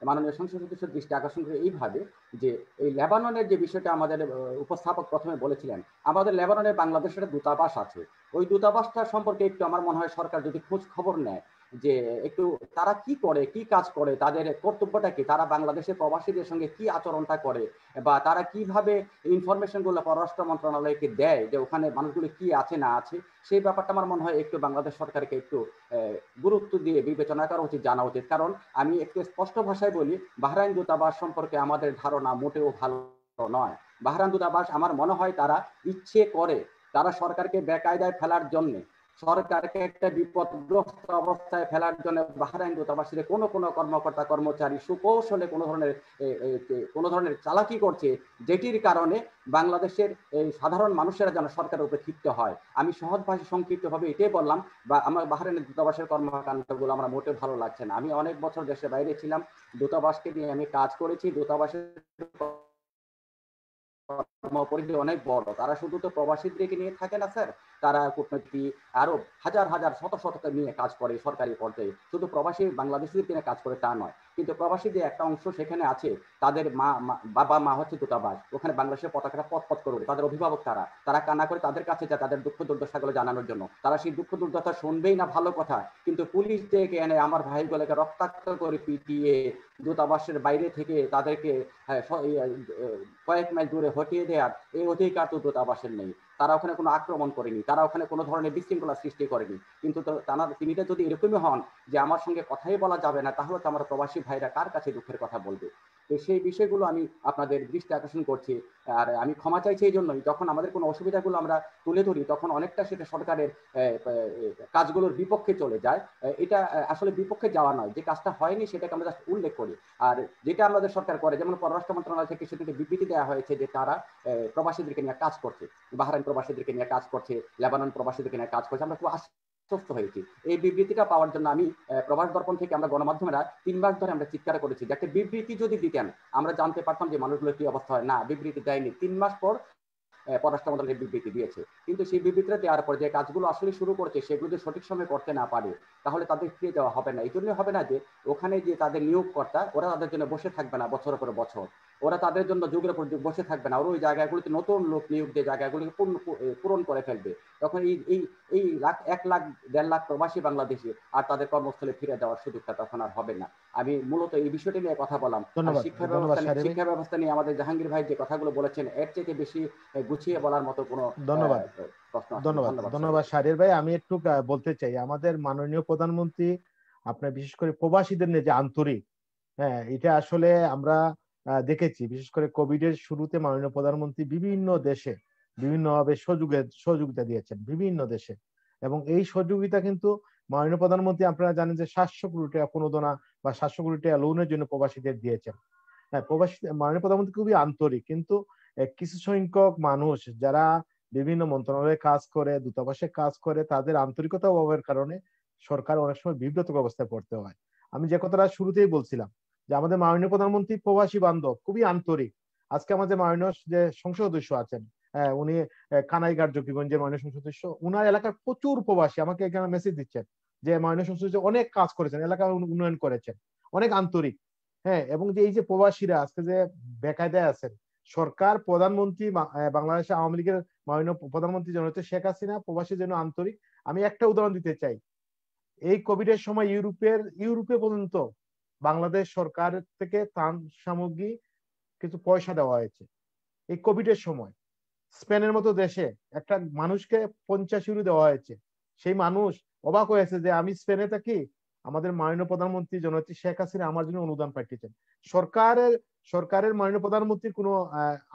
Speaker 3: মাননীয় সংসদ সদস্যের দৃষ্টি আকর্ষণ করে এইভাবে যে এই লেবাননের যে বিষয়টা আমাদের উপস্থাপক প্রথমে বলেছিলেন, আমাদের লেবাননে বাংলাদেশের দূতাবাস আছে। ওই দূতাবাসটা সম্পর্কে একটু আমার মনে হয় সরকার যদি খোঁজ খবর নেয় যে একটু তারা কি করে, কি কাজ করে, তাদের কর্তব্যটা কি, তারা বাংলাদেশের প্রবাসীদের সঙ্গে কি আচরণটা করে, বা তারা কিভাবে ইনফরমেশনগুলো পররাষ্ট্র মন্ত্রণালয়কে দেয় যে ওখানে মানুষগুলো কি আছে না আছে, সেই ব্যাপারটা আমার মনে হয় একটু বাংলাদেশ সরকারকে একটু গুরুত্ব দিয়ে বিবেচনা করা উচিত, জানা উচিত। কারণ আমি একটু স্পষ্ট ভাষায় বলি, বাহরাইন দূতাবাস সম্পর্কে আমাদের ধারণা মোটেও ভালো নয়। বাহরাইন দূতাবাস আমার মনে হয় তারা ইচ্ছে করে, তারা সরকারকে বেকায়দায় ফেলার জন্য, সরকারকে একটা বিপদগ্রস্ত অবস্থায় ফেলার জন্য বাহরাইন দূতাবাসের কোনো কর্মকর্তা কর্মচারী সুকৌশলে কোনো ধরনের চালাকি করছে, যেটির কারণে বাংলাদেশের এই সাধারণ মানুষেরা যেন সরকারের উপরে ক্ষিপ্ত হয়। আমি সহজ ভাষায় সংক্ষিপ্তভাবে এটাই বললাম, বা আমার বাহরাইনের দূতাবাসের কর্মকাণ্ডগুলো আমার মোটে ভালো লাগছে না। আমি অনেক বছর দেশের বাইরে ছিলাম, দূতাবাসকে নিয়ে আমি কাজ করেছি। দূতাবাসের কর্মপরিধি অনেক বড়। তারা শুধু তো প্রবাসীদেরকে নিয়ে থাকে না স্যার, তারা কূটনীতি আরো হাজার হাজার শত শত নিয়ে কাজ করে সরকারি পর্যায়ে। শুধু প্রবাসী বাংলাদেশিদের নিয়ে কাজ করে তা নয়, কিন্তু প্রবাসীদের একটা অংশ সেখানে আছে, তাদের বাবা মা হচ্ছে দূতাবাস, ওখানে বাংলাদেশের পতাকাটা পথ করে ওঠে, তাদের অভিভাবক তারা কান্না করে তাদের কাছে যায় তাদের দুঃখ দুর্দশাগুলো জানানোর জন্য। তারা সেই দুঃখ দুর্দশা শুনবেই না ভালো কথা, কিন্তু পুলিশ ডেকে এনে আমার ভাইগুলোকে রক্তাক্ত করে পিটিয়ে দূতাবাসের বাইরে থেকে তাদেরকে কয়েক মাইল দূরে হটিয়ে দেওয়ার এই অধিকার তো দূতাবাসের নেই। তারা ওখানে কোনো আক্রমণ করেনি, তারা ওখানে কোনো ধরনের বিশৃঙ্খলা সৃষ্টি করেনি। কিন্তু তিনি যদি এরকমই হন যে আমার সঙ্গে কথাই বলা যাবে না, তাহলে তো আমার প্রবাসী ভাইরা কার কাছে দুঃখের কথা বলবে? তো সেই বিষয়গুলো আমি আপনাদের দৃষ্টি আকর্ষণ করছি। আর আমি ক্ষমা চাইছি এই জন্যই, যখন আমাদের কোনো অসুবিধাগুলো আমরা তুলে ধরি তখন অনেকটা সেটা সরকারের কাজগুলোর বিপক্ষে চলে যায়। এটা আসলে বিপক্ষে যাওয়া নয়, যে কাজটা হয়নি সেটাকে আমরা জাস্ট উল্লেখ করি। আর যেটা আমাদের সরকার করে, যেমন পররাষ্ট্র মন্ত্রণালয় থেকে সেটাকে বিবৃতি দেওয়া হয়েছে যে তারা প্রবাসীদেরকে নিয়ে কাজ করছে, বাহরাইন প্রবাসীদেরকে নিয়ে কাজ করছে, লেবানন প্রবাসীদেরকে নিয়ে কাজ করছে। আমরা খুব আশ্বস্ত হয়েছি। এই বিবৃতিটা পাওয়ার জন্য আমি প্রবাস দর্পণ থেকে আমরা গণমাধ্যমেরা 3 মাস ধরে আমরা চিৎকার করেছি যে একটা বিবৃতি যদি দিতেন আমরা জানতে পারতাম যে মানুষগুলোর কি অবস্থা হয়। না, বিবৃতি দেয়নি। 3 মাস পর পররাষ্ট্র মন্ত্রণালয় বিবৃতি দিয়েছে, কিন্তু সেই বিবৃতিটা দেওয়ার পর যে কাজগুলো আসলে শুরু করছে সেগুলো যদি সঠিক সময় করতে না পারে তাহলে তাদের ফিরে দেওয়া হবে না। এই জন্য হবে না যে ওখানে যে তাদের নিয়োগকর্তা ওরা তাদের জন্য বসে থাকবে না বছরের পর বছর, ওরা তাদের জন্য যুগের পর যুগ বসে থাকবে না, ওরা ওই জায়গাগুলিতে নতুন লোক নিয়োগ দিয়ে জায়গাগুলিকে পূরণ করে ফেলবে। তখন এই 1 লাখ 1.5 লাখ প্রবাসী বাংলাদেশি আর তাদের কর্মস্থলে ফিরে দেওয়ার সুযোগটা তখন আর হবে না। আমি মূলত এই বিষয়টি নিয়ে কথা বললাম। শিক্ষা ব্যবস্থা নিয়ে আমাদের জাহাঙ্গীর ভাই যে কথাগুলো বলেছেন এর চেয়ে বেশি গুছিয়ে বলার মতো কোনো
Speaker 2: ধন্যবাদ শাহরিয়ার ভাই। আমি একটু বলতে চাই, আমাদের মাননীয় প্রধানমন্ত্রী আপনার বিশেষ করে প্রবাসীদের নিয়ে যে আন্তরিক, হ্যাঁ এটা আসলে আমরা দেখেছি। বিশেষ করে কোভিড এর শুরুতে মাননীয় প্রধানমন্ত্রী বিভিন্ন দেশে বিভিন্নভাবে সহযোগিতা দিয়েছেন বিভিন্ন দেশে, এবং এই সহযোগিতা কিন্তু মাননীয় প্রধানমন্ত্রী আপনারা জানেন যে 700 কোটি টাকা প্রণোদনা বা 700 কোটি টাকা লোনের জন্য প্রবাসীদের দিয়েছেন। হ্যাঁ, প্রবাসী মাননীয় প্রধানমন্ত্রী খুবই আন্তরিক, কিন্তু কিছু সংখ্যক মানুষ যারা বিভিন্ন মন্ত্রণালয়ে কাজ করে, দূতাবাসে কাজ করে, তাদের আন্তরিকতা অভাবের কারণে সরকার অনেক সময় বিব্রতকর অবস্থায় পড়তে হয়। আমি যে কথাটা শুরুতেই বলছিলাম যে আমাদের মাননীয় প্রধানমন্ত্রী প্রবাসী বান্ধব, খুবই আন্তরিক। আজকে আমাদের মাননীয় যে সংসদ সদস্য আছেন, উনি কানাইঘাট জকিগঞ্জের মাননীয় সংসদ সদস্য, উনার এলাকার প্রচুর প্রবাসী আমাকে এখানে মেসেজ দিচ্ছেন যে মাননীয় সংসদ সদস্য অনেক কাজ করেছেন, এলাকা উন্নয়ন করেছেন, অনেক আন্তরিক। হ্যাঁ, এবং যে এই যে প্রবাসীরা আজকে যে বেকায়দায় আছেন, সরকার প্রধানমন্ত্রী বাংলাদেশ আওয়ামী লীগের মাননীয় প্রধানমন্ত্রী জননেত্রী শেখ হাসিনা প্রবাসীর জন্য আন্তরিক। আমি একটা উদাহরণ দিতে চাই, এই কোভিড এর সময় ইউরোপে পর্যন্ত বাংলাদেশ সরকার থেকে ত্রাণ সামগ্রী কিছু পয়সা দেওয়া হয়েছে এই কোভিড এর সময়। স্পেনের মতো দেশে একটা মানুষকে 50 ইউরো দেওয়া হয়েছে। সেই মানুষ অবাক হয়েছে যে আমি স্পেনে থাকি, আমাদের মাননীয় প্রধানমন্ত্রী জননেত্রী শেখ হাসিনা আমার জন্য অনুদান পাঠিয়েছেন। সরকারের মাননীয় প্রধানমন্ত্রীর কোনো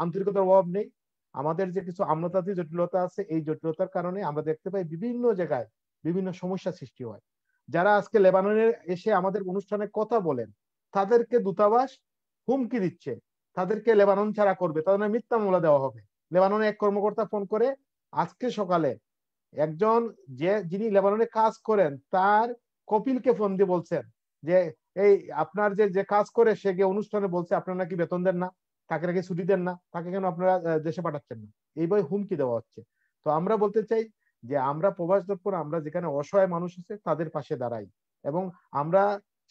Speaker 2: আন্তরিকতার অভাব নেই। আমাদের যে কিছু আমলাতান্ত্রিক জটিলতা আছে, এই জটিলতার কারণে আমরা দেখতে পাই বিভিন্ন জায়গায় বিভিন্ন সমস্যা সৃষ্টি হয়। যারা আজকে লেবাননে এসে আমাদের অনুষ্ঠানে কথা বলেন, তাদেরকে দূতাবাস হুমকি দিচ্ছে, তাদেরকে লেবানন ছাড়া করবে, তাদের মিথ্যা মামলা দেওয়া হবে। লেবাননে এক কর্মকর্তা ফোন করে আজকে সকালে যিনি লেবাননে কাজ করেন তার কপিলকে ফোন দিয়ে বলছেন যে এই আপনার যে কাজ করে সে গিয়ে অনুষ্ঠানে বলছে আপনারা নাকি বেতন দেন না, তাকে নাকি ছুটি দেন না, তাকে কেন আপনারা দেশে পাঠাচ্ছেন না, এইভাবে হুমকি দেওয়া হচ্ছে। তো আমরা বলতে চাই যে আমরা প্রবাস দর্পণ, আমরা যেখানে অসহায় মানুষ আছে তাদের পাশে দাঁড়াই, এবং আমরা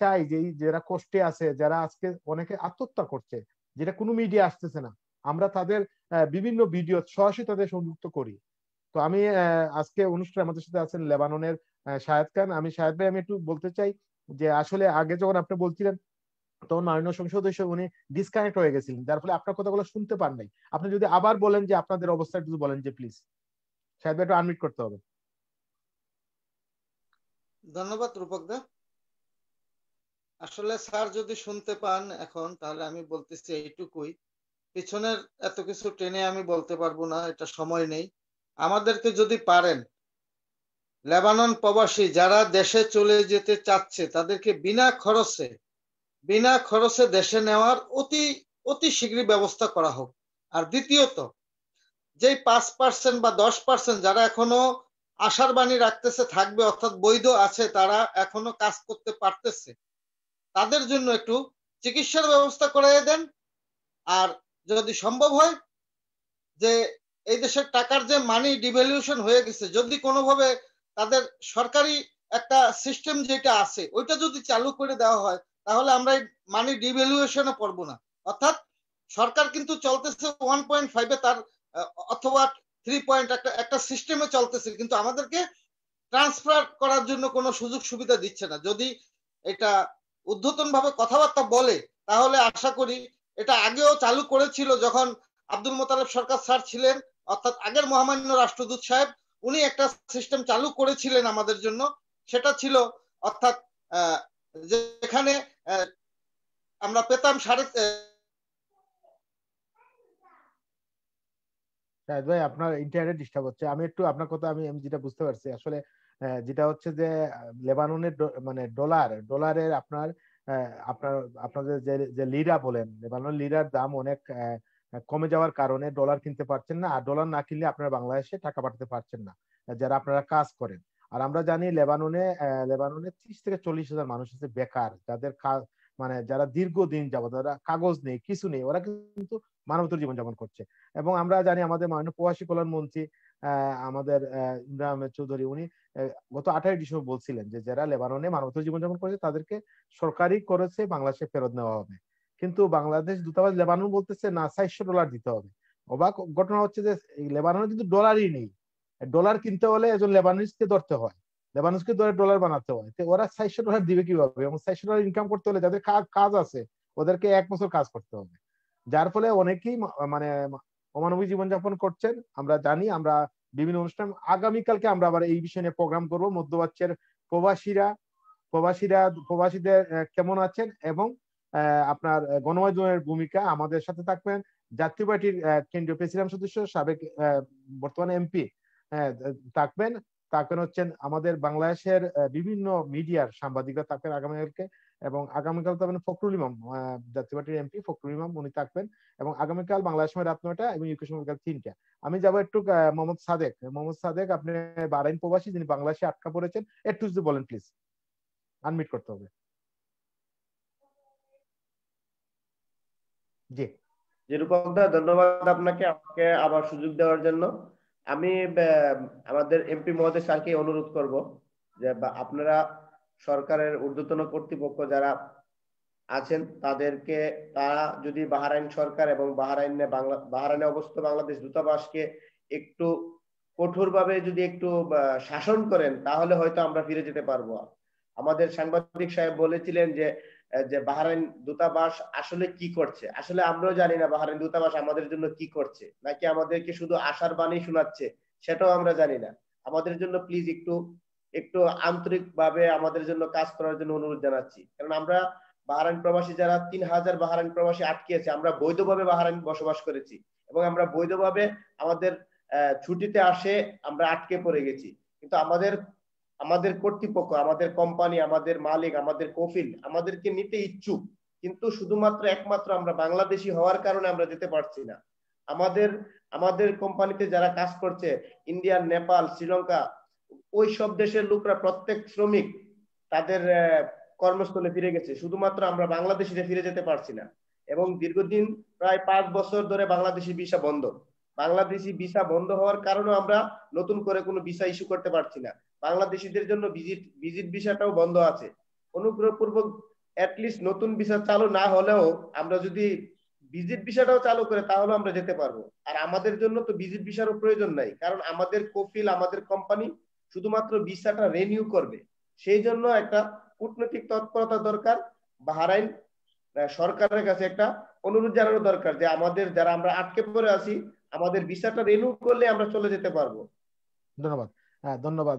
Speaker 2: চাই যে যারা কষ্টে আছে, যারা আজকে অনেকে আত্মহত্যা করছে, যেটা কোনো মিডিয়া আসতেছে না, আমরা তাদের বিভিন্ন ভিডিও সরাসরি তাদের সংযুক্ত করি। তো আমি আজকে অনুষ্ঠানে আমাদের সাথে আছেন লেবাননের শাহেদ খান। আমি শাহেদ ভাই, আমি একটু বলতে চাই যে আসলে আগে যখন আপনি বলছিলেন তখন মাননীয় সংসদ সদস্য উনি ডিসকানেক্ট হয়ে গেছিলেন, যার ফলে আপনার কথাগুলো শুনতে পান নাই। আপনি যদি আবার বলেন যে আপনাদের অবস্থা একটু বলেন যে প্লিজ। শাহেদ ভাই একটু আনমিউট করতে হবে।
Speaker 4: ধন্যবাদ রূপক দা। আসলে স্যার যদি শুনতে পান এখন, তাহলে আমি বলতেছি এইটুকুই, পিছনের এত কিছু টেনে আমি বলতে পারবো না, এটা সময় নেই। আমাদেরকে যদি পারেন লেবানন প্রবাসী যারা দেশে চলে যেতে চাচ্ছে তাদেরকে বিনা খরচে দেশে নেওয়ার অতি শীঘ্রই ব্যবস্থা করা হোক। আর দ্বিতীয়ত, যে 5% বা 10% যারা এখনো আশার বাণী রাখতেছে থাকবে, অর্থাৎ বৈধ আছে, তারা এখনো কাজ করতে পারতেছে, তাদের জন্য একটু চিকিৎসার ব্যবস্থা করে দেন। আর যদি সম্ভব হয় যে এই দেশের টাকার যে মানি ডিভ্যালুয়েশন হয়ে গেছে, যদি কোনোভাবে তাদের সরকারি একটা সিস্টেম যেটা আছে ওইটা যদি চালু করে দেওয়া হয়, তাহলে আমরা এই মানি ডিভ্যালুয়েশনে পড়বো না। অর্থাৎ সরকার কিন্তু চলতেছে 1.5 তার অথবা 3 একটা সিস্টেমে চলতেছে, কিন্তু আমাদেরকে ট্রান্সফার করার জন্য কোনো সুযোগ সুবিধা দিচ্ছে না। যদি এটা উদ্ধতন ভাবে কথাবার্তা বলে তাহলে আশা করি, এটা আগেও চালু করেছিল যখন আব্দুল মোতালেব সরকার স্যার ছিলেন, অর্থাৎ আগের মহামান্য রাষ্ট্রদূত সাহেব, উনি একটা সিস্টেম চালু করেছিলেন আমাদের জন্য। সেটা ছিল অর্থাৎ যেখানে আমরা পেতাম
Speaker 2: শাহেদ ভাই আপনার ইন্টারনেট ডিস্টার্ব হচ্ছে। আমি একটু আপনার কথা আমি যেটা বুঝতে পারছি আসলে, যেটা হচ্ছে যে লেবাননের মানে ডলারের আপনার আপনাদের যে লিরা বলেন, লেবানন লিরার দাম অনেক কমে যাওয়ার কারণে ডলার কিনতে পারছেন না, আর ডলার না কিনলে আপনারা বাংলাদেশে টাকা পাঠাতে পারছেন না যারা আপনারা কাজ করেন। আর আমরা জানি লেবাননে 30 থেকে 40 হাজার মানুষ আছে বেকার, যাদের মানে যারা দীর্ঘদিন যাবত, যারা কাগজ নেই, কিছু নেই, ওরা কিন্তু মানবতার জীবনযাপন করছে। এবং আমরা জানি আমাদের মাননীয় প্রবাসী কল্যাণ মন্ত্রী আমাদের ইমরান আহমেদ চৌধুরী, উনি গত 28 ডিসেম্বর বলছিলেন যে যারা লেবাননে মানবতার জীবনযাপন করছে তাদেরকে সরকারি করেছে বাংলাদেশে ফেরত নেওয়া হবে। কিন্তু বাংলাদেশ দূতাবাস লেবানন বলতেছে না, $400 দিতে হবে। অবাক ঘটনা হচ্ছে যে লেবাননে কিন্তু ডলারই নেই। ডলার কিনতে হলে একজন লেবানিজকে ধরতে হয়, লেবানিজকে ধরে ডলার বানাতে হয়। তো ওরা $400 দিবে কিভাবে? এবং $400 ইনকাম করতে হলে যাদের কাজ আছে ওদেরকে 1 বছর কাজ করতে হবে, যার ফলে অনেকেই মানে অমানবিক জীবনযাপন করছেন। আমরা জানি, আমরা বিভিন্ন অনুষ্ঠান, আগামীকালকে আমরা আবার এই বিষয় নিয়ে প্রোগ্রাম করব। মধ্যপ্রাচ্যের প্রবাসীদের কেমন আছেন এবং আপনার গণমাধ্যমের ভূমিকা, আমাদের সাথে থাকবেন জাতীয় পার্টির কেন্দ্রীয় প্রেসিডেন্ট সদস্য সাবেক বর্তমানে এমপি থাকবেন হচ্ছেন আমাদের বাংলাদেশের বিভিন্ন মিডিয়ার সাংবাদিকরা থাকবেন আগামীকালকে। এবং আগামীকাল থাকবেন ফখরুল ইমাম, জাতীয় পার্টির এমপি ফখরুল ইমাম, উনি থাকবেন। এবং আগামীকাল বাংলাদেশ সময় রাত 9টা এবং ইউকে সময় বিকাল 3টা। আমি যাবো একটু মোহাম্মদ সাদেক, আপনি বাহরাইন প্রবাসী, যিনি বাংলাদেশে আটকা পড়েছেন, একটু যদি বলেন প্লিজ। আনমিট করতে হবে। জি
Speaker 5: রূপকদা, ধন্যবাদ আপনাকে আমাকে আবার সুযোগ দেওয়ার জন্য। আমি আমাদের এমপি মহোদয় স্যারকে অনুরোধ করব যে আপনারা সরকারের ঊর্ধ্বতন কর্তৃপক্ষ যারা আছেন তারা যদি বাহরাইন সরকার এবং বাহরাইনে অবস্থিত বাংলাদেশ দূতাবাসকে একটু কঠোরভাবে যদি একটু শাসন করেন, তাহলে হয়তো আমরা ফিরে যেতে পারবো। আমাদের সাংবাদিক সাহেব বলেছিলেন যে বাহরাইন দূতাবাস আসলে কি করছে। আসলে আমরাও জানি না বাহরাইন দূতাবাস আমাদের জন্য কি করছে, নাকি আমাদেরকে শুধু আশার বাণী শোনাচ্ছে, সেটাও আমরা জানি না। আমাদের জন্য প্লিজ একটু আন্তরিকভাবে আমাদের জন্য কাজ করার জন্য অনুরোধ জানাচ্ছি। কারণ আমরা বাহরাইন প্রবাসী যারা 3000 বাহরাইন প্রবাসী আটকে আছে, আমরা বৈধভাবে বাহরাইন বসবাস করেছি এবং আমরা বৈধভাবে আমাদের ছুটিতে আসে আমরা আটকে পড়ে গেছি। কিন্তু আমাদের কর্তৃপক্ষ, আমাদের কোম্পানি, আমাদের মালিক, আমাদের কফিল আমাদেরকে নিতে ইচ্ছুক, কিন্তু শুধুমাত্র একমাত্র আমরা বাংলাদেশি হওয়ার কারণে আমরা যেতে পারছি না। আমাদের কোম্পানিতে যারা কাজ করছে, ইন্ডিয়া, নেপাল, শ্রীলঙ্কা, ওই সব দেশের লোকরা প্রত্যেক শ্রমিক তাদের কর্মস্থলে ফিরে গেছে, শুধুমাত্র আমরা বাংলাদেশিরা ফিরে যেতে পারছি না। এবং দীর্ঘদিন প্রায় 5 বছর ধরে বাংলাদেশি ভিসা বন্ধ। বাংলাদেশি ভিসা বন্ধ হওয়ার কারণে আমরা নতুন করে কোনো ভিসা ইস্যু করতে পারছি না। বাংলাদেশিদের জন্য ভিজিট ভিসাটাও বন্ধ আছে। অনুগ্রহপূর্বক অ্যাটলিস্ট নতুন ভিসা চালু না হলেও আমরা যদি ভিজিট ভিসাটাও চালু করে তাহলে আমরা যেতে পারবো। আর আমাদের জন্য তো ভিজিট ভিসারও প্রয়োজন নাই, কারণ আমাদের কফিল, আমাদের কোম্পানি শুধুমাত্র ভিসাটা রিনিউ করবে। সেই জন্য একটা কূটনৈতিক তৎপরতা দরকার। বাহরাইন সরকারের কাছে একটা অনুরোধ জানানো দরকার যে আমাদের যারা আমরা আটকে পড়ে আছি, আমাদের ভিসাটা রিনিউ করলে আমরা চলে যেতে পারবো।
Speaker 2: ধন্যবাদ। ধন্যবাদ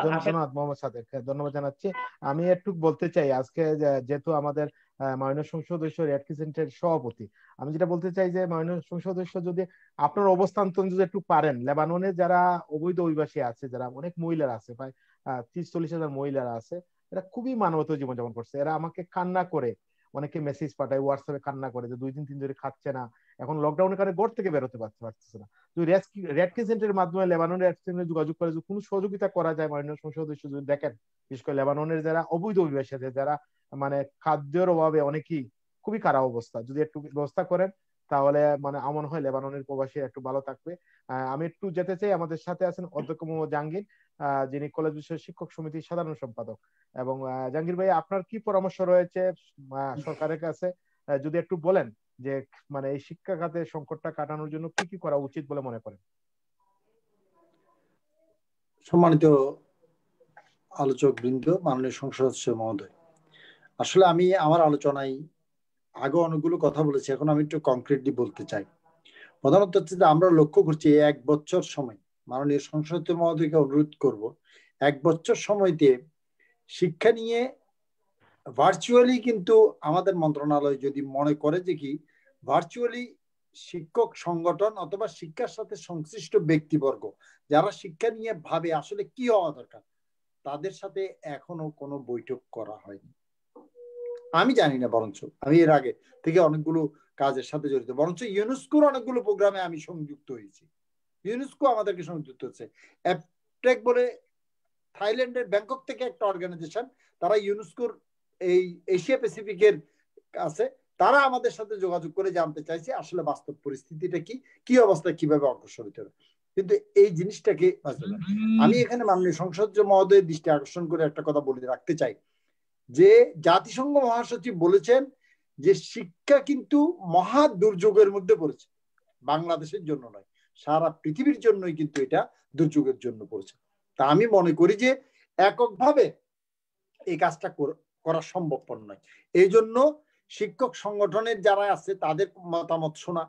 Speaker 2: ধন্যবাদ মোহাম্মদ সাদেক, ধন্যবাদ জানাচ্ছি। আমি একটু বলতে চাই আজকে যেহেতু আমাদের মাননীয় সংসদ সদস্য রেড ক্রিসেন্টের সভাপতি, আমি যেটা বলতে চাই যে মাননীয় সংসদ সদস্য যদি আপনার অবস্থান যদি একটু পারেন, লেবাননে যারা অবৈধ অভিবাসী আছে, যারা অনেক মহিলারা আছে, প্রায় 30-40 হাজার মহিলারা আছে, এরা খুবই মানবত জীবনযাপন করছে। এরা আমাকে কান্না করে, অনেকে মেসেজ পাঠায় হোয়াটসঅ্যাপে কান্না করে যে 2 দিন 3 দিন ধরে খাচ্ছে না, এখন লকডাউনের কারণে ঘর থেকে বেরোতে পারতেছে না। তো রেড ক্রিসেন্টের মাধ্যমে লেবাননের রেড ক্রিসেন্টে যোগাযোগ করে যদি কোনো সহযোগিতা করা যায়, মাননীয় সংসদ সদস্য যদি দেখেন, বিশেষ করে লেবাননের যারা অবৈধ অভিবাসী আছে, যারা মানে খাদ্যের অভাবে অনেকেই খুবই খারাপ অবস্থা, যদি একটু ব্যবস্থা করেন তাহলে মানে আমার হয় লেবাননের প্রবাসী একটু ভালো থাকবে। আমি একটু যেতে চাই, আমাদের সাথে আছেন অধ্যক্ষ মোহাম্মদ জাহাঙ্গীর, যিনি কলেজ বিষয় শিক্ষক সমিতির সাধারণ সম্পাদক। এবং জাহাঙ্গীর ভাই, আপনার কি পরামর্শ রয়েছে সরকারের কাছে, যদি একটু বলেন যে মানে এই শিক্ষা খাতের সংকটটা কাটানোর জন্য কি কি করা উচিত বলে মনে করেন?
Speaker 6: সম্মানিত আলোচক বৃন্দ, মাননীয় সংসদ সদস্য মহোদয়, আসলে আমি আমার আলোচনায় আগে অনেকগুলো কথা বলেছি, এখন আমি একটু কংক্রিটলি বলতে চাই। প্রধানত হচ্ছে যে আমরা লক্ষ্য করছি 1 বছর সময়, মাননীয় সংসদ মহোদয়কে অনুরোধ করব, 1 বছর সময়তে শিক্ষা নিয়ে ভার্চুয়ালি কিন্তু আমাদের মন্ত্রণালয় যদি মনে করে যে কি ভার্চুয়ালি শিক্ষক সংগঠন অথবা শিক্ষার সাথে সংশ্লিষ্ট ব্যক্তিবর্গ যারা শিক্ষা নিয়ে ভাবে আসলে কি হওয়া দরকার, তাদের সাথে এখনো কোনো বৈঠক করা হয়নি। আমি জানি না, বরঞ্চ আমি এর আগে থেকে অনেকগুলো কাজের সাথে জড়িত, বরঞ্চ ইউনেস্কোর অনেকগুলো প্রোগ্রামে আমি সংযুক্ত হয়েছি। ইউনেস্কো আমাদেরকে সংযুক্ত হচ্ছে। অ্যাপটেক বলে থাইল্যান্ডের ব্যাংকক থেকে একটা অর্গানাইজেশন, তারা ইউনেস্কোর এই এশিয়া প্যাসিফিকের আছে, তারা আমাদের সাথে যোগাযোগ করে জানতে চাইছে আসলে বাস্তব পরিস্থিতিটা কি, কি অবস্থায় কিভাবে অগ্রসর হতে হবে। কিন্তু এই জিনিসটাকে আমি এখানে মাননীয় সংসদ মহোদয়ের দৃষ্টি আকর্ষণ করে একটা কথা বলে রাখতে চাই যে জাতিসংঘ মহাসচিব বলেছেন যে শিক্ষা কিন্তু মহা দুর্যোগের মধ্যে পড়েছে, বাংলাদেশের জন্য নয়, সারা পৃথিবীর জন্যই কিন্তু এটা দুর্যোগের জন্য পড়েছে। তা আমি মনে করি যে এককভাবে এই কাজটা করা সম্ভবপর নয়। এই জন্য শিক্ষক সংগঠনের যারা আছে তাদের মতামত শোনা,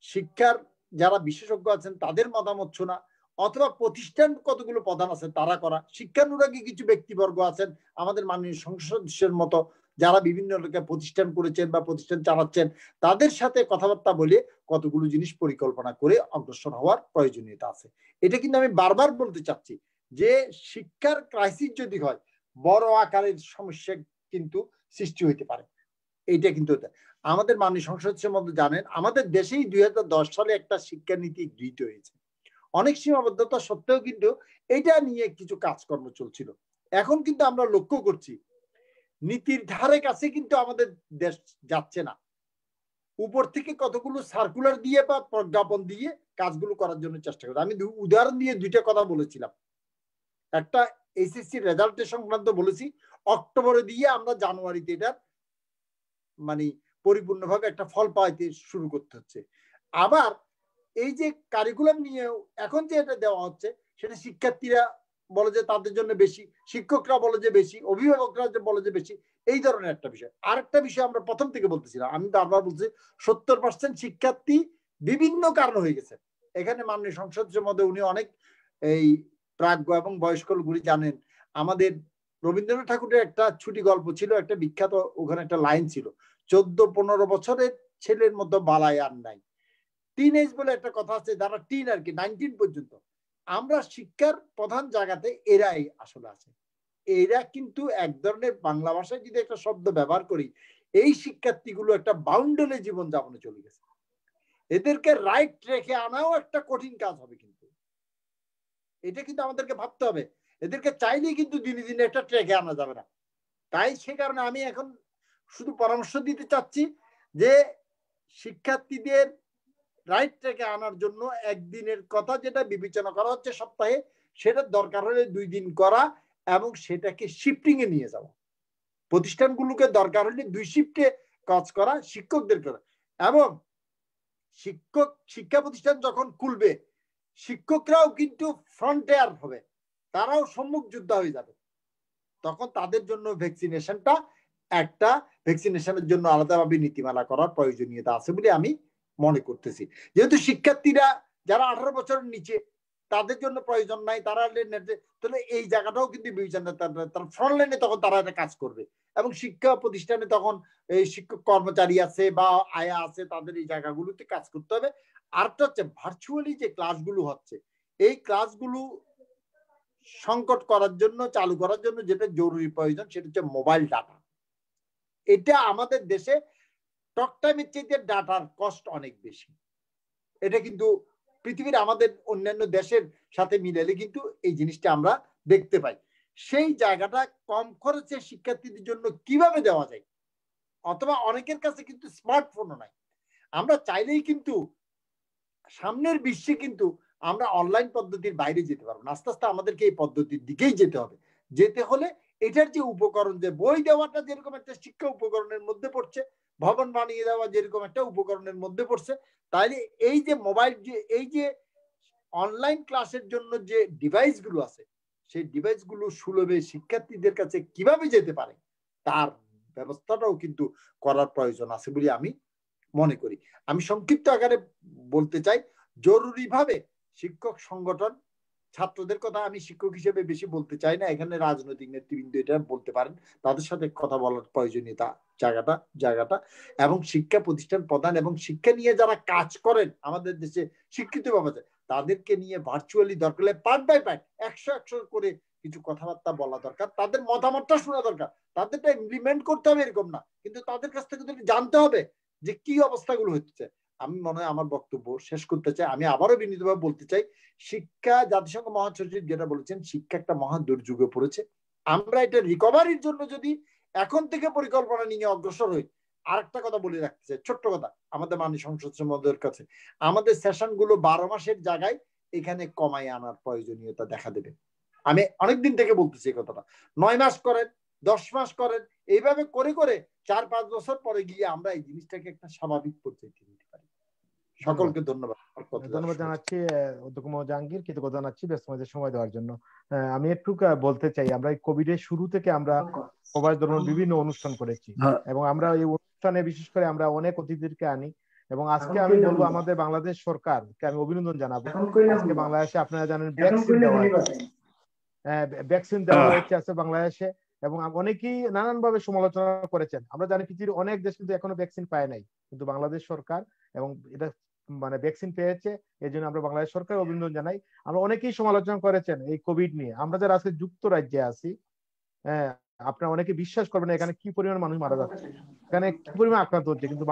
Speaker 6: শিক্ষার যারা বিশেষজ্ঞ আছেন তাদের মতামত শোনা, অথবা প্রতিষ্ঠান কতগুলো প্রধান আছে তারা করা, শিক্ষানুরাগী কিছু ব্যক্তিবর্গ আছেন আমাদের মাননীয় সংসদ সদস্যের মতো যারা বিভিন্ন এলাকায় প্রতিষ্ঠান করেছেন বা প্রতিষ্ঠান চালাচ্ছেন, তাদের সাথে কথাবার্তা বলে কতগুলো জিনিস পরিকল্পনা করে অগ্রসর হওয়ার প্রয়োজনীয়তা আছে। এটা কিন্তু আমি বারবার বলতে চাচ্ছি যে শিক্ষার ক্রাইসিস যদি হয়, বড় আকারের সমস্যা কিন্তু সৃষ্টি হইতে পারে। এইটা কিন্তু আমাদের মাননীয় সংসদ সদস্যের মধ্যে জানেন, আমাদের দেশেই 2010 সালে একটা শিক্ষানীতি গৃহীত হয়েছে। অনেক সীমাবদ্ধতা সত্ত্বেও কিন্তু এটা নিয়ে কিছু কাজকর্ম চলছিল। এখন কিন্তু আমরা লক্ষ্য করছি নীতির ধারে কাছে কিন্তু আমাদের দেশ যাচ্ছে না। উপর থেকে কতগুলো সার্কুলার দিয়ে বা প্রজ্ঞাপন দিয়ে কাজগুলো করার জন্য চেষ্টা করে। আমি উদাহরণ দিয়ে 2টা কথা বলেছিলাম। একটা এইচএসসি রেজাল্টের সংক্রান্ত বলেছি, অক্টোবরে দিয়ে আমরা জানুয়ারিতে এটার মানে পরিপূর্ণভাবে একটা ফল পাইতে শুরু করতে হচ্ছে। আবার এই যে কারিকুলাম নিয়ে এখন যে এটা দেওয়া হচ্ছে, সেটা শিক্ষার্থীরা বলে যে তাদের জন্য বেশি, শিক্ষকরা বলে যে বেশি, অভিভাবকরা যে বলে যে বেশি, এই ধরনের একটা বিষয়। আরেকটা বিষয় আমরা প্রথম থেকে বলতেছিলাম, আমি বারবার বলছি 70% শিক্ষার্থী বিভিন্ন কারণ হয়ে গেছে। এখানে মাননীয় সংসদ মধ্যে উনি অনেক এই প্রাজ্ঞ এবং বয়স্ক লোকগুলি জানেন। আমাদের রবীন্দ্রনাথ ঠাকুরের একটা ছুটি গল্প ছিল, একটা বিখ্যাত ওখানে একটা লাইন ছিল, 14-15 বছরের ছেলের মতো বালাই আর নাই। টিনেজ বলে একটা কথা আছে, যারা টিন আর কি 19 পর্যন্ত, আমরা শিক্ষার প্রধান জায়গাতে এরাই আসলে আছে। এরা কিন্তু এক ধরনের বাংলা ভাষায় যদি একটা শব্দ ব্যবহার করি, এই শিক্ষার্থীগুলো একটা বাউন্ডারি জীবন যাপনে চলে গেছে। এদেরকে রাইট রেখে আনাও একটা কঠিন কাজ হবে, কিন্তু এটা কিন্তু আমাদেরকে ভাবতে হবে। এদেরকে চাইলেই কিন্তু দিনে দিনে একটা ট্রেকে আনা যাবে না। তাই সে কারণে আমি এখন শুধু পরামর্শ দিতে চাচ্ছি যে শিক্ষার্থীদের রাইট ট্র্যাকে আনার জন্য একদিনের কথা যেটা বিবেচনা করা হচ্ছে সপ্তাহে, সেটা দরকার হলে 2 দিন করা এবং সেটাকে শিফটিং এ নিয়ে যাওয়া। প্রতিষ্ঠানগুলোকে দরকার হলে 2 শিফটে কাজ করা, শিক্ষকদের করা। এবং শিক্ষা প্রতিষ্ঠান যখন খুলবে, শিক্ষকরাও কিন্তু ফ্রন্টিয়ার হবে, তারাও সম্মুখ যোদ্ধা হয়ে যাবে। তখন তাদের জন্য ভ্যাকসিনেশনের জন্য আলাদাভাবে নীতিমালা করার প্রয়োজনীয়তা আছে বলে আমি মনে করতেছি। যেহেতু শিক্ষার্থীরা যারা 18 বছরের নিচে, তাদের জন্য প্রয়োজন নাই, তারা তাহলে এই জায়গাটাও কিন্তু বিবেচনা, তারা ফ্রন্ট লাইনে তখন তারা একটা কাজ করবে। এবং শিক্ষা প্রতিষ্ঠানে তখন এই শিক্ষক কর্মচারী আছে বা আয়া আছে, তাদের এই জায়গাগুলোতে কাজ করতে হবে। আরেকটা হচ্ছে ভার্চুয়ালি যে ক্লাসগুলো হচ্ছে, এই ক্লাসগুলো সংকট করার জন্য, চালু করার জন্য যেটা জরুরি প্রয়োজন সেটা হচ্ছে মোবাইল ডাটা। এটা আমাদের দেশে টক টাইমের চেয়ে ডাটার কস্ট অনেক বেশি। এটা কিন্তু পৃথিবীর আমাদের অন্যান্য দেশের সাথে মিলালে কিন্তু এই জিনিসটা আমরা দেখতে পাই। সেই জায়গাটা কম খরচে শিক্ষার্থীদের জন্য কিভাবে দেওয়া যায়, অথবা অনেকের কাছে কিন্তু স্মার্টফোনও নাই। আমরা চাইলেই কিন্তু সামনের বিশ্বে কিন্তু আমরা অনলাইন পদ্ধতির বাইরে যেতে পারবো না। আস্তে আস্তে আমাদেরকে এই পদ্ধতির দিকেই যেতে হবে। যেতে হলে এটার যে উপকরণ, যে বই দেওয়াটা যেরকম একটা শিক্ষা উপকরণের মধ্যে পড়ছে, ভবন বানিয়ে দেওয়া যেরকম একটা উপকরণের মধ্যে পড়ছে, তাইলে এই যে মোবাইল, যে এই যে অনলাইন ক্লাসের জন্য যে ডিভাইস গুলো আছে, সেই ডিভাইস গুলো সুলভে শিক্ষার্থীদের কাছে কিভাবে যেতে পারে তার ব্যবস্থাটাও কিন্তু করার প্রয়োজন আছে বলে আমি মনে করি। আমি সংক্ষিপ্ত আকারে বলতে চাই, জরুরিভাবে শিক্ষক সংগঠন, ছাত্রদের কথা আমি শিক্ষক হিসেবে বেশি বলতে চাই না, এখানে রাজনৈতিক নেতৃবৃন্দ এটা বলতে পারেন, তাদের সাথে কথা বলার প্রয়োজনীয়তা জায়গাটা এবং শিক্ষা প্রতিষ্ঠান প্রধান এবং শিক্ষা নিয়ে যারা কাজ করেন আমাদের দেশে শিক্ষিত বাবা, তাদেরকে নিয়ে ভার্চুয়ালি দরকার হলে পার্ট বাই পার্ট 100 করে কিছু কথাবার্তা বলা দরকার। তাদের মতামতটা শোনা দরকার, তাদেরটা ইমপ্লিমেন্ট করতে হবে এরকম না, কিন্তু তাদের কাছ থেকে জানতে হবে যে কি অবস্থাগুলো হচ্ছে। আমি মনে হয় আমার বক্তব্য শেষ করতে চাই। আমি আবারও বিনীতভাবে বলতে চাই, শিক্ষা, জাতিসংঘ মহাসচিব যেটা বলেছেন, শিক্ষা একটা মহা দুর্যোগে পড়েছে। আমরা এটা রিকভারির জন্য যদি এখন থেকে পরিকল্পনা নিয়ে অগ্রসর হই, আরেকটা কথা বলে রাখতে চাই, ছোট্ট কথা, আমাদের মাননীয় সংসদ সদস্যদের কাছে, আমাদের সেশন গুলো 12 মাসের জায়গায় এখানে কমাই আনার প্রয়োজনীয়তা দেখা দেবে। আমি অনেকদিন থেকে বলতেছি এই কথাটা। 9 মাস করেন, 10 মাস করেন, এইভাবে করে করে 4-5 বছর পরে গিয়ে আমরা এই জিনিসটাকে একটা স্বাভাবিক পর্যায়ে নিতে পারি। সকলকে ধন্যবাদ
Speaker 2: জানাচ্ছি। অধ্যক্ষ জাহাঙ্গীর, কৃতজ্ঞতা জানাচ্ছি ব্যস্তময় সময় দেওয়ার জন্য। আমি একটু বলতে চাই, আমরা এই কোভিড এর শুরু থেকে আমরা সবার জন্য বিভিন্ন অনুষ্ঠান করেছি এবং আমরা এই অনুষ্ঠানে বিশেষ করে আমরা অনেক অতিথিদেরকে আনি এবং আজকে আমি বলবো আমাদের বাংলাদেশ সরকারকে আমি অভিনন্দন জানাবো। আজকে বাংলাদেশে আপনারা জানেন ভ্যাকসিন দেওয়া হয়েছে আছে বাংলাদেশে এবং অনেকেই নানান ভাবে সমালোচনা করেছেন। আমরা জানি পৃথিবীর অনেক দেশ কিন্তু এখনো ভ্যাকসিন পায় নাই, কিন্তু বাংলাদেশ সরকার এবং এটা মানে ভ্যাকসিন পেয়েছে, এই জন্য আমরা বাংলাদেশ সরকার অভিনন্দন জানাই। আমরা অনেকেই সমালোচনা করেছেন এই কোভিড নিয়ে। আমরা যারা আজকে যুক্তরাজ্যে আছি, আপনারা অনেকে বিশ্বাস করবেন এখানে কি পরিমাণ মানুষ মারা যাচ্ছে, এখানে কি পরিমাণ আক্রান্ত হচ্ছে, কিন্তু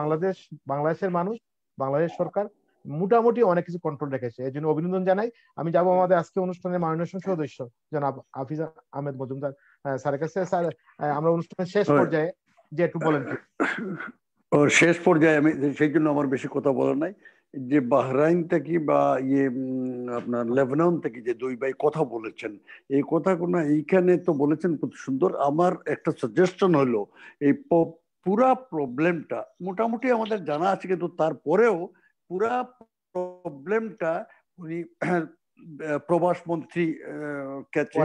Speaker 2: বাংলাদেশের মানুষ, বাংলাদেশ সরকার মোটামুটি অনেক কিছু কন্ট্রোল রেখেছে, এই জন্য অভিনন্দন জানাই। আমি যাবো আমাদের আজকে অনুষ্ঠানের মাননীয় সদস্য জনাব হাফিজ আহমেদ মজুমদার স্যারের কাছে। স্যার, আমরা অনুষ্ঠানের শেষ পর্যায়ে যে একটু বলেন।
Speaker 1: শেষ পর্যায়ে আমি সেই জন্য আমার বেশি কথা বলার নাই, যে বাহরাইন থেকে বা আপনার লেবানন থেকে যে দুই ভাই কথা বলেছেন, এই কথাগুলো এইখানে তো বলেছেন খুব সুন্দর। আমার একটা সাজেশন হলো, এই পুরা প্রবলেমটা মোটামুটি আমাদের জানা আছে, কিন্তু তারপরেও পুরা প্রবলেমটা উনি প্রবাস মন্ত্রী কাছে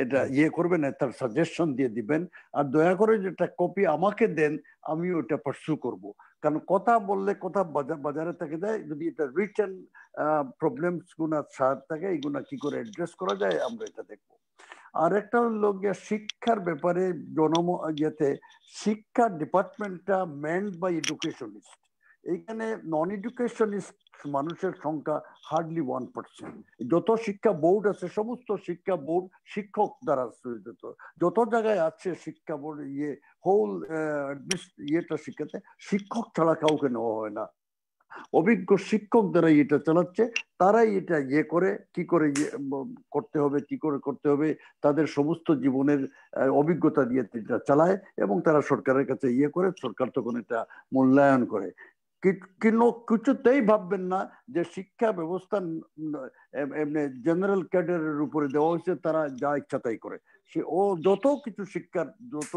Speaker 1: এটা করবেন, তার সাজেশন দিয়ে দিবেন, আর দয়া করে যেটা কপি আমাকে দেন, আমি ওটা পারসু করব। কারণ কথা বললে কথা বাজারে থেকে যায়, যদি এটা রিটেন প্রবলেমস গুনা সার থাকে, এগুলা কি করে অ্যাড্রেস করা যায় আমরা এটা দেখবো। আর একটা হলো গিয়ে শিক্ষার ব্যাপারে শিক্ষা ডিপার্টমেন্টটা ম্যান্ড বাই এডুকেশনিস্ট। এইখানে নন এডুকেশনিস্ট মানুষের সংখ্যা হার্ডলি 1%। যত শিক্ষা বোর্ড আছে, সমস্ত শিক্ষা বোর্ড শিক্ষক দ্বারা সৃজিত। যত জায়গায় আছে শিক্ষা বোর্ড হোল ইয়েটা শিক্ষাতে শিক্ষক ছাড়া কাউকে নেওয়া হয় না। অভিজ্ঞ শিক্ষক দ্বারা এটা চালাচ্ছে, তারাই এটা করে কি করে করতে হবে, কি করে করতে হবে, তাদের সমস্ত জীবনের অভিজ্ঞতা দিয়ে এটা চালায় এবং তারা সরকারের কাছে করে, সরকার তখন এটা মূল্যায়ন করে। কিছুতেই ভাববেন না যে শিক্ষা ব্যবস্থা এমনি জেনারেল ক্যাডারের উপরে দেওয়া হয়েছে, তারা যা ইচ্ছা তাই করে। ও যত কিছু শিক্ষার যত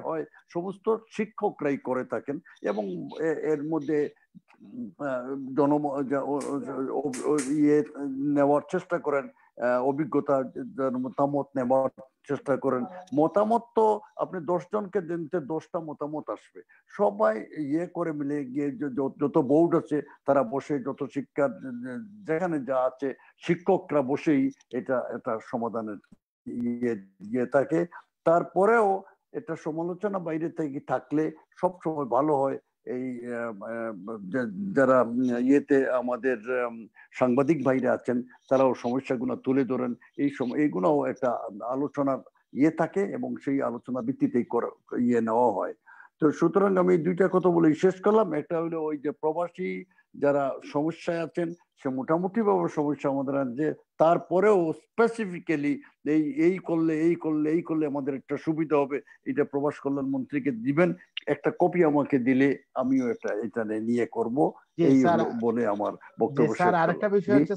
Speaker 1: হয় সমস্ত শিক্ষকরাই করে থাকেন এবং এর মধ্যে নেওয়ার চেষ্টা করেন অভিজ্ঞতা মতামত নেওয়ার চেষ্টা করেন। মতামত তো আপনি 10 জনকে দিতে 10টা মতামত আসবে, সবাই ইয়ে করে মিলে গিয়ে যত বোর্ড আছে তারা বসে, যত শিক্ষার যেখানে যা আছে শিক্ষকরা বসেই এটা সমাধানের ইয়ে থাকে। তারপরেও এটা সমালোচনা বাইরে থেকে থাকলে সব সময় ভালো হয়। এই যারা ইয়েতে আমাদের সাংবাদিক ভাইরা আছেন তারাও সমস্যাগুলো তুলে ধরেন, এইগুলোও একটা আলোচনার ইয়ে থাকে এবং সেই আলোচনার ভিত্তিতেই ইয়ে নেওয়া হয়। তো সুতরাং আমি দুইটা কথা বলে শেষ করলাম। একটা হলো ওই যে প্রবাসী যারা সমস্যায় আছেন, সে মোটামুটি ভাবে সমস্যা আমাদের আছে, তারপরেও স্পেসিফিক্যালি এই করলে আমাদের একটা সুবিধা হবে, এটা প্রবাস কল্যাণ মন্ত্রীকে দিবেন, একটা কপি আমাকে দিলে আমিও এটা নিয়ে করব, এই বলে আমার বক্তব্য শেষ করলাম।
Speaker 2: আরেকটা বিষয় হচ্ছে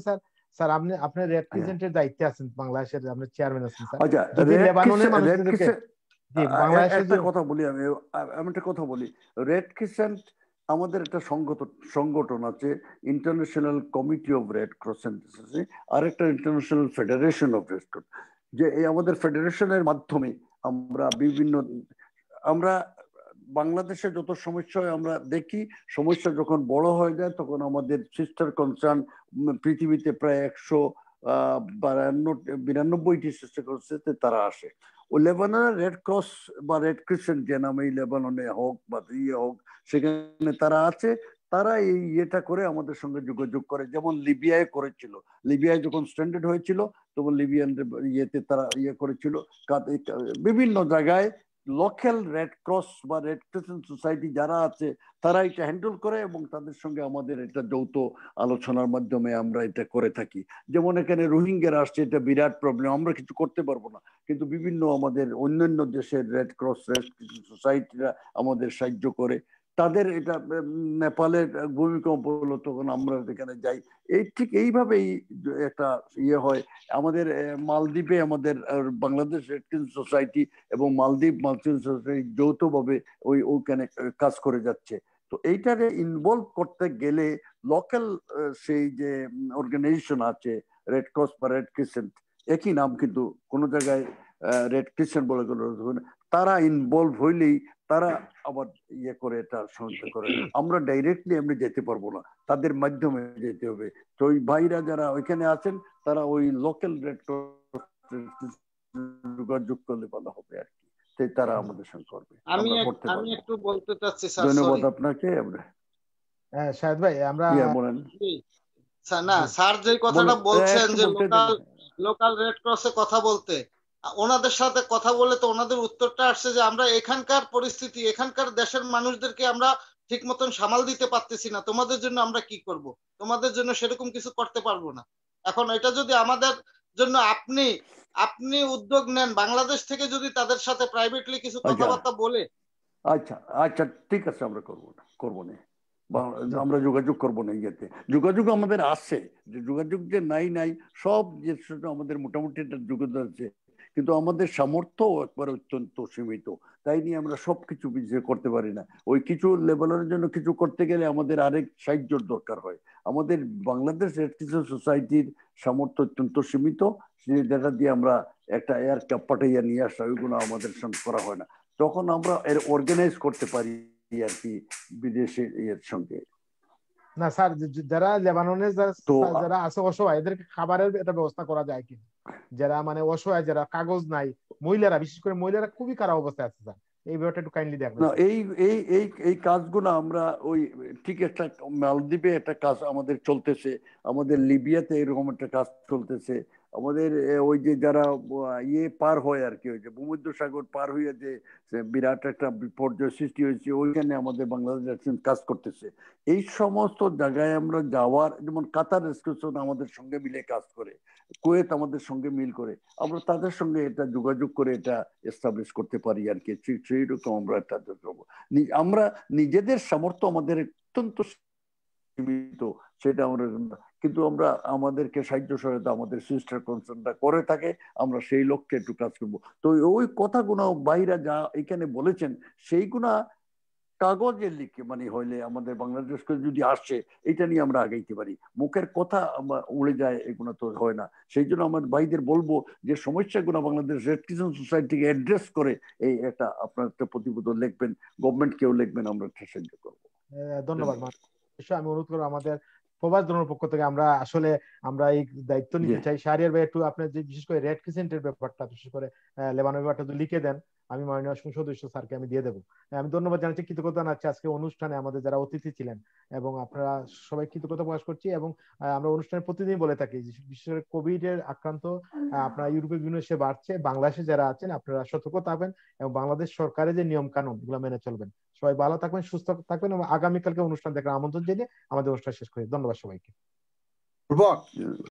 Speaker 2: স্যার আপনি রেড ক্রিসেন্টের দায়িত্বে আছেন, বাংলাদেশের আপনি চেয়ারম্যান আছেন স্যার।
Speaker 1: আচ্ছা, একটা কথা বলি, রেড ক্রিসেন্ট আমাদের একটা সংগঠন আছে, international committee of red cross আছে, আর একটা international federation of red cross. যে এই আমাদের ফেডারেশনের মাধ্যমে আমরা বাংলাদেশে যত সমস্যা হয় আমরা দেখি, সমস্যা যখন বড় হয়ে যায় তখন আমাদের সিস্টার কনসার্ন পৃথিবীতে প্রায় 192টি সিস্টার কনসার্ন তারা আসে। ও লেবাননের রেড ক্রস বা রেড ক্রিসেন্ট যে নামে লেবাননে হোক বা হোক, সেখানে তারা আছে, তারা এই ইয়েটা করে আমাদের সঙ্গে যোগাযোগ করে। যেমন লিবিয়ায় করেছিল, লিবিয়ায় যখন স্ট্যান্ডার্ড হয়েছিল তখন লিবিয়ান ইয়েতে তারা ইয়ে করেছিল। বিভিন্ন জায়গায় লোকাল রেড ক্রস বা রেড ক্রিসেন্ট সোসাইটি যারা আছে তারা এটা হ্যান্ডেল করে এবং তাদের সঙ্গে আমাদের এটা যৌথ আলোচনার মাধ্যমে আমরা এটা করে থাকি। যেমন এখানে রোহিঙ্গারা আসছে, এটা বিরাট প্রবলেম, আমরা কিছু করতে পারবো না, কিন্তু বিভিন্ন আমাদের অন্যান্য দেশের রেড ক্রস রেড সোসাইটিরা আমাদের সাহায্য করে। তাদের এটা নেপালের ভূমিকম্প হলো তখন আমরা এখানে যাই, ঠিক এইভাবেই একটা ইয়ে হয়। আমাদের মালদ্বীপে আমাদের বাংলাদেশ রেড ক্রিসেন্ট সোসাইটি এবং মালদ্বীপ সোসাইটি যৌথভাবে ওইখানে কাজ করে যাচ্ছে। তো এইটারে ইনভলভ করতে গেলে লোকাল সেই যে অর্গানাইজেশন আছে রেড ক্রস বা রেড ক্রিসেন্ট, একই নাম কিন্তু কোনো জায়গায় রেড ক্রিসেন্ট বলে তারা ইনভলভ হইলেই তারা আবার ইয়ে করে এটা সহায়তা করে। আমরা ডাইরেক্টলি আমরা যেতে পারবো না, তাদের মাধ্যমে যেতে হবে। তো ওই ভাইরা যারা ওইখানে আছেন তারা ওই লোকাল রেড ক্রস যোগাযোগ করলে ভালো হবে আর কি, তারা আমাদের সঙ্গে করবে।
Speaker 4: আমি একটু বলতে চাচ্ছি স্যার।
Speaker 1: ধন্যবাদ আপনাকে।
Speaker 2: শাহেদ ভাই আমরা
Speaker 1: বলেন
Speaker 4: না স্যার যে কথাটা বলছেন যে লোকাল রেড ক্রসে কথা বলতে, ওনাদের সাথে কথা বলে তো ওনাদের উত্তরটা আসছে যে আমরা এখানকার পরিস্থিতি, এখানকার দেশের মানুষদেরকে আমরা ঠিক মতন সামাল দিতে পারতেছি না, তোমাদের জন্য আমরা কি করব, তোমাদের জন্য সেরকম কিছু করতে পারবো না। এখন এটা যদি আমাদের জন্য আপনি উদ্যোগ নেন, বাংলাদেশ থেকে যদি তাদের সাথে প্রাইভেটলি কিছু কথাবার্তা বলে।
Speaker 1: আচ্ছা ঠিক আছে, আমরা করবো না, আমরা যোগাযোগ করবো না। ইয়েতে যোগাযোগ আমাদের আছে, যোগাযোগ যে নাই সব যে আমাদের মোটামুটি যোগাযোগ আছে, কিন্তু আমাদের সামর্থ্য একবার অত্যন্ত সীমিত, তাই নিয়ে আমরা সবকিছু করতে পারি না। ওই কিছু লেভেলের জন্য কিছু করতে গেলে আমাদের আরেক সাহায্যের দরকার হয়। আমাদের বাংলাদেশ রেড ক্রিসেন্ট সোসাইটির সামর্থ্য অত্যন্ত সীমিত, যেটা দিয়ে আমরা একটা এয়ার ক্যাপ পাঠাইয়া নিয়ে আসা, ওইগুলো আমাদের সঙ্গে করা হয় না। তখন আমরা এর অর্গানাইজ করতে পারি আর কি বিদেশে এর সঙ্গে।
Speaker 2: না স্যার, যারা লেবাননে যারা আছে অসহায়, এদেরকে খাবারের একটা ব্যবস্থা করা যায় কি? যারা মানে অসহায়, যারা কাগজ নাই, মহিলারা, বিশেষ করে মহিলারা খুবই খারাপ অবস্থায় আছে স্যার, এই ব্যাপারটা একটু কাইন্ডলি দেখবেন।
Speaker 1: এই কাজগুলো আমরা ওই ঠিক একটা মালদ্বীপে একটা কাজ আমাদের চলতেছে, আমাদের লিবিয়াতে এরকম একটা কাজ চলতেছে, আমাদের ওই যে যারা ইয়ে পার হয় আর কি, ওই যে ভূমধ্যসাগর পার হইয়া যে বিরাট একটা বিপর্যয় সৃষ্টি হয়েছে, ওইখানে আমাদের বাংলাদেশ কাজ করতেছে। এই সমস্ত জায়গায় আমরা যাওয়ার, যেমন কাতার রেস্কিউশন আমাদের সঙ্গে মিলে কাজ করে, কুয়েত আমাদের সঙ্গে মিল করে, আমরা তাদের সঙ্গে এটা যোগাযোগ করে এটা এস্টাবলিশ করতে পারি আর কি। সেই রকম আমরা এটা করবো। আমরা নিজেদের সামর্থ্য আমাদের অত্যন্ত সীমিত, সেটা আমরা, কিন্তু আমরা আমাদেরকে সাহায্য সহায়তা আমাদের সিস্টার কনসার্নটা করে থাকে, আমরা সেই লক্ষ্যে একটু কাজ করবো। তো ওই কথাগুলো বাইরা যা এখানে বলেছেন সেইগুলা কাগজে লিখে মানে হইলে আমাদের বাংলাদেশকে যদি আসে এটা নিয়ে আমরা আগাইতে পারি। মুখের কথা উড়ে যায়, এগুলো তো হয় না। সেই জন্য আমার ভাইদের বলবো যে সমস্যাগুলো বাংলাদেশ রেড ক্রিসেন্ট সোসাইটিকে অ্যাড্রেস করে এই একটা আপনার একটা প্রতিবেদন লিখবেন, গভর্নমেন্টকেও লিখবেন, আমরা সাহায্য করবো।
Speaker 2: ধন্যবাদ। আমি অনুরোধ করবো আমাদের প্রবাস দলের পক্ষ থেকে আমরা এই দায়িত্ব নিতে চাই। শাহরিয়ার ভাই একটু আপনার যে বিশেষ করে রেড ক্রিসেন্টের ব্যাপারটা, বিশেষ করে লেবাননের ব্যাপারটা যদি লিখে দেন, আমি মাননীয় সদস্য স্যারকে আমি দিয়ে দেবো। আমি ধন্যবাদ জানাচ্ছি, কৃতজ্ঞতা জানাচ্ছি আজকে অনুষ্ঠানে আমাদের যারা অতিথি ছিলেন, এবং আপনারা সবাই কৃতজ্ঞতা প্রকাশ করছি। এবং আমরা অনুষ্ঠানে প্রতিদিন বলে থাকি, বিশেষ করে কোভিড এর আক্রান্ত আপনারা ইউরোপের বিভিন্ন দেশে বাড়ছে, বাংলাদেশে যারা আছেন আপনারা সতর্ক থাকবেন এবং বাংলাদেশ সরকারের যে নিয়ম কানুন এগুলো মেনে চলবেন। সবাই ভালো থাকবেন, সুস্থ থাকবেন, এবং আগামীকালকে অনুষ্ঠান দেখার আমন্ত্রণ জানিয়ে আমাদের অনুষ্ঠান শেষ করি। ধন্যবাদ সবাইকে।